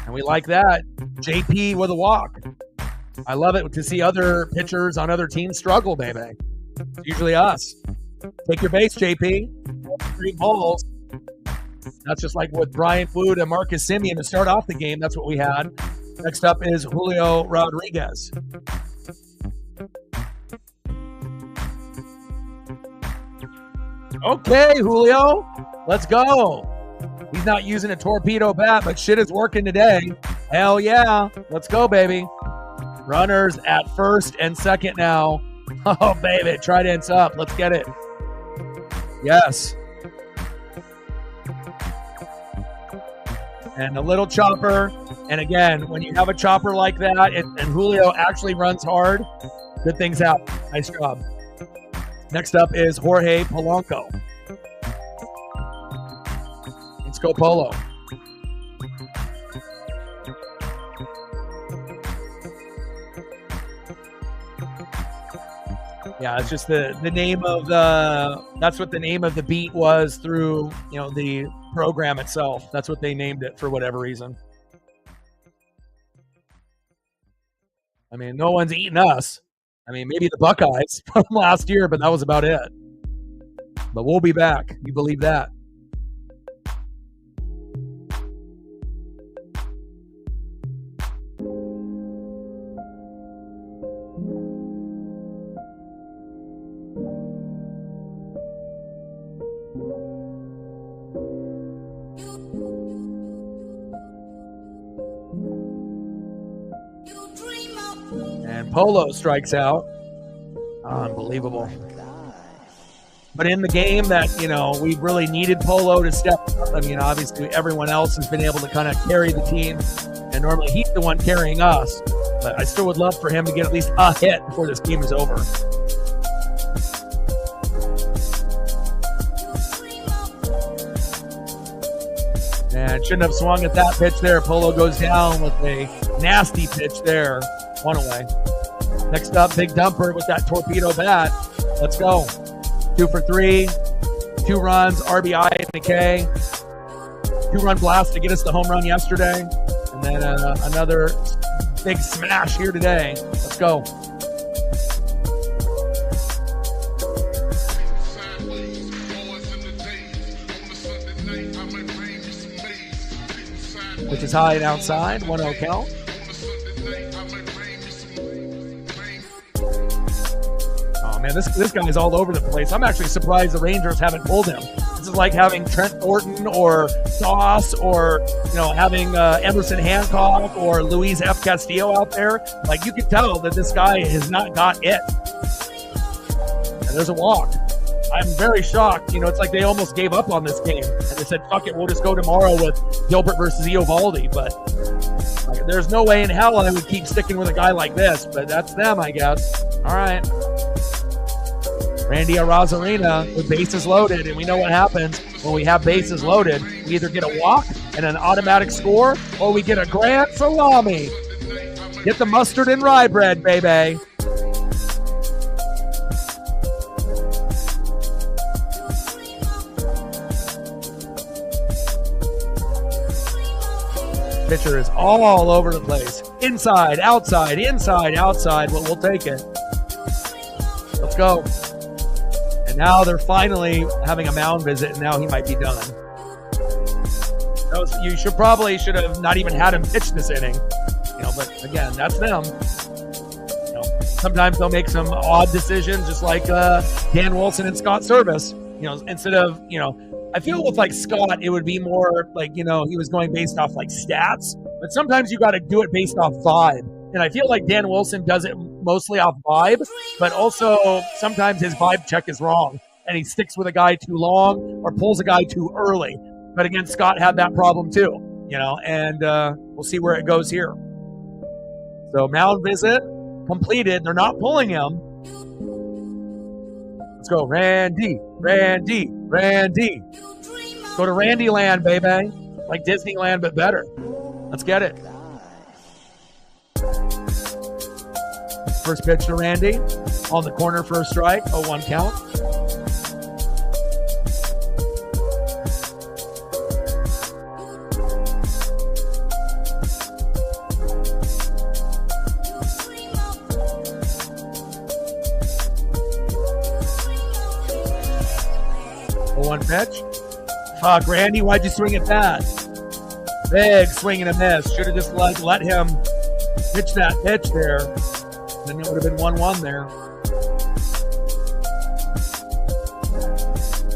And we like that. JP with a walk. I love it to see other pitchers on other teams struggle, baby. It's usually us. Take your base, JP. 3 balls. That's just like with Brian Wood and Marcus Semien to start off the game. That's what we had. Next up is Julio Rodriguez. Okay, Julio. Let's go. He's not using a torpedo bat, but shit is working today. Hell yeah. Let's go, baby. Runners at first and second now. Oh, baby. Trident's up. Let's get it. Yes. And a little chopper. And again, when you have a chopper like that and Julio actually runs hard, good things happen. Nice job. Next up is Jorge Polanco. Let's go Polo. Yeah, it's just the name of that's what the name of the beat was through, the program itself. That's what they named it for whatever reason. I mean, no one's eating us. I mean, maybe the Buckeyes from last year, but that was about it. But we'll be back. You believe that? And Polo strikes out. Unbelievable. But in the game that, we really needed Polo to step up. I mean, obviously everyone else has been able to kind of carry the team. And normally he's the one carrying us. But I still would love for him to get at least a hit before this game is over. And shouldn't have swung at that pitch there. Polo goes down with a nasty pitch there. One away. Next up, Big Dumper with that torpedo bat. Let's go. 2 for 3. 2 runs, RBI and a K. 2-run blast to get us the home run yesterday. And then another big smash here today. Let's go. Which is high and outside. 1-0 count. Oh, man, this guy is all over the place. I'm actually surprised the Rangers haven't pulled him. This is like having Trent Thornton or Sauce or, having Emerson Hancock or Luis F. Castillo out there. Like, you can tell that this guy has not got it. And there's a walk. I'm very shocked. It's like they almost gave up on this game. And they said, fuck it, we'll just go tomorrow with Gilbert versus Eovaldi. But there's no way in hell I would keep sticking with a guy like this. But that's them, I guess. All right. Randy Arozarena with bases loaded. And we know what happens when we have bases loaded. We either get a walk and an automatic score, or we get a grand salami. Get the mustard and rye bread, baby. Pitcher is all over the place. Inside, outside, inside, outside. Well, we'll take it. Let's go. And now they're finally having a mound visit, and now he might be done. You should have not even had him pitch this inning. But again, that's them. Sometimes they'll make some odd decisions, just like Dan Wilson and Scott Service. Instead of, I feel with like Scott, it would be more like, he was going based off like stats, but sometimes you got to do it based off vibe. And I feel like Dan Wilson does it mostly off vibe, but also sometimes his vibe check is wrong and he sticks with a guy too long or pulls a guy too early. But again, Scott had that problem too, and we'll see where it goes here. So mound visit completed. They're not pulling him. Let's go, Randy. Go to Randy Land, baby. Like Disneyland, but better. Let's get it. First pitch to Randy. On the corner for a strike. 0-1 count. One pitch. Fuck, Randy, why'd you swing at that? Big swing and a miss. Should have just let him pitch that pitch there. Then it would have been 1-1 there.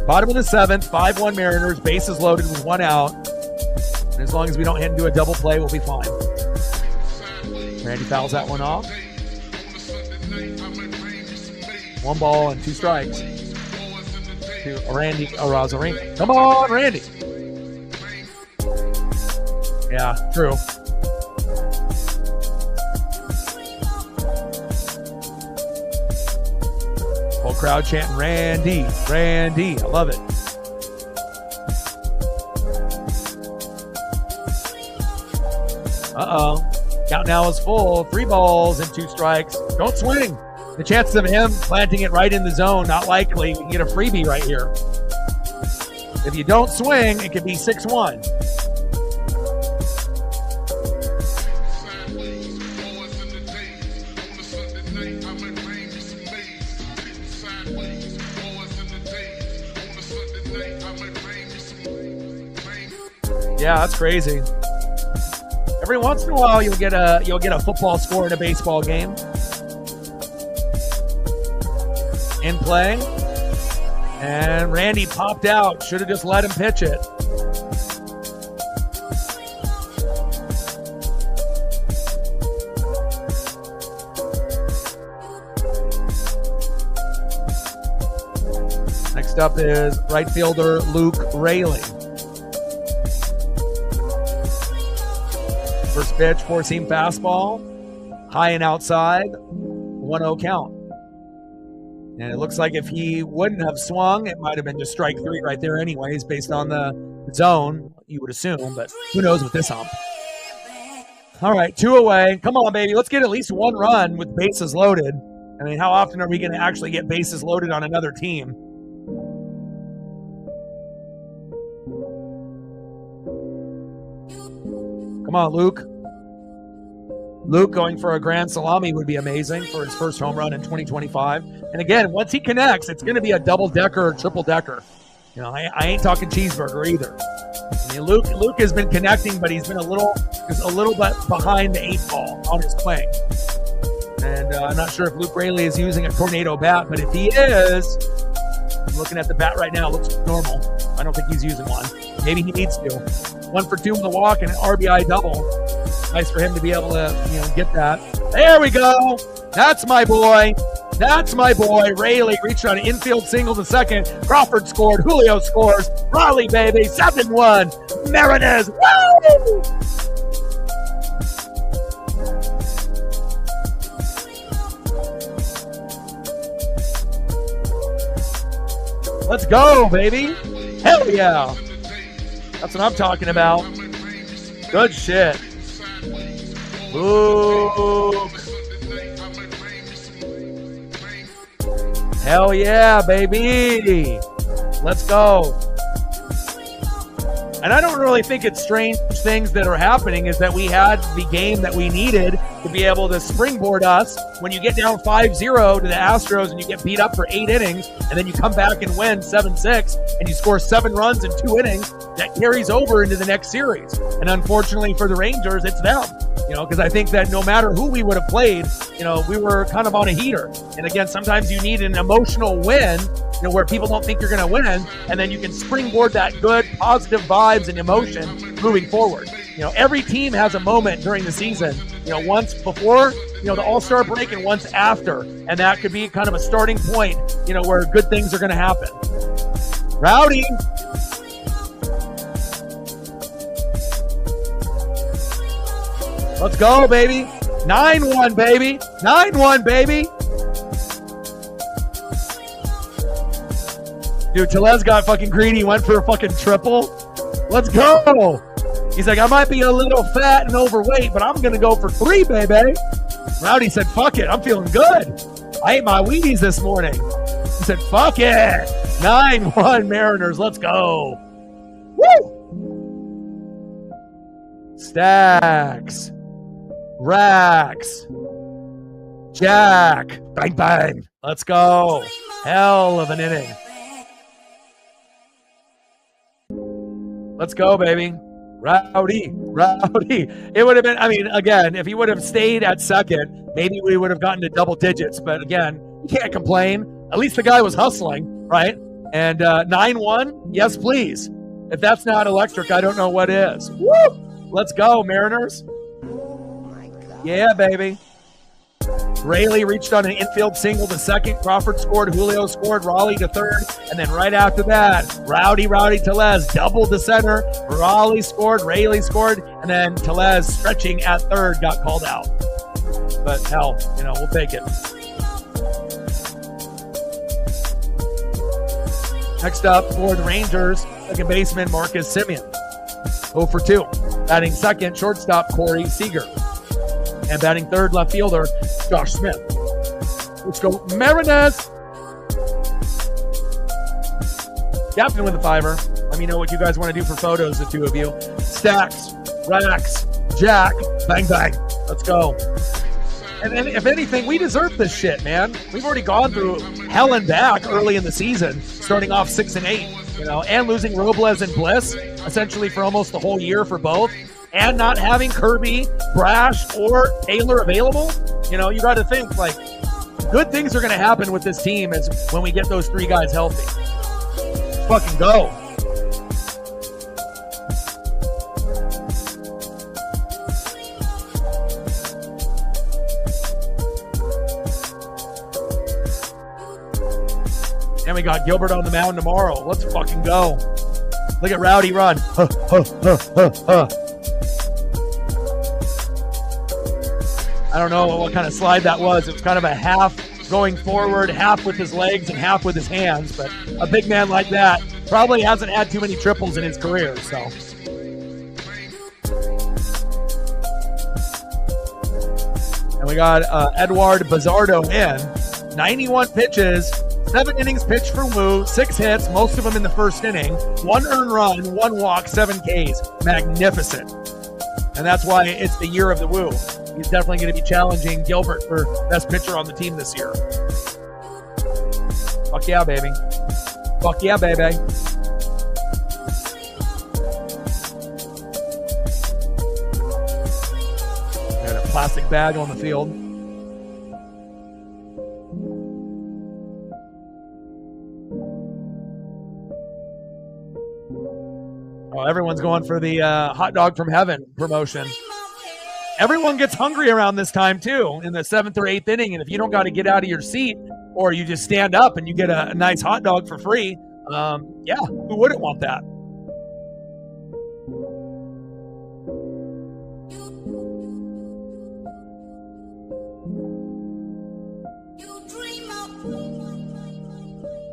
Bottom of the 7th, 5-1 Mariners. Bases loaded with 1 out. And as long as we don't hit into a double play, we'll be fine. Randy fouls that one off. 1 ball and 2 strikes. To Randy Arozarena. Come on, Randy. Yeah, true. Whole crowd chanting, Randy, Randy. I love it. Uh-oh. Count now is full. 3 balls and 2 strikes. Don't swing. The chances of him planting it right in the zone, not likely. We can get a freebie right here. If you don't swing, it could be 6-1. Yeah, that's crazy. Every once in a while, you'll get a football score in a baseball game. In play, and Randy popped out. Should have just let him pitch it. Next up is right fielder Luke Raley. First pitch, four-seam fastball, high and outside, 1-0 count. And it looks like if he wouldn't have swung, it might have been just strike three right there anyways, based on the zone, you would assume, but who knows with this hump. All right, 2 away. Come on, baby. Let's get at least 1 run with bases loaded. I mean, how often are we going to actually get bases loaded on another team? Come on, Luke. Luke going for a grand salami would be amazing for his first home run in 2025. And again, once he connects, it's going to be a double-decker or triple-decker. You know, I ain't talking cheeseburger either. I mean, Luke has been connecting, but he's been a little bit behind the 8 ball on his swing. And I'm not sure if Luke Raley is using a tornado bat, but if he is, I'm looking at the bat right now, it looks normal. I don't think he's using one. Maybe he needs to. 1 for 2 in the walk and an RBI double. Nice for him to be able to, get that. There we go. That's my boy. That's my boy. Raley reached on an infield single to second. Crawford scored. Julio scores. Raleigh, baby. 7-1. Mariners. Woo! Let's go, baby. Hell yeah. That's what I'm talking about. Good shit. Luke. Hell yeah, baby. Let's go. And I don't really think it's strange things that are happening is that we had the game that we needed to be able to springboard us when you get down 5-0 to the Astros and you get beat up for 8 innings and then you come back and win 7-6 and you score 7 runs in 2 innings. That carries over into the next series. And unfortunately for the Rangers, it's them. Because I think that no matter who we would have played, we were kind of on a heater. And again, sometimes you need an emotional win, where people don't think you're going to win, and then you can springboard that good, positive vibes and emotion moving forward. Every team has a moment during the season, once before, the All-Star break and once after. And that could be kind of a starting point, where good things are going to happen. Rowdy. Let's go, baby. 9-1, baby. 9-1, baby. Dude, Tellez got fucking greedy. Went for a fucking triple. Let's go. He's like, I might be a little fat and overweight, but I'm going to go for 3, baby. Rowdy said, fuck it. I'm feeling good. I ate my Wheaties this morning. He said, fuck it. 9-1 Mariners. Let's go. Woo. Stacks. Racks. Jack. Bang, bang. Let's go. Hell of an inning. Let's go, baby. Rowdy. It would have been, again, if he would have stayed at second, maybe we would have gotten to double digits. But again, you can't complain. At least the guy was hustling, right? And 9-1, yes, please. If that's not electric, I don't know what is. Woo! Let's go, Mariners. Yeah, baby. Raley reached on an infield single to second. Crawford scored. Julio scored. Raleigh to third. And then right after that, Rowdy Tellez doubled to center. Raleigh scored. Raley scored. And then Tellez stretching at third got called out. But hell, we'll take it. Next up for the Rangers, second baseman Marcus Semien. 0 for 2. Batting second, shortstop Corey Seager. And batting third, left fielder, Josh Smith. Let's go, Mariners. Captain with the 5er. Let me know what you guys want to do for photos, the 2 of you. Stacks, racks, Jack, bang, bang. Let's go. And if anything, we deserve this shit, man. We've already gone through hell and back early in the season, starting off 6-8, and losing Robles and Bliss, essentially for almost the whole year for both. And not having Kirby, Brash, or Taylor available, you got to think, good things are going to happen with this team is when we get those 3 guys healthy. Let's fucking go. And we got Gilbert on the mound tomorrow. Let's fucking go. Look at Rowdy run. I don't know what kind of slide that was. It was kind of a half going forward, half with his legs and half with his hands. But a big man like that probably hasn't had too many triples in his career. So. And we got Eduard Bazardo in. 91 pitches, 7 innings pitched for Wu, 6 hits, most of them in the first inning, 1 earned run, 1 walk, 7 Ks. Magnificent. And that's why it's the year of the Wu. He's definitely going to be challenging Gilbert for best pitcher on the team this year. Fuck yeah, baby. Fuck yeah, baby. Got a plastic bag on the field. Oh, everyone's going for the hot dog from heaven promotion. Everyone gets hungry around this time, too, in the 7th or 8th inning. And if you don't got to get out of your seat or you just stand up and you get a nice hot dog for free, yeah, who wouldn't want that?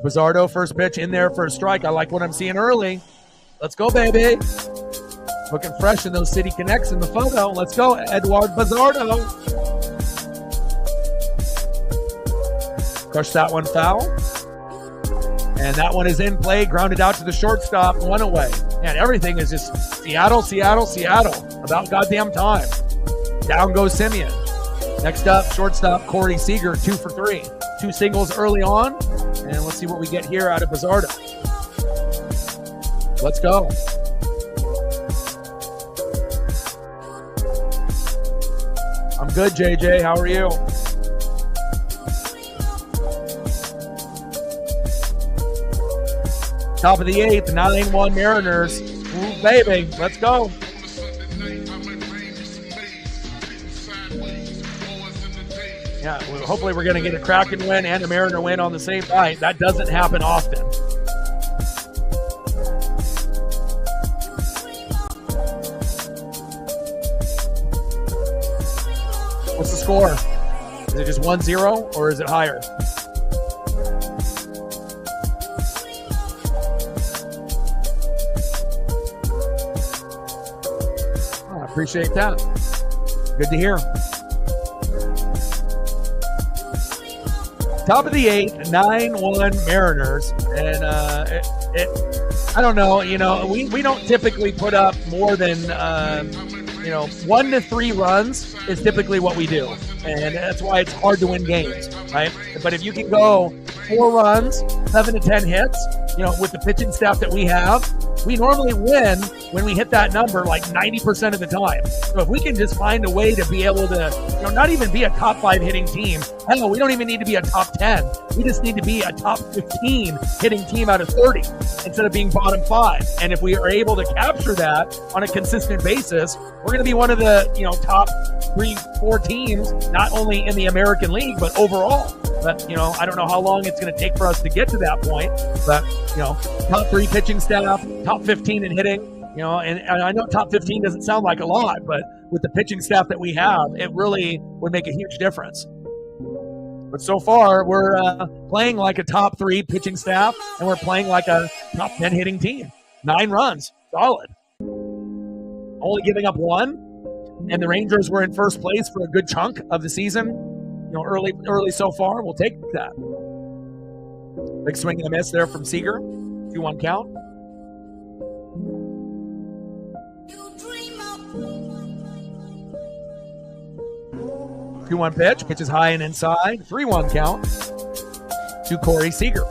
Bazardo, first pitch in there for a strike. I like what I'm seeing early. Let's go, baby. Looking fresh in those City Connects in the photo. Let's go, Eduard Bazardo. Crushed that one foul. And that one is in play, grounded out to the shortstop, 1 away. Man, everything is just Seattle, Seattle, Seattle. About goddamn time. Down goes Simeon. Next up, shortstop Corey Seager, 2 for 3. 2 singles early on. And let's see what we get here out of Bazardo. Let's go. I'm good, JJ. How are you? Top of the 8th, 9-1 Mariners. Ooh, baby. Let's go. Yeah, well, hopefully we're going to get a Kraken win and a Mariner win on the same night. That doesn't happen often. What's the score? Is it just 1-0 or is it higher? Oh, I appreciate that. Good to hear. Top of the 8th, 9-1 Mariners. And I don't know, we don't typically put up more than 1 to 3 runs is typically what we do. And that's why it's hard to win games, right? But if you can go 4 runs, 7 to 10 hits, with the pitching staff that we have, we normally win when we hit that number like 90% of the time. So if we can just find a way to be able to, not even be a top 5 hitting team. Hell, we don't even need to be a top 10. We just need to be a top 15 hitting team out of 30 instead of being bottom 5. And if we are able to capture that on a consistent basis, we're going to be one of the, top 3-4 teams, not only in the American League, but overall. But, I don't know how long it's going to take for us to get to that point. But, top 3 pitching staff, top 15 in hitting, and I know top 15 doesn't sound like a lot, but with the pitching staff that we have, it really would make a huge difference. But so far, we're playing like a top 3 pitching staff, and we're playing like a top 10 hitting team. 9 runs, solid. Only giving up 1, and the Rangers were in first place for a good chunk of the season. Early so far. We'll take that. Big swing and a miss there from Seager. 2-1 count. Two 2-1 pitch. Pitch is high and inside. 3-1 count to Corey Seager.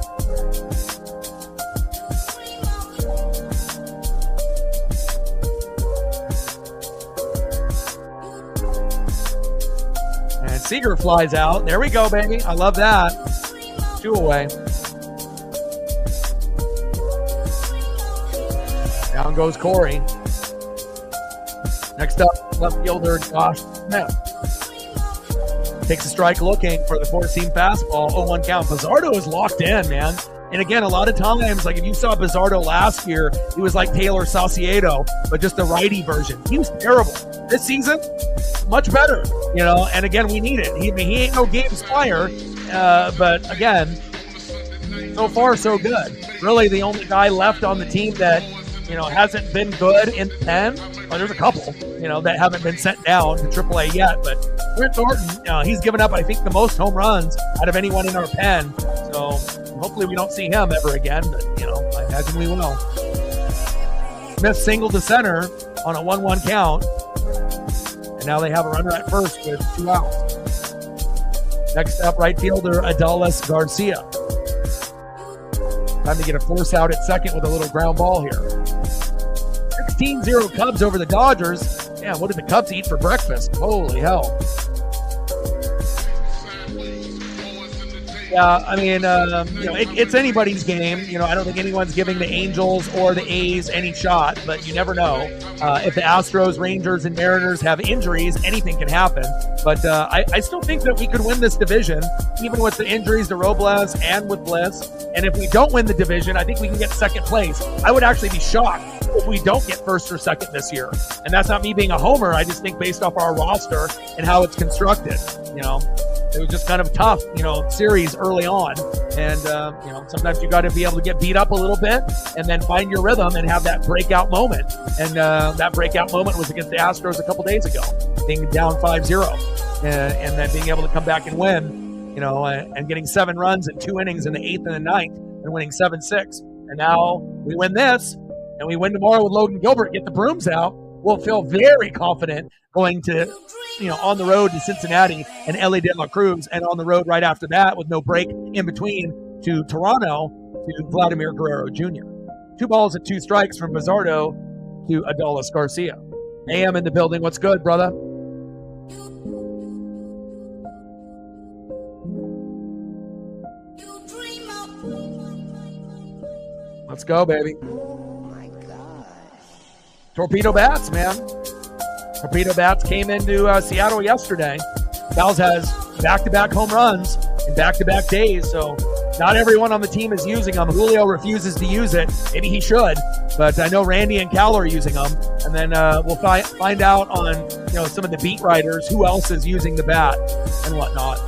And Seager flies out. There we go, baby. I love that. 2 away. Down goes Corey. Next up, left fielder Josh Smith. Takes a strike looking for the four-seam fastball. 0-1 count. Bazardo is locked in, man. And again, a lot of times, like if you saw Bizzardo last year, he was like Taylor Saucedo, but just the righty version. He was terrible. This season, much better, you know, and again, we need it. He ain't no games player, but again, so far, so good. Really, the only guy left on the team that, you know, hasn't been good in pen. Well, there's a couple, you know, that haven't been sent down to AAA yet, but Brent Thornton, he's given up, I think, the most home runs out of anyone in our pen. So hopefully we don't see him ever again, but, you know, I imagine we will. Smith singled to center on a 1-1 count, and now they have a runner at first with 2 outs. Next up, right fielder Adolis Garcia. Time to get a force out at second with a little ground ball here. 16-0 Cubs over the Dodgers. Man, what did the Cubs eat for breakfast? Holy hell. Yeah, I mean, you know, it's anybody's game. You know, I don't think anyone's giving the Angels or the A's any shot, but you never know. If the Astros, Rangers, and Mariners have injuries, anything can happen. But I still think that we could win this division, even with the injuries to Robles and with Bliss. And if we don't win the division, I think we can get second place. I would actually be shocked if we don't get first or second this year. And that's not me being a homer. I just think based off our roster and how it's constructed, you know. It was just kind of tough, you know, series early on. And, you know, sometimes you got to be able to get beat up a little bit and then find your rhythm and have that breakout moment. And that breakout moment was against the Astros a couple days ago, being down 5-0 and then being able to come back and win, you know, and getting 7 runs in 2 innings in the 8th and the 9th and winning 7-6. And now we win this and we win tomorrow with Logan Gilbert, get the brooms out. We'll feel very confident going to, you know, on the road to Cincinnati and Ellie De La Cruz, and on the road right after that with no break in between to Toronto to Vladimir Guerrero Jr. 2 balls and 2 strikes from Bizzardo to Adolis Garcia. AM in the building. What's good, brother? Let's go, baby. Torpedo Bats, man. Torpedo Bats came into Seattle yesterday. Bowles has back-to-back home runs in back-to-back days, so not everyone on the team is using them. Julio refuses to use it. Maybe he should, but I know Randy and Cal are using them. And then we'll find out on, you know, some of the beat writers who else is using the bat and whatnot.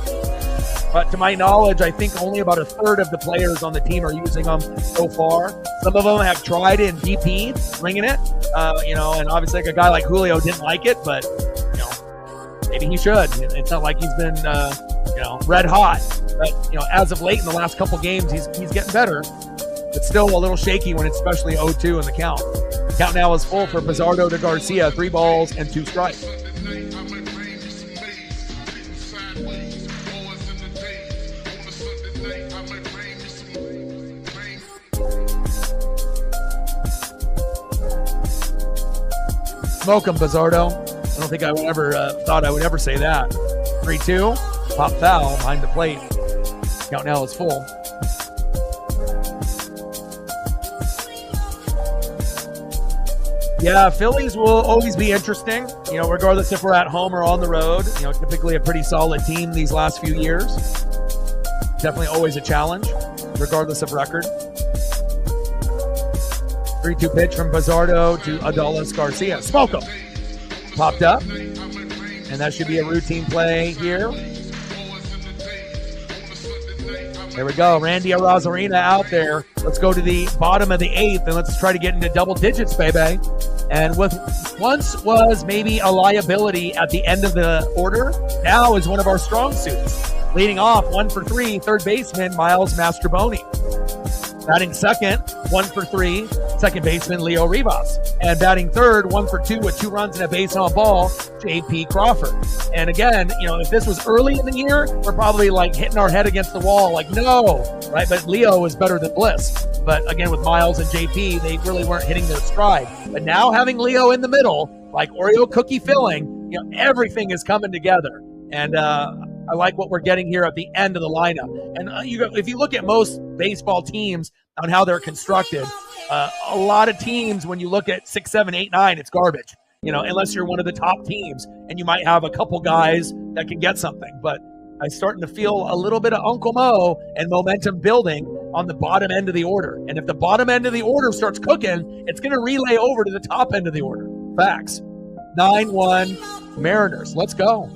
But to my knowledge, I think only about a third of the players on the team are using them so far. Some of them have tried in BP, ringing it, you know, and obviously like a guy like Julio didn't like it, but, you know, maybe he should. It's not like he's been, you know, red hot. But, you know, as of late in the last couple games, he's getting better. But still a little shaky when it's especially 0-2 in the count. Count now is full for Bizzardo to Garcia, 3 balls and 2 strikes. Smoke him, Bizzardo. I don't think I would ever thought I would ever say that. 3-2, pop foul behind the plate. Count now is full. Yeah, Phillies will always be interesting, you know, regardless if we're at home or on the road. You know, typically a pretty solid team these last few years. Definitely always a challenge, regardless of record. 3-2 pitch from Bizzardo to Adolis Garcia. Smoke him. Popped up. And that should be a routine play here. There we go. Randy Arozarena out there. Let's go to the bottom of the 8th and let's try to get into double digits, baby. And with once was maybe a liability at the end of the order, now is one of our strong suits. Leading off, 1 for 3, third baseman Miles Mastrobuoni. Batting second, 1 for 3, second baseman Leo Rivas. And batting third, 1 for 2 with 2 runs and a base on ball, J.P. Crawford. And again, you know, if this was early in the year, we're probably like hitting our head against the wall, like, no, right? But Leo was better than Bliss. But again, with Miles and J.P., they really weren't hitting their stride. But now having Leo in the middle, like Oreo cookie filling, you know, everything is coming together. And I like what we're getting here at the end of the lineup. And if you look at most baseball teams on how they're constructed, a lot of teams, when you look at 6, 7, 8, 9, it's garbage. You know, unless you're one of the top teams, and you might have a couple guys that can get something. But I'm starting to feel a little bit of Uncle Mo and momentum building on the bottom end of the order. And if the bottom end of the order starts cooking, it's going to relay over to the top end of the order. Facts. 9-1 Mariners. Let's go.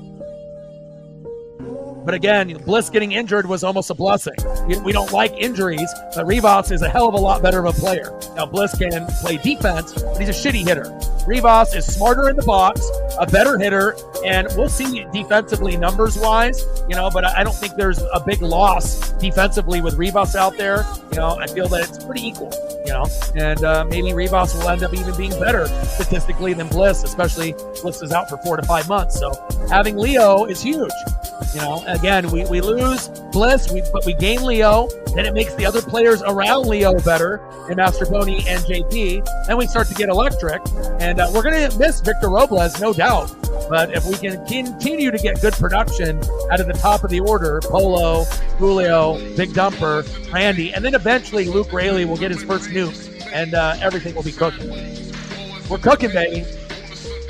But again, Bliss getting injured was almost a blessing. We don't like injuries, but Rivas is a hell of a lot better of a player. Now, Bliss can play defense, but he's a shitty hitter. Rivas is smarter in the box, a better hitter, and we'll see defensively numbers-wise, but I don't think there's a big loss defensively with Rivas out there. I feel that it's pretty equal, and maybe Rivas will end up even being better statistically than Bliss, especially Bliss is out for 4 to 5 months. So having Leo is huge. Again, we lose Bliss, but we gain Leo. Then it makes the other players around Leo better, and Mastrobuoni and JP. Then we start to get electric, and we're going to miss Victor Robles, no doubt. But if we can continue to get good production out of the top of the order, Polo, Julio, Big Dumper, Randy, and then eventually Luke Raley will get his first nuke, and everything will be cooking. We're cooking, baby.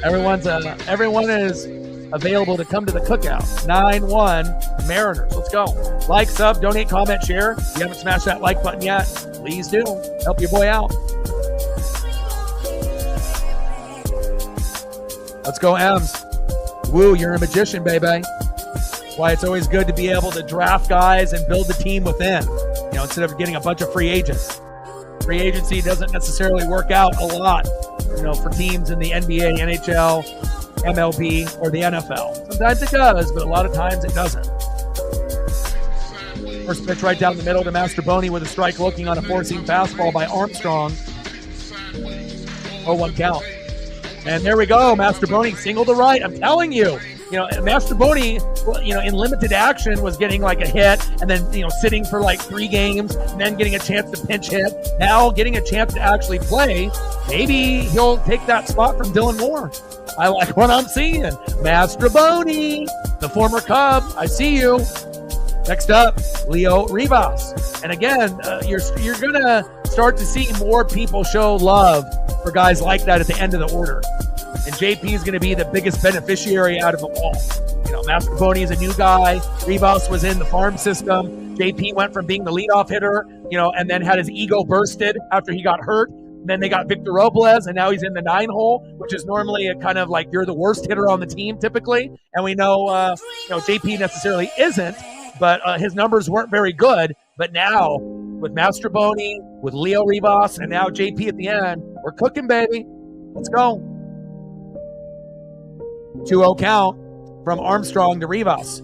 Everyone is available to come to the cookout. 9-1 Mariners. Let's go. Like, sub, donate, comment, share. If you haven't smashed that like button yet, please do. Help your boy out. Let's go, Ems. Woo, you're a magician, baby. That's why it's always good to be able to draft guys and build the team within, instead of getting a bunch of free agents. Free agency doesn't necessarily work out a lot, for teams in the NBA, NHL, MLB, or the NFL. Sometimes it does, but a lot of times it doesn't. First pitch right down the middle to Mastrobuoni with a strike looking on a four-seam fastball by Armstrong. 0-1 count. And there we go. Mastrobuoni single to right. I'm telling you, Mastrobuoni, in limited action was getting like a hit and then, sitting for like 3 games and then getting a chance to pinch hit. Now getting a chance to actually play. Maybe he'll take that spot from Dylan Moore. I like what I'm seeing. Mastrobuoni, the former Cub. I see you. Next up, Leo Rivas. And again, you're going to start to see more people show love for guys like that at the end of the order. And JP is going to be the biggest beneficiary out of them all. Mastrobuoni is a new guy. Rivas was in the farm system. JP went from being the leadoff hitter, and then had his ego bursted after he got hurt. Then they got Victor Robles, and now he's in the 9 hole, which is normally a kind of like you're the worst hitter on the team typically. And we know, JP necessarily isn't, but his numbers weren't very good. But now with Mastrobuoni, with Leo Rivas, and now JP at the end, we're cooking, baby. Let's go. 2-0 count from Armstrong to Rivas.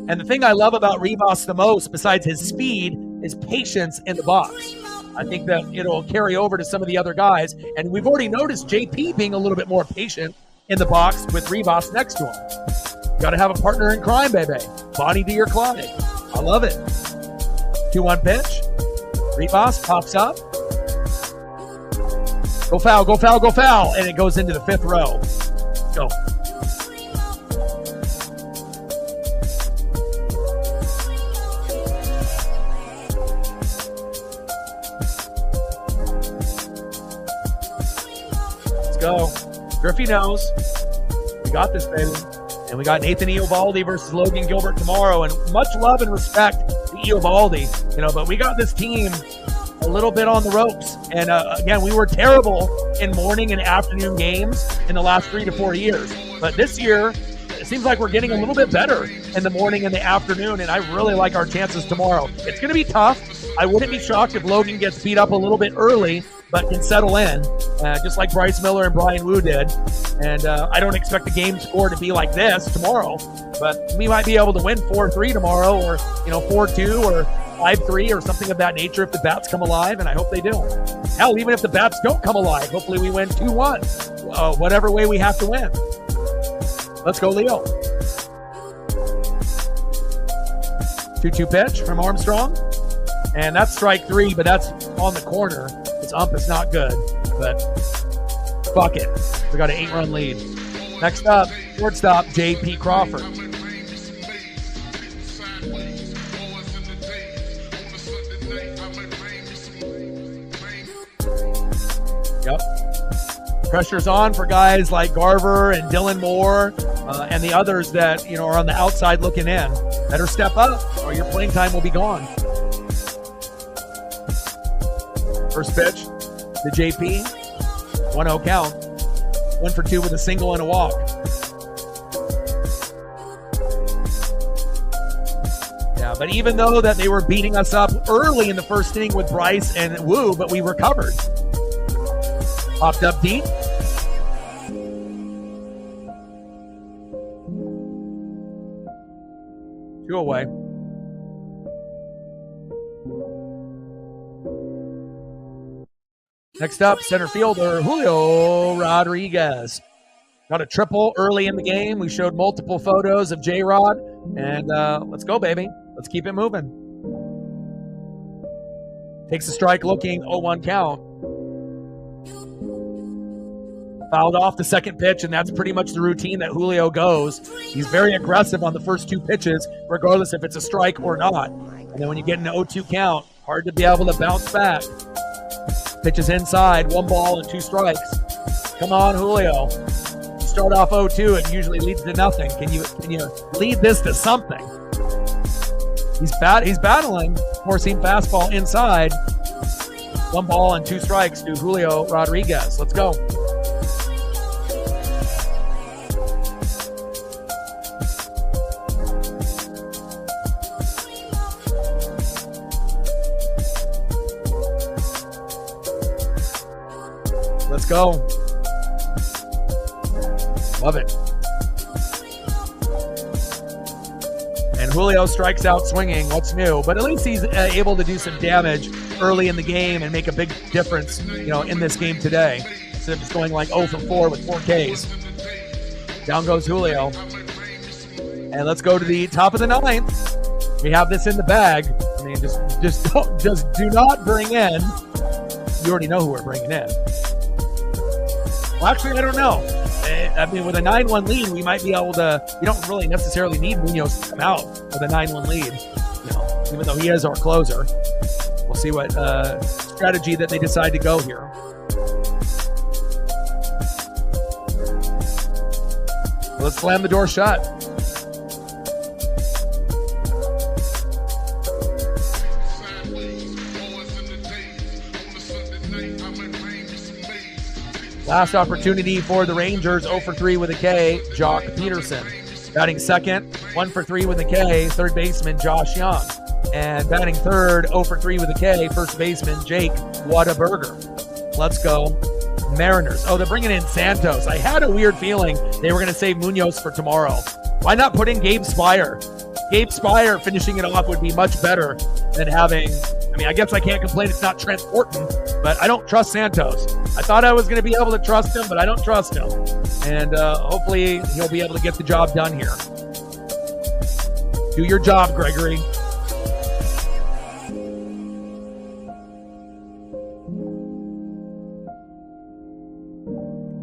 And the thing I love about Rivas the most, besides his speed, is patience in the box. I think that it'll carry over to some of the other guys. And we've already noticed JP being a little bit more patient in the box with Rivas next to him. Got to have a partner in crime, baby. Bonnie to your Clyde. I love it. 2-1 pitch. Rivas pops up. Go foul, go foul, go foul. And it goes into the 5th row. Go. Go. Griffey knows. We got this, baby. And we got Nathan Eovaldi versus Logan Gilbert tomorrow. And much love and respect to Eovaldi, but we got this team a little bit on the ropes. And again, we were terrible in morning and afternoon games in the last 3 to 4 years. But this year, it seems like we're getting a little bit better in the morning and the afternoon. And I really like our chances tomorrow. It's going to be tough. I wouldn't be shocked if Logan gets beat up a little bit early, but can settle in, just like Bryce Miller and Brian Wu did. And I don't expect the game score to be like this tomorrow, but we might be able to win 4-3 tomorrow, or 4-2 or 5-3 or something of that nature if the bats come alive, and I hope they do. Hell, even if the bats don't come alive, hopefully we win 2-1, whatever way we have to win. Let's go, Leo. 2-2 pitch from Armstrong. And that's strike 3, but that's on the corner. His ump is not good, but fuck it. We got an 8-run lead. Next up, shortstop J.P. Crawford. Yep. Pressure's on for guys like Garver and Dylan Moore and the others that are on the outside looking in. Better step up or your playing time will be gone. First pitch to JP. 1-0 count. 1 for 2 with a single and a walk. Yeah, but even though that they were beating us up early in the first inning with Bryce and Wu, but we recovered. Popped up deep. Two away. Next up, center fielder Julio Rodriguez. Got a triple early in the game. We showed multiple photos of J-Rod. And let's go, baby. Let's keep it moving. Takes a strike looking, 0-1 count. Fouled off the second pitch, and that's pretty much the routine that Julio goes. He's very aggressive on the first 2 pitches, regardless if it's a strike or not. And then when you get an 0-2 count, hard to be able to bounce back. Pitches inside, 1 ball and 2 strikes. Come on, Julio. You start off 0-2, it usually leads to nothing. Can you lead this to something? He's battling. Four-seam fastball inside. 1 ball and 2 strikes to Julio Rodriguez. Let's go. Let's go. Love it. And Julio strikes out swinging. What's new? But at least he's able to do some damage early in the game and make a big difference, in this game today. Instead of just going like 0 for 4 with 4 Ks. Down goes Julio. And let's go to the top of the 9th. We have this in the bag. I mean, just do not bring in. You already know who we're bringing in. Well, actually, I don't know. I mean, with a 9-1 lead, we might be able to. We don't really necessarily need Munoz to come out with a 9-1 lead, even though he is our closer. We'll see what strategy that they decide to go here. Let's slam the door shut. Last opportunity for the Rangers, 0 for 3 with a K, Jock Peterson. Batting second, 1 for 3 with a K, third baseman Josh Young. And batting third, 0 for 3 with a K, first baseman Jake Whataburger. Let's go Mariners. Oh, they're bringing in Santos. I had a weird feeling they were going to save Munoz for tomorrow. Why not put in Gabe Spire? Gabe Spire finishing it off would be much better than having... I mean, I guess I can't complain it's not Trent Horton, but I don't trust Santos. I thought I was going to be able to trust him, but I don't trust him. And hopefully he'll be able to get the job done here. Do your job, Gregory.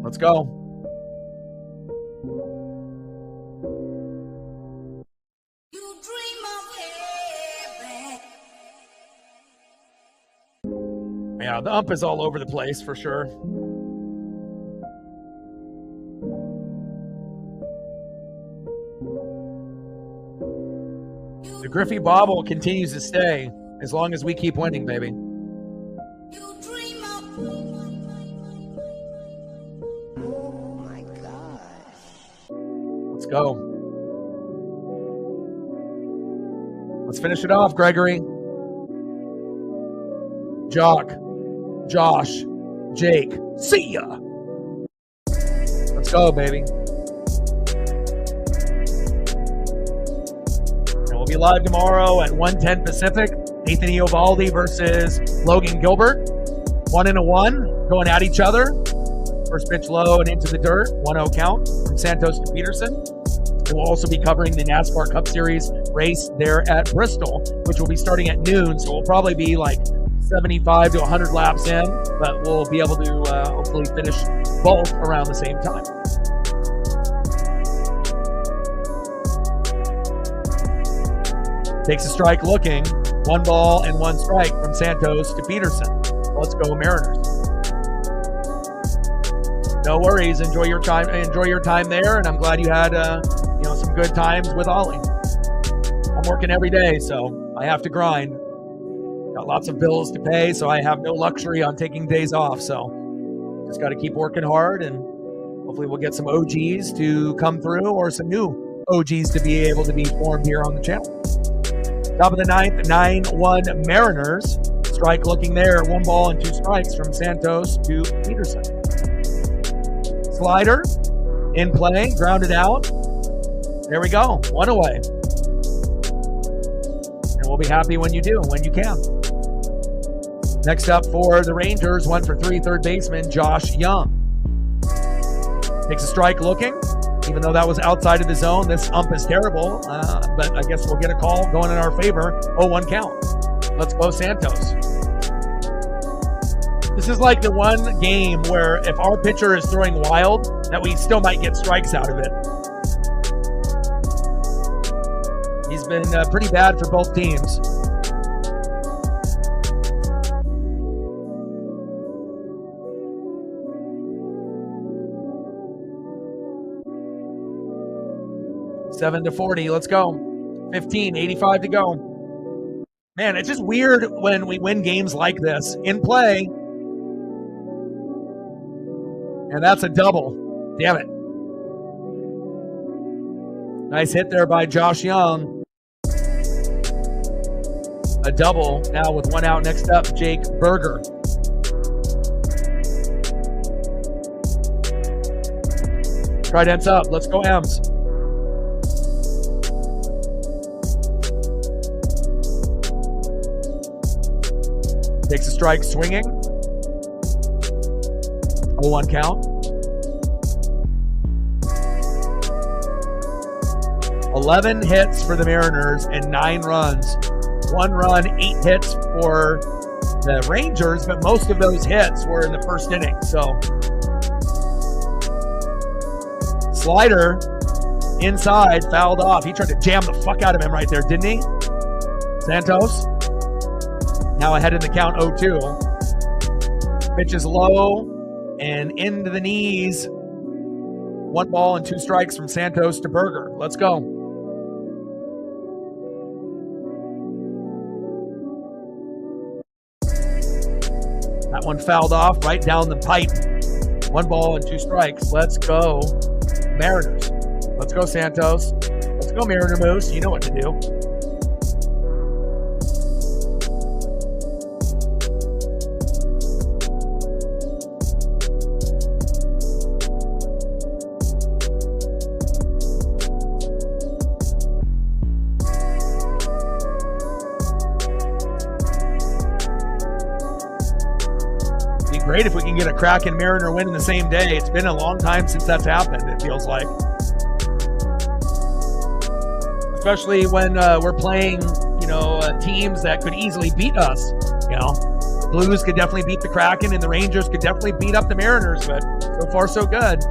Let's go. Yeah, the ump is all over the place for sure. The Griffey bobble continues to stay as long as we keep winning, baby. Oh my gosh. Let's go. Let's finish it off, Gregory. Jock. Josh, Jake, see ya. Let's go, baby. And we'll be live tomorrow at 1:10 Pacific. Nathan Eovaldi versus Logan Gilbert. 1-1, going at each other. First pitch low and into the dirt. 1-0 count from Santos to Peterson. And we'll also be covering the NASCAR Cup Series race there at Bristol, which will be starting at noon. So we'll probably be like 75 to 100 laps in, but we'll be able to hopefully finish both around the same time. Takes a strike looking. 1 ball and 1 strike from Santos to Peterson. Let's go Mariners. No worries. Enjoy your time there, and I'm glad you had some good times with Ollie. I'm working every day, so I have to grind. Got lots of bills to pay, so I have no luxury on taking days off. So just got to keep working hard, and hopefully we'll get some OGs to come through or some new OGs to be able to be formed here on the channel. Top of the ninth, 9-1 Mariners. Strike looking there. 1 ball and 2 strikes from Santos to Peterson. Slider in play, grounded out. There we go. 1 away. And we'll be happy when you do, when you can. Next up for the Rangers, 1 for 3, third baseman Josh Young. Takes a strike looking, even though that was outside of the zone. This ump is terrible, but I guess we'll get a call going in our favor. 0-1 count. Let's go Santos. This is like the one game where if our pitcher is throwing wild, that we still might get strikes out of it. He's been pretty bad for both teams. Seven to 40. Let's go. 15, 85 to go. Man, it's just weird when we win games like this. In play. And that's a double. Damn it. Nice hit there by Josh Young. A double now with 1 out. Next up, Jake Berger. Trident's up. Let's go M's. Takes a strike swinging. 0-1 count. 11 hits for the Mariners and 9 runs. 1 run, 8 hits for the Rangers, but most of those hits were in the first inning. So, slider inside, fouled off. He tried to jam the fuck out of him right there, didn't he? Santos. Now ahead in the count, 0-2. Pitch is low and into the knees. 1 ball and 2 strikes from Santos to Berger. Let's go. That one fouled off right down the pipe. 1 ball and 2 strikes. Let's go Mariners. Let's go Santos. Let's go Mariner Moose. You know what to do. Great if we can get a Kraken Mariner win in the same day. It's been a long time since that's happened, it feels like. Especially when we're playing, teams that could easily beat us. The Blues could definitely beat the Kraken, and the Rangers could definitely beat up the Mariners, but so far so good.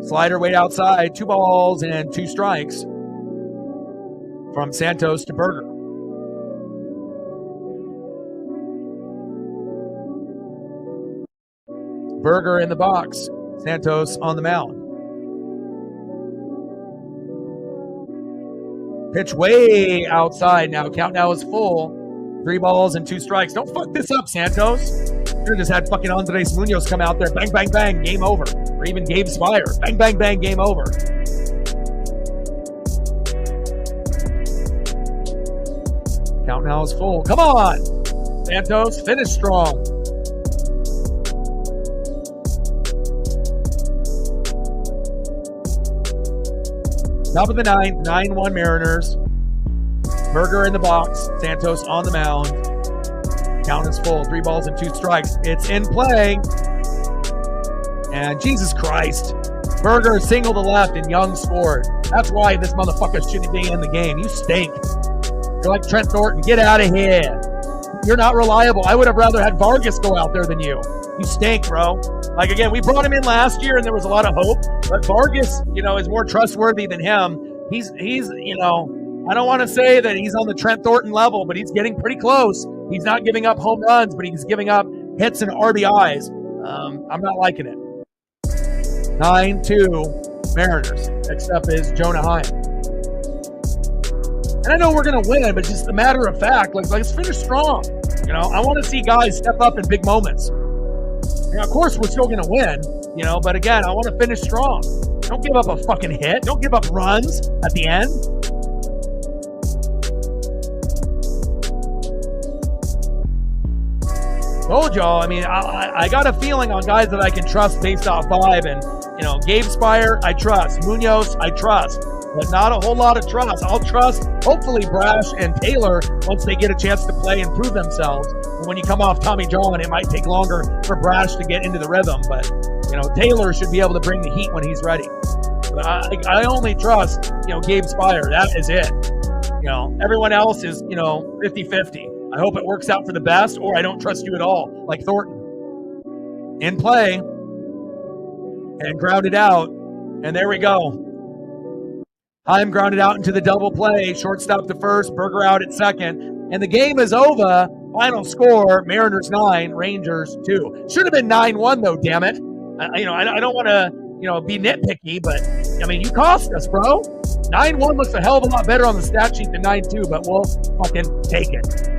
Slider way outside, 2 balls and 2 strikes from Santos to Berger. Berger in the box. Santos on the mound. Pitch way outside now. Count now is full. 3 balls and 2 strikes. Don't fuck this up, Santos. Should have just had fucking Andres Munoz come out there. Bang, bang, bang. Game over. Or even Gabe Spire. Bang, bang, bang. Game over. Count now is full. Come on. Santos, finish strong. Top of the ninth, 9-1 Mariners. Berger in the box. Santos on the mound. Count is full. 3 balls and 2 strikes. It's in play. And Jesus Christ. Berger singled to left and Young scored. That's why this motherfucker shouldn't be in the game. You stink. You're like Trent Thornton. Get out of here. You're not reliable. I would have rather had Vargas go out there than you. You stink, bro. Like, again, we brought him in last year and there was a lot of hope, but Vargas, is more trustworthy than him. He's I don't want to say that he's on the Trent Thornton level, but he's getting pretty close. He's not giving up home runs, but he's giving up hits and RBIs. I'm not liking it. 9-2 Mariners. Next up is Jonah Heim. And I know we're going to win, but just a matter of fact, like, let's finish strong. You know, I want to see guys step up in big moments. And of course, we're still going to win, you know, but again, I want to finish strong. Don't give up a fucking hit. Don't give up runs at the end. Told y'all, I mean, I got a feeling on guys that I can trust based off vibe. And, you know, Gabe Spire, I trust. Munoz, I trust. But not a whole lot of trust. I'll trust, hopefully, Brash and Taylor once they get a chance to play and prove themselves. And when you come off Tommy John, it might take longer for Brash to get into the rhythm. But, you know, Taylor should be able to bring the heat when he's ready. But I only trust, you know, Gabe Spire. That is it. You know, everyone else is, you know, 50-50. I hope it works out for the best, or I don't trust you at all, like Thornton. In play, and grounded out, and there we go. Heim grounded out into the double play, shortstop to first, Berger out at second, and the game is over. Final score, Mariners 9, Rangers 2. Should have been 9-1, though, damn it. I don't want to, you know, be nitpicky, but, I mean, you cost us, bro. 9-1 looks a hell of a lot better on the stat sheet than 9-2, but we'll fucking take it.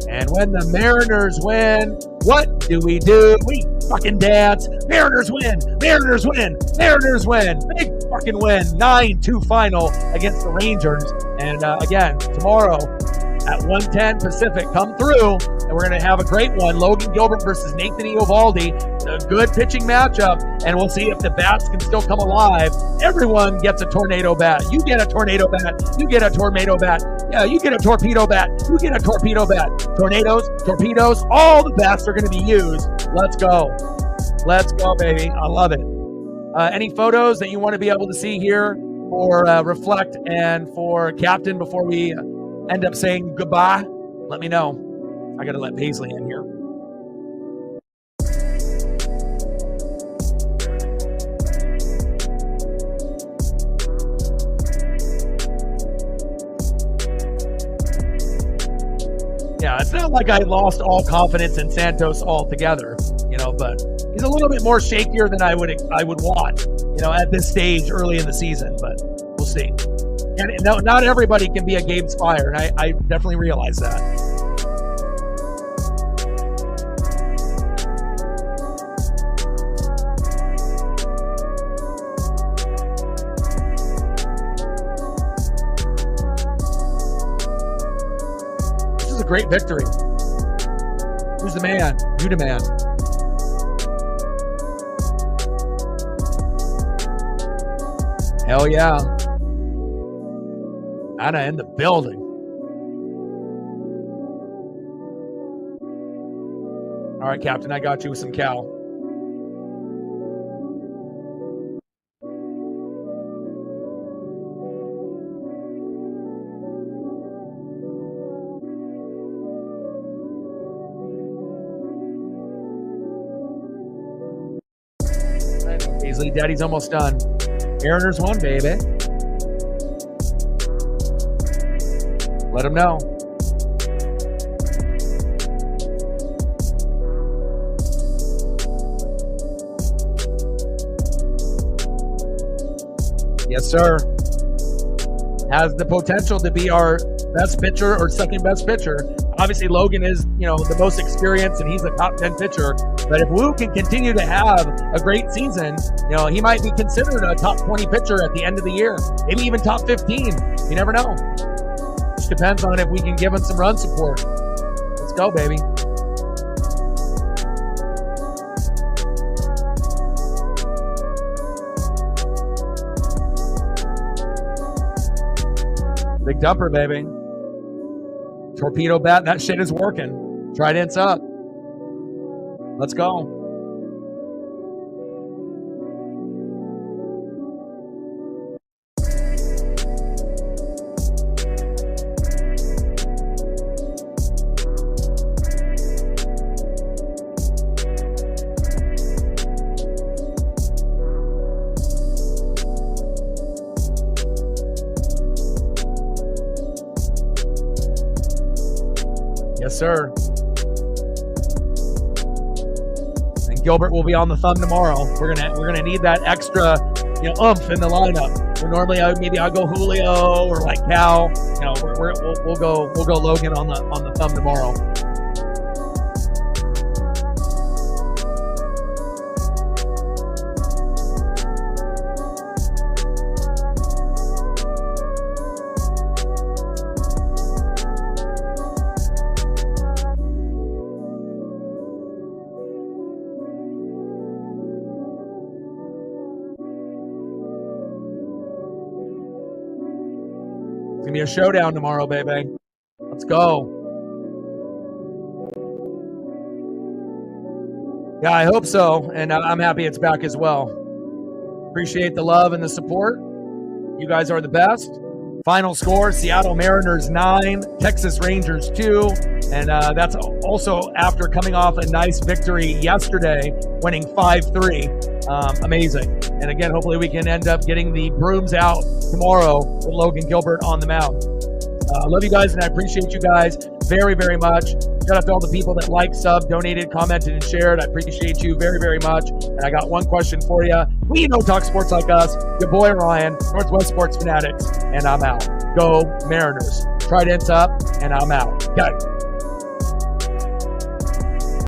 And when the Mariners win, what do? We fucking dance. Mariners win. Mariners win. Mariners win. Big fucking win. 9-2 final against the Rangers. And again, tomorrow at 1:10 Pacific, come through, and we're going to have a great one. Logan Gilbert versus Nathan Eovaldi. A good pitching matchup, and we'll see if the bats can still come alive. Everyone gets a tornado bat. You get a tornado bat. You get a tornado bat. Yeah, you get a torpedo bat. You get a torpedo bat. Tornadoes, torpedoes, all the bats are going to be used. Let's go. Let's go, baby. I love it. Any photos that you want to be able to see here for Reflect and for Captain before we end up saying goodbye? Let me know. I got to let Paisley in here. Yeah, it's not like I lost all confidence in Santos altogether, you know, but he's a little bit more shakier than I would want, you know, at this stage early in the season, but we'll see. And no, not everybody can be a Gabe Spire, and I definitely realize that. Great victory. Who's the man? You the man. Hell yeah. Anna in the building. All right, Captain, I got you with some cow. Daddy's almost done. Mariners won, baby. Let him know. Yes, sir. Has the potential to be our best pitcher or second best pitcher. Obviously, Logan is, you know, the most experienced, and he's a top 10 pitcher. But if Wu can continue to have a great season, you know, he might be considered a top 20 pitcher at the end of the year. Maybe even top 15. You never know. Just depends on if we can give him some run support. Let's go, baby. Big dumper, baby. Torpedo bat, that shit is working. Trident's up. Let's go. Yes, sir. And Gilbert will be on the thumb tomorrow. We're gonna need that extra, oomph in the lineup. Where normally I'll go Julio or like Cal. We'll go Logan on the thumb tomorrow. It's going to be a showdown tomorrow, baby. Let's go. Yeah, I hope so. And I'm happy it's back as well. Appreciate the love and the support. You guys are the best. Final score, Seattle Mariners 9, Texas Rangers 2. And that's also after coming off a nice victory yesterday, winning 5-3. Amazing. And again, hopefully we can end up getting the brooms out tomorrow with Logan Gilbert on the mound. I love you guys, and I appreciate you guys very, very much. Shout out to all the people that liked, subbed, donated, commented, and shared. I appreciate you very, very much. And I got one question for you. We know talk sports like us. Your boy Ryan, Northwest Sports Fanatics, and I'm out. Go Mariners. Trident's up, and I'm out. Okay.